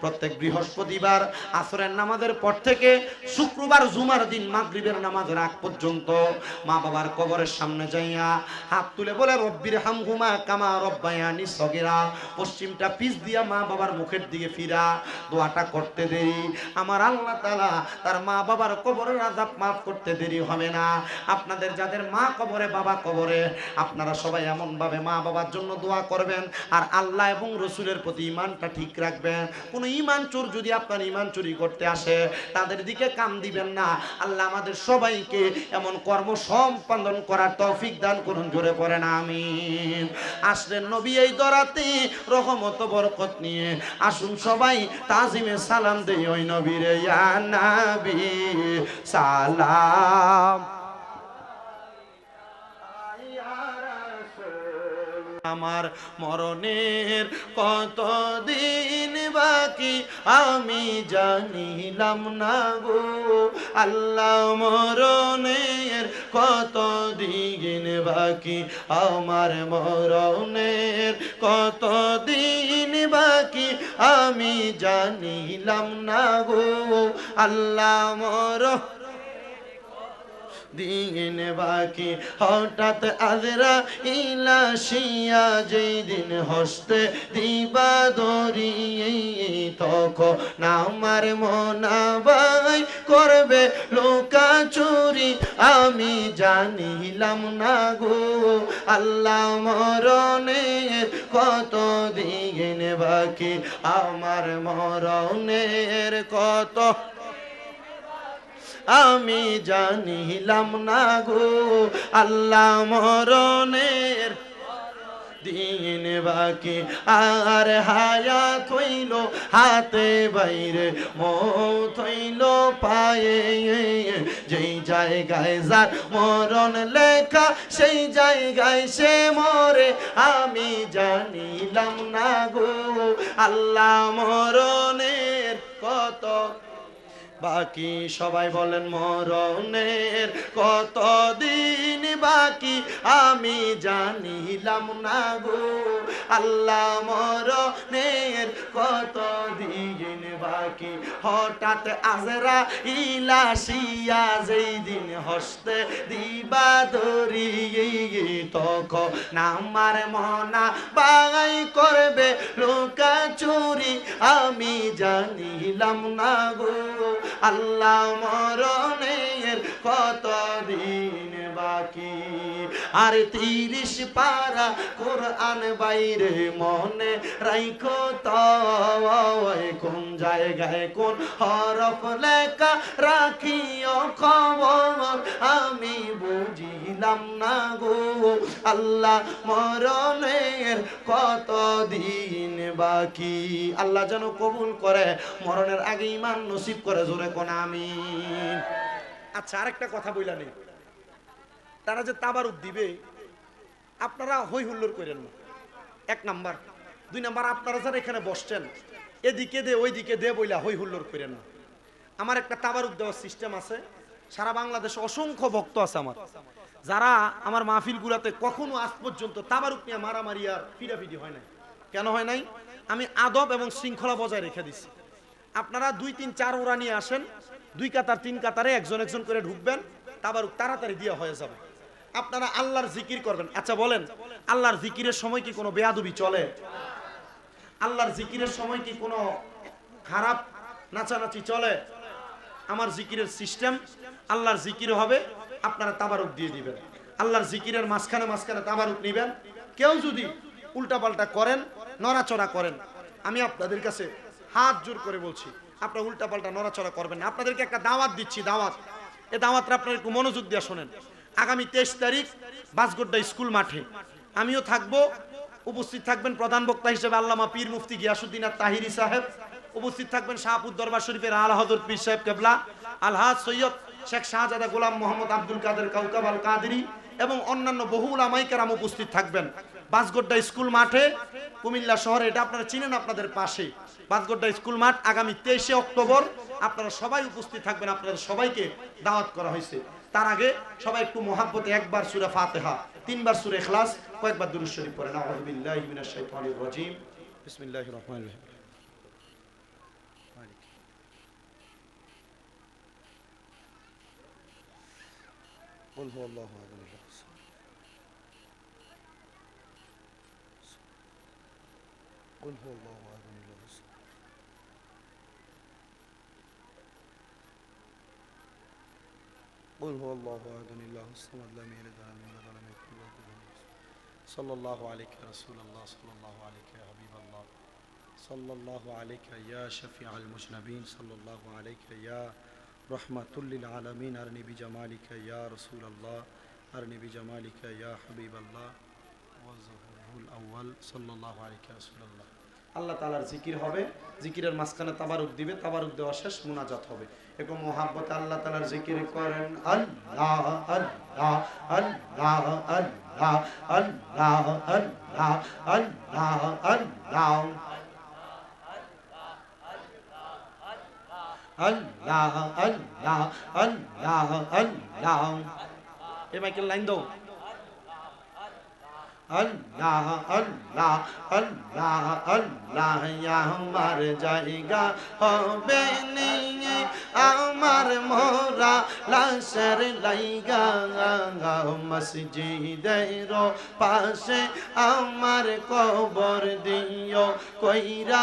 প্রত্যেক বৃহস্পতিবার আসরের নামাজের পর থেকে শুক্রবার জুমার দিন মাগরিবের নামাজের আগ পর্যন্ত মা বাবার কবরের সামনে যাইয়া হাত তুলে বলে রব্বির হামহুমা কামা রব্বায়ানি সগীরা, পশ্চিমটা পিছ দিয়া মা বাবার মুখের দিকে ফিরা দোয়াটা করতে দেরি আমার আল্লাহ তাআলা তার মা বাবার কবরের আযাব মাফ করতে দেরি হবে না। আপনাদের যাদের মা কবরে বাবা কবরে আপনারা সবাই এমন ভাবে মা বাবার জন্য দোয়া করবেন আর আল্লাহ এবং রসুলের প্রতি ঈমানটা ঠিক রাখবেন। কোন ঈমান চোর যদি আপনার ঈমান চুরি করতে আসে তাদের দিকে কান দিবেন না। আল্লাহ আমাদের সবাইকে এমন কর্ম সম্পাদন করার তৌফিক দান করুন, জোরে পড়েন আমিন। আসলেন নবী এই দরাতে রহমত বরকত নিয়ে, আসুন সবাই তাজিমে সালাম দেই ওই নবীরে, ইয়া নবী সালাম। আমার মরণের কত দিন বাকি আমি জানিলাম না গো আল্লাহ, মরণের কত দিন বাকি আমার মরণের কত দিন বাকি আমি জানিলাম না গো আল্লাহ, মরণ দিন বাকি হঠাৎ আজরাইল আসিয়া যেই দিন হস্তে দিবা দরি তখন আমার মনাবাই করবে লোকা চুরি আমি জানিলাম না গো আল্লাহ, মরণের কত দিন বাকি আমার মরণের কত আমি জানিলাম না গো আল্লাহ, মরণের দিন বাকি আর হায়াত হইল হাতে বাইরে মৌত হইল পায়ে, যেই জায়গায় যার মরণ লেখা সেই জায়গায় সে মরে আমি জানিলাম না গো আল্লাহ, মরণের কত বাকি সবাই বলেন মরণের কত দিন বাকি আমি জানিলাম না গো আল্লাহ, মরণের কত দিন বাকি হঠাৎ আজরাইল আসিয়া যেই দিন হস্তে দিবা দরি তখন আমার মনা বাগাই করবে লোকা চুরি আমি জানিলাম না গো আল্লাহ, মরণের কত দিন বাকি আর 30 পারা কোরআন বাইরে মনে রাইখো তো কোন জায়গায় কোন হরফ লেখা রাখিও খবর আমি বুঝিলাম না গো আল্লাহ, মরণের কত দিন বাকি। আল্লাহ যেন কবুল করে, মরণের আগে ঈমান নসিব করে, জোরে কোন আমিন। আচ্ছা আরেকটা কথা বইলা নেই, তারা যে তাবারুক দিবে আপনারা হই হুল্লোড় করেন না, 1 নাম্বার। 2 নাম্বার, আপনারা যারা এখানে বসছেন এদিকে দে ওইদিকে দে বইলা হই হুল্লোড় করেন না। আমার একটা তাবারুক দেওয়ার সিস্টেম আছে, সারা বাংলাদেশে অসংখ্য ভক্ত আছে আমার, যারা আমার মাহফিলগুলোতে কখনো আজ পর্যন্ত তাবারুক নিয়ে মারামারি আর ফিরাফিরি হয় নাই। কেন হয় নাই? আমি আদব এবং শৃঙ্খলা বজায় রেখে দিছি। আপনারা 2, 3, 4 ওরা নিয়ে আসেন, 2 কাতার 3 কাতারে একজন একজন করে ঢুকবেন, তাবারুক তাড়াতাড়ি দেওয়া হয়ে যাবে। আপনারা আল্লাহর জিকির করবেন। আচ্ছা বলেন, আল্লাহর জিকিরের সময় কি কোনো বেয়াদবি চলে? আল্লাহর জিকিরের সময় কি কোনো খারাপ নাচানাচি চলে? আমার জিকিরের সিস্টেম, আল্লাহর জিকির হবে, আপনারা তাবারুক দিয়ে দিবেন। আল্লাহর জিকিরের মাঝখানে মাঝখানে তাবারুক নেবেন। কেউ যদি উল্টাপাল্টা করেন, নড়াচড়া করেন, আমি আপনাদের কাছে হাত জোর করে বলছি আপনারা উল্টাপাল্টা নড়াচড়া করবেন না। আপনাদেরকে একটা দাওয়াত দিচ্ছি, দাওয়াত। এই দাওয়াতটা আপনারা একটু মনোযোগ দিয়ে শোনেন। আগামী 23 তারিখ বাসগোড্ডা স্কুল মাঠে আমিও থাকবো। উপস্থিত থাকবেন প্রধান বক্তা হিসেবে আল্লামা পীর মুফতি গিয়াসউদ্দিন আত-তাহিরি সাহেব। উপস্থিত থাকবেন শাহপুর দরবার শরীফের আলা হযরত পীর সাহেব কেবলা, আলহাজ সৈয়দ শেখ শাহজাদা গোলাম মোহাম্মদ আব্দুল কাদের কাউকাব আল কাদেরী এবং অন্যান্য বহু উলামায়ে কেরাম উপস্থিত থাকবেন বাসগোড্ডা স্কুল মাঠে, কুমিল্লা শহরে। এটা আপনারা চিনেন, আপনাদের পাশে বাসগোড্ডা স্কুল মাঠ। আগামী 23 অক্টোবর আপনারা সবাই উপস্থিত থাকবেন। আপনাদের সবাইকে দাওয়াত করা হয়েছে। তার আগে সবাই একটু মহাব্বতে একবার সূরা ফাতিহা, 3 বার সূরা ইখলাস, কয়েকবার দুরূদ শরীফ পড়েন। আউযু বিল্লাহি মিনাশ শাইতানির রাজীম, বিসমিল্লাহির রহমানির রহিম। قل هو الله احد الله الصمد قل هو الله احد الله الصمد قل هو الله احد الله الصمد لم يلد ولم يولد ولم يكن له كفوا احد. صلى الله عليك يا رسول الله، صلى الله عليك يا حبيب الله، صلى الله عليك يا شفيع المذنبين، صلى الله عليك يا رحمة للعالمين، أرني بجمالك يا رسول الله، أرني بجمالك يا حبيب الله وظهره الأول، صلى الله عليك يا رسول الله. আল্লাহ তাআলার জিকির হবে, জিকিরের মাঝখানে তাবারুক দিবে, তাবারুক দেওয়া শেষ মুনাজাত হবে। এরকম মহাব্বতে আল্লাহ তাআলার জিকির করেন। আল্লাহ আল্লাহ আল্লাহ আল্লাহ আল্লাহ আল্লাহ আল্লাহ আল্লাহ আল্লাহ আল্লাহ আল্লাহ আল্লাহ। এ মাইকেল লাইন দাও। আল্লাহ আল্লাহ আল্লাহ আল্লাহ আমার জায়গা হবে নিয়ে আমার মোরা লাশের লাইগা মসজিদের পাশে আমার কবর দিও কইরা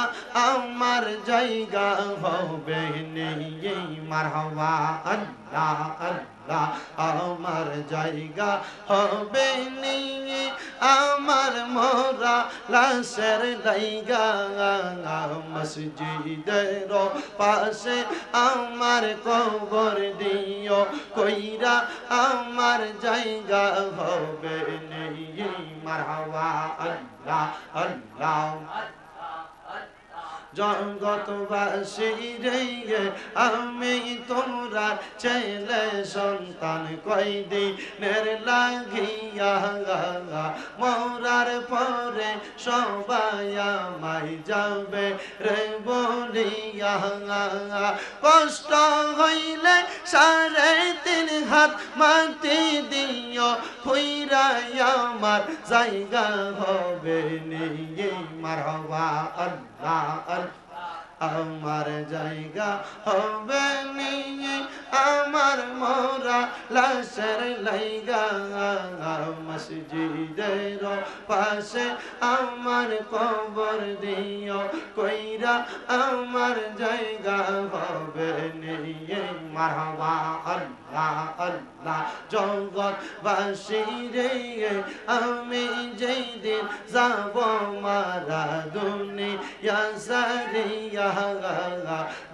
আমার জায়গা হবে নিয়ে মারহাবা আল্লাহ আল্লাহ আমার জায়গা হবে নিয়ে আমার মোরা লাশের লাইগা মসজিদের পাশে আমার কবর দিও কইরা আমার জায়গা হবে নিয়ে মারহাবা আল্লাহ আল্লাহ। জগৎবাসী রে আমি তোমরা ছেলে সন্তান কয়দিনের লাগিয়া মরার পরে সবাই আমায় যাবে রে বলিয়া কষ্ট হইলে 3.5 হাত মাটি দিও কইরাই আমার জায়গা হবে নিয়ে মারহাবা আল্লাহ আমার জায়গা হবে নিয়ে আমার মোরা লাশের লাইগা মসজিদের পাশে আমার কবর দিও কইরা আমার জায়গা হবে নিয়ে মারহাবা আল্লাহ আল্লাহ। জগৎবাসী রে আমি যেই দিন যাব মারা দুনিয়া সারিয়া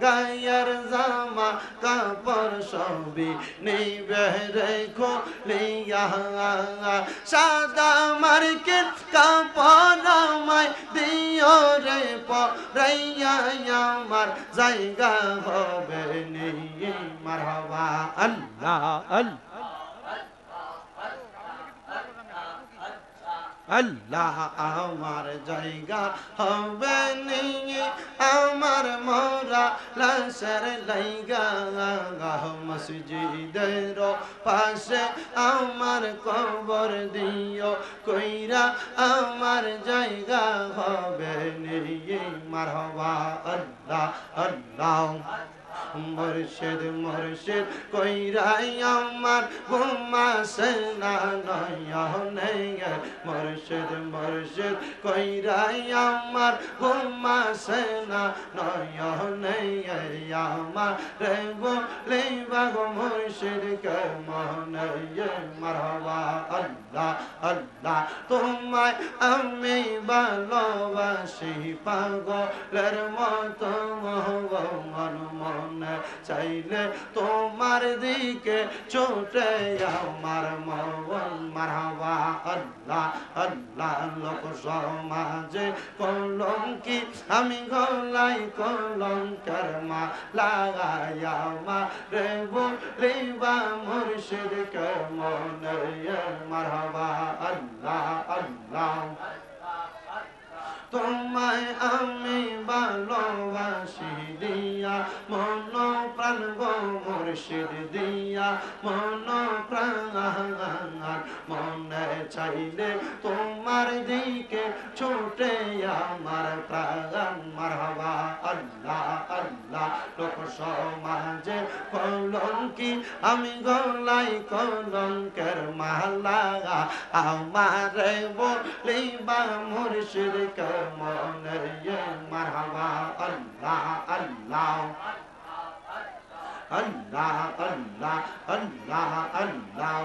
গায়ের জামা কাপড় সবই নিবে রেখো লিয়া সাদা মার্কেট কাপড় আমায় দিও রে পরাইয়া আমার জায়গা হবে নিয়ে মারহাবা আল্লাহ আল্লাহ আমার জায়গা হবে নিয়ে আমার মোরা লাশের লাইগা মসজিদের পাশে আমার কবর দিও কইরা আমার জায়গা হবে নিয়ে মারহাবা আল্লাহ আল্লাহ। মুর্শিদ মুর্শিদ কইরাই আমার ঘুমাসে না নয়নে মুর্শিদ মুর্শিদ কইরাই আমার ঘুমাসে না নয়নে আমার রে বলিবা গো মুর্শিদ কে মনে মারহাবা আল্লাহ আল্লাহ। তোমায় আমি ভালোবাসি পাগলের মতো মন চাইলে তোমার দিকে ছুটে আমার মন মারহাবা আল্লাহ আল্লাহ লোক সমাজে কলঙ্কি আমি গলাই কলঙ্কের মা লাগাইয়া মা রে বলিবা মুর্শিদ কে মনে মারহাবা আল্লাহ আল্লাহ তোমায় আমি ভালোবাসি দিয়া মন প্রাণ গো মুর্শিদ দিয়া মন প্রাণ মনে চাইলে তোমার দিকে ছুটে আমার প্রাণ মারহাবা আল্লাহ আল্লাহ লোক সমাজে কলঙ্কি আমি গলাই কলঙ্কের মালা আমার বলিবা মুর্শিদ মনে মারহাবা আল্লাহ আল্লাহ আল্লাহ আল্লাহ আল্লাহ আল্লাহ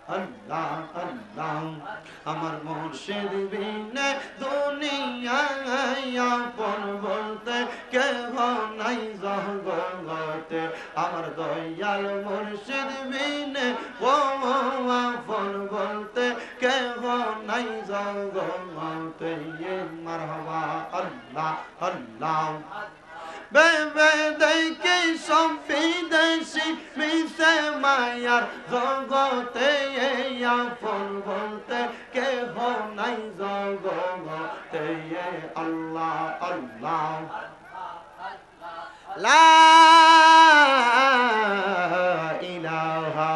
আল্লাহ আল্লাহ আমার মুর্শিদ বিনে দুনিয়ায় আপন বলতে কেহ নাই জগতে আমার দয়াল মুর্শিদ বিনে ও আপন বলতে কেহ নাই জগতে মারহাবা আল্লাহ আল্লাহ বেবে দেখি সব বিদেশি মিশে মায়ার জগতে আপন বলতে কেহ নাই জগতে আল্লাহ আল্লাহ লা ইলাহা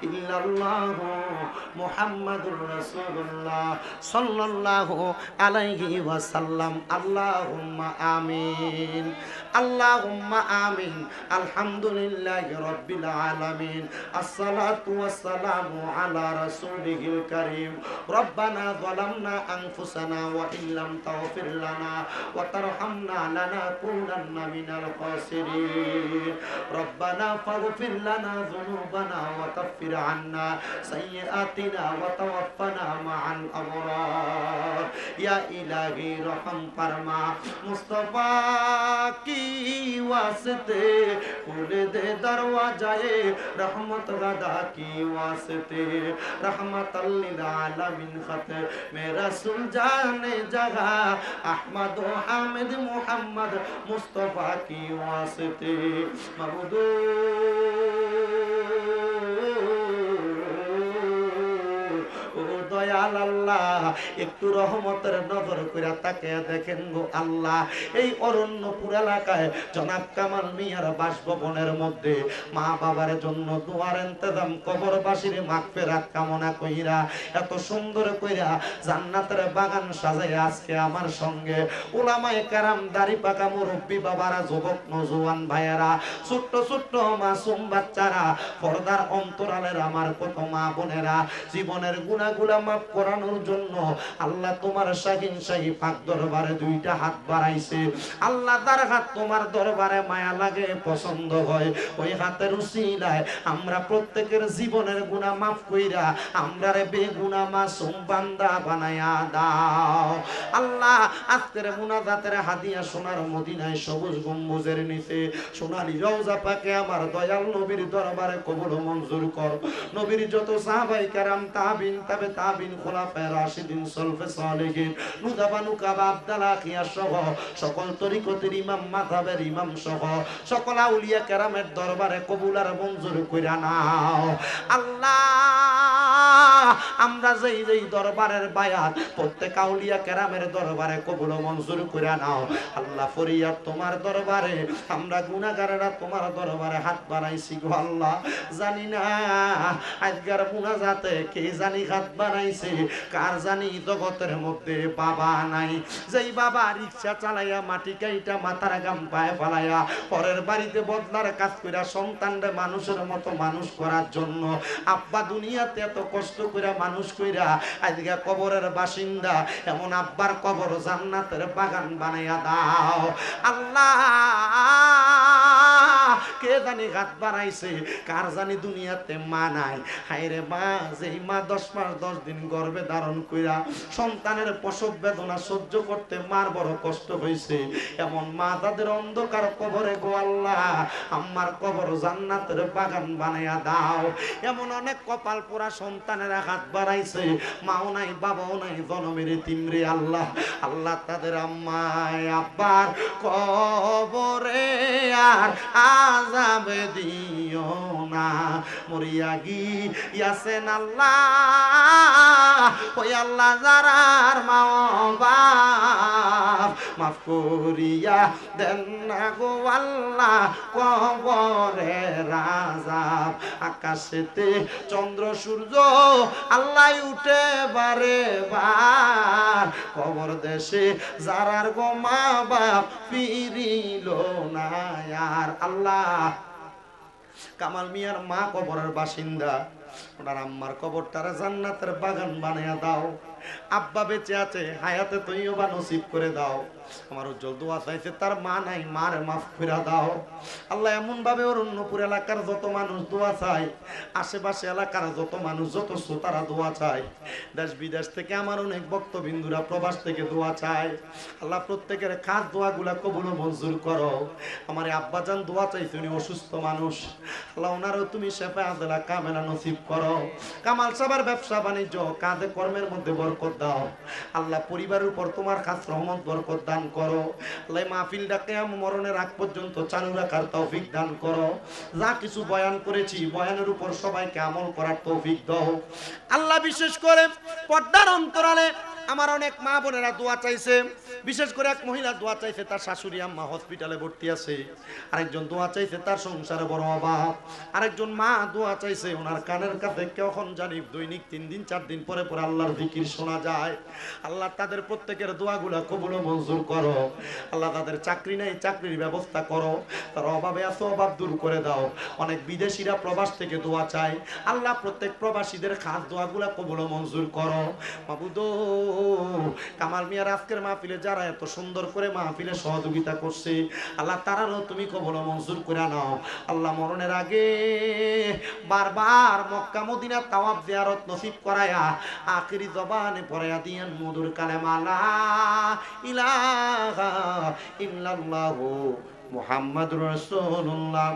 ইল্লাল্লাহ মুহাম্মাদুর রাসূলুল্লাহ সাল্লাল্লাহু আলাইহি ওয়াসাল্লাম আল্লাহুম্মা আমিন আল্লাহুম্মা আমিন আলহামদুলিল্লাহি রাব্বিল আলামিন আসসালাতু ওয়াসসালামু আলা রাসূলিহিল কারীম রব্বানা যালামনা আনফুসানা ওয়া ইল্লাম তাগফির লানা ওয়া তারহামনা লানাকুনান্না মিনাল খাসিরিন রব্বানা ফাগফির লানা যুনুবানা ওয়া কাফির আন্না সাইয়্যাতিনা ওয়া তাওয়াফানা মা'আল আবরার ইয়া ইলাহি রহম ফরমা মুস্তাফা কি ওয়াসতে খুলে দে দরওয়াজায়ে রহমত গাদা কি ওয়াসতে रहमतल लिल आलमीन खत में रसूल जाने जगह अहमद व हामिद मुहम्मद मुस्तफा की वास्ते मबूदू দয়াল আল্লাহ একটু রহমতের নজর করে তাকে দেখেন গো আল্লাহ এই অরণ্যপুর এলাকায় জনাব কামাল মিয়ার বাসভবনের মধ্যে মা বাবার জন্য দোয়ার ইন্তজাম কবরবাসীর মাগফিরাত কামনা কইরা এত সুন্দর কইরা জান্নাতের বাগান সাজায় আজকে আমার সঙ্গে উলামায়ে কেরাম দাড়ি পাকা মুরব্বি বাবারা যুবক নওজোয়ান ভাইয়েরা ছোট্ট ছোট্ট মাসুম বাচ্চারা পর্দার অন্তরালের আমার কত মা বোনেরা জীবনের গুনাহগুলা মাফ করানোর জন্য আল্লাহ তোমার শাহিন শাহী পাক দরবারে দুইটা হাত বাড়াইছে আল্লাহ তার হাত তোমার দরবারে মায়া লাগে পছন্দ হয় ওই হাতের উসিলায় আমরা প্রত্যেকের জীবনের গুনাহ মাফ কইরা আমরারে বেগুনাহ মাসুম বান্দা বানায়া দাও আল্লাহ আজকের মুনাজাতের হাদিয়া সোনার মদিনায় সবুজ গম্বুজের নিচে সোনালী রওজা পাকে আমার দয়াল নবীর দরবারে কবুল মঞ্জুর কর নবীর যত সাহাবায়ে কেরাম তাবিন তাবে তাবিন খোলাফায়ে রাশিদিন সলফে সালেহিন নুদাবানু কাবা আব্দালা খিয়া সহ সকল তরিকতের ইমাম মাযহাবের ইমাম সহ সকল আউলিয়া কেরামের দরবারে কবুল আর মঞ্জুর কইরা নাও আল্লাহ আমরা যেই যেই দরবারের বায়াত প্রত্যেক আউলিয়া কেরামের দরবারে কবুল মঞ্জুর কইরা নাও আল্লাহ ফরিয়াদ তোমার দরবারে আমরা গুনাহগারেরা তোমার দরবারে হাত বাড়াইছি গো আল্লাহ জানি না আজকের মুনাজাতে কে জানি হাত বাড়াইছে কার জানি জগতের মধ্যে বাবা নাই যেই বাবা রিকশা চালাইয়া মাটি কাইটা মাথার গাম পায়ে ফালাইয়া পরের বাড়িতে বদলার কাজ কইরা সন্তানরে মানুষের মতো মানুষ করার জন্য আব্বা দুনিয়াতে এত কষ্ট কইরা মানুষ কইরা আজকে কবরের বাসিন্দা এমন আব্বার কবর জান্নাতের বাগান বানাইয়া দাও আল্লাহ কে জানি হাত বাড়াইছে, কার জানি দুনিয়াতে মা নাই। হায়রে মা, যেই মা 10 মাস 10 দিন গর্ভে ধারণ কইরা সন্তানের প্রসব বেদনা সহ্য করতে মার বড় কষ্ট হইছে, এমন মা তাদের অন্ধকার কবরে গো আল্লাহ আমার কবর জান্নাতের বাগান বানায়া দাও। এমন অনেক কপাল পোড়া সন্তানেরা হাত বাড়াইছে, মাও নাই বাবাও নাই, জনমের তিমরে আল্লাহ। আল্লাহ তাদের আম্মায় আব্বার কবরে আর আযাব দিও না, মরিয়া গিয়াছেন আল্লাহ ওই আল্লাহ যারার মা বাপ মাফ করিয়া দেন না গো আল্লাহ কবরে আযাব। আকাশেতে চন্দ্র সূর্য আল্লাহ উঠে বারে বার, কবর দেশে যারার গো মা বাপ ফিরিল না আর আল্লাহ। কামাল মিয়ার মা কবরের বাসিন্দা, ওনার আম্মার কবরটারে জান্নাতের বাগান বানায়া দাও। আব্বা বেঁচে আছে, হায়াতে তৈয়বা নসিব করে দাও। আমার উজ্জ্বল দোয়া চাইছে, তার মা নাই, মারে মাফ করে দাও আল্লাহ। এমন ভাবে অরণ্যপুর এলাকার যত মানুষ দোয়া চায়, আশেপাশে এলাকার যত মানুষ যত শ্রোতারা দোয়া চায়, দেশ বিদেশ থেকে আমার অনেক ভক্তবিন্দুরা প্রবাস থেকে দোয়া চায়, আল্লাহ প্রত্যেকের খাস দোয়াগুলা কবুল ও মঞ্জুর করো। আমার আব্বাজান দোয়া চাইছে, উনি অসুস্থ মানুষ, আল্লাহ ওনারও তুমি শেফা আদেলা কামেলা নসিব করো। কামাল সাহেবের ব্যবসা বাণিজ্য কাঁধে কর্মের মধ্যে বরকত দাও আল্লাহ। পরিবারের উপর তোমার খাস রহমত বরকত দান করো আল্লাহ। মাহফিলটা কিয়াম মরণের আগ পর্যন্ত চালু রাখার তৌফিক দান করো। যা কিছু বয়ান করেছি, বয়ানের উপর সবাইকে আমল করার তৌফিক দাও আল্লাহ। বিশেষ করে পর্দার অন্তরালে আমার অনেক মা বোনেরা দোয়া চাইছে, বিশেষ করে এক মহিলা দোয়া চাইছে, তার শাশুড়ি আম্মা হসপিটালে ভর্তি আছে। আরেকজন দোয়া চাইছে, তার সংসারে বড় অভাব। আরেকজন মা দোয়া চাইছে, ওনার কানের কাছে কখন জানি দৈনিক 3 দিন 4 দিন পরে পরে আল্লাহর জিকির শোনা যায়। আল্লাহ তাদের প্রত্যেকের দোয়াগুলো কবুল ও মঞ্জুর করো আল্লাহ। তাদের চাকরি নেই, চাকরির ব্যবস্থা করো। তার অভাবে আছে, অভাব দূর করে দাও। অনেক বিদেশিরা প্রবাস থেকে দোয়া চায় আল্লাহ, প্রত্যেক প্রবাসীদের খাস দোয়াগুলো কবুল ও মঞ্জুর করো মাবুদ। কামাল মিয়ার আজকের মাহফিলে যারা এত সুন্দর করে মাহফিলে সহযোগিতা করছে আল্লাহ, তারারও তুমি কবুল ও মঞ্জুর করে নাও আল্লাহ। মরণের আগে বারবার মক্কা মদিনা তাওয়াফ জিয়ারত নসিব করায়া আখিরি জবানে পড়ায়া দিয়েন মধুর কালেমা লা ইলাহা ইল্লাল্লাহু মুহাম্মাদুর রাসূলুল্লাহ।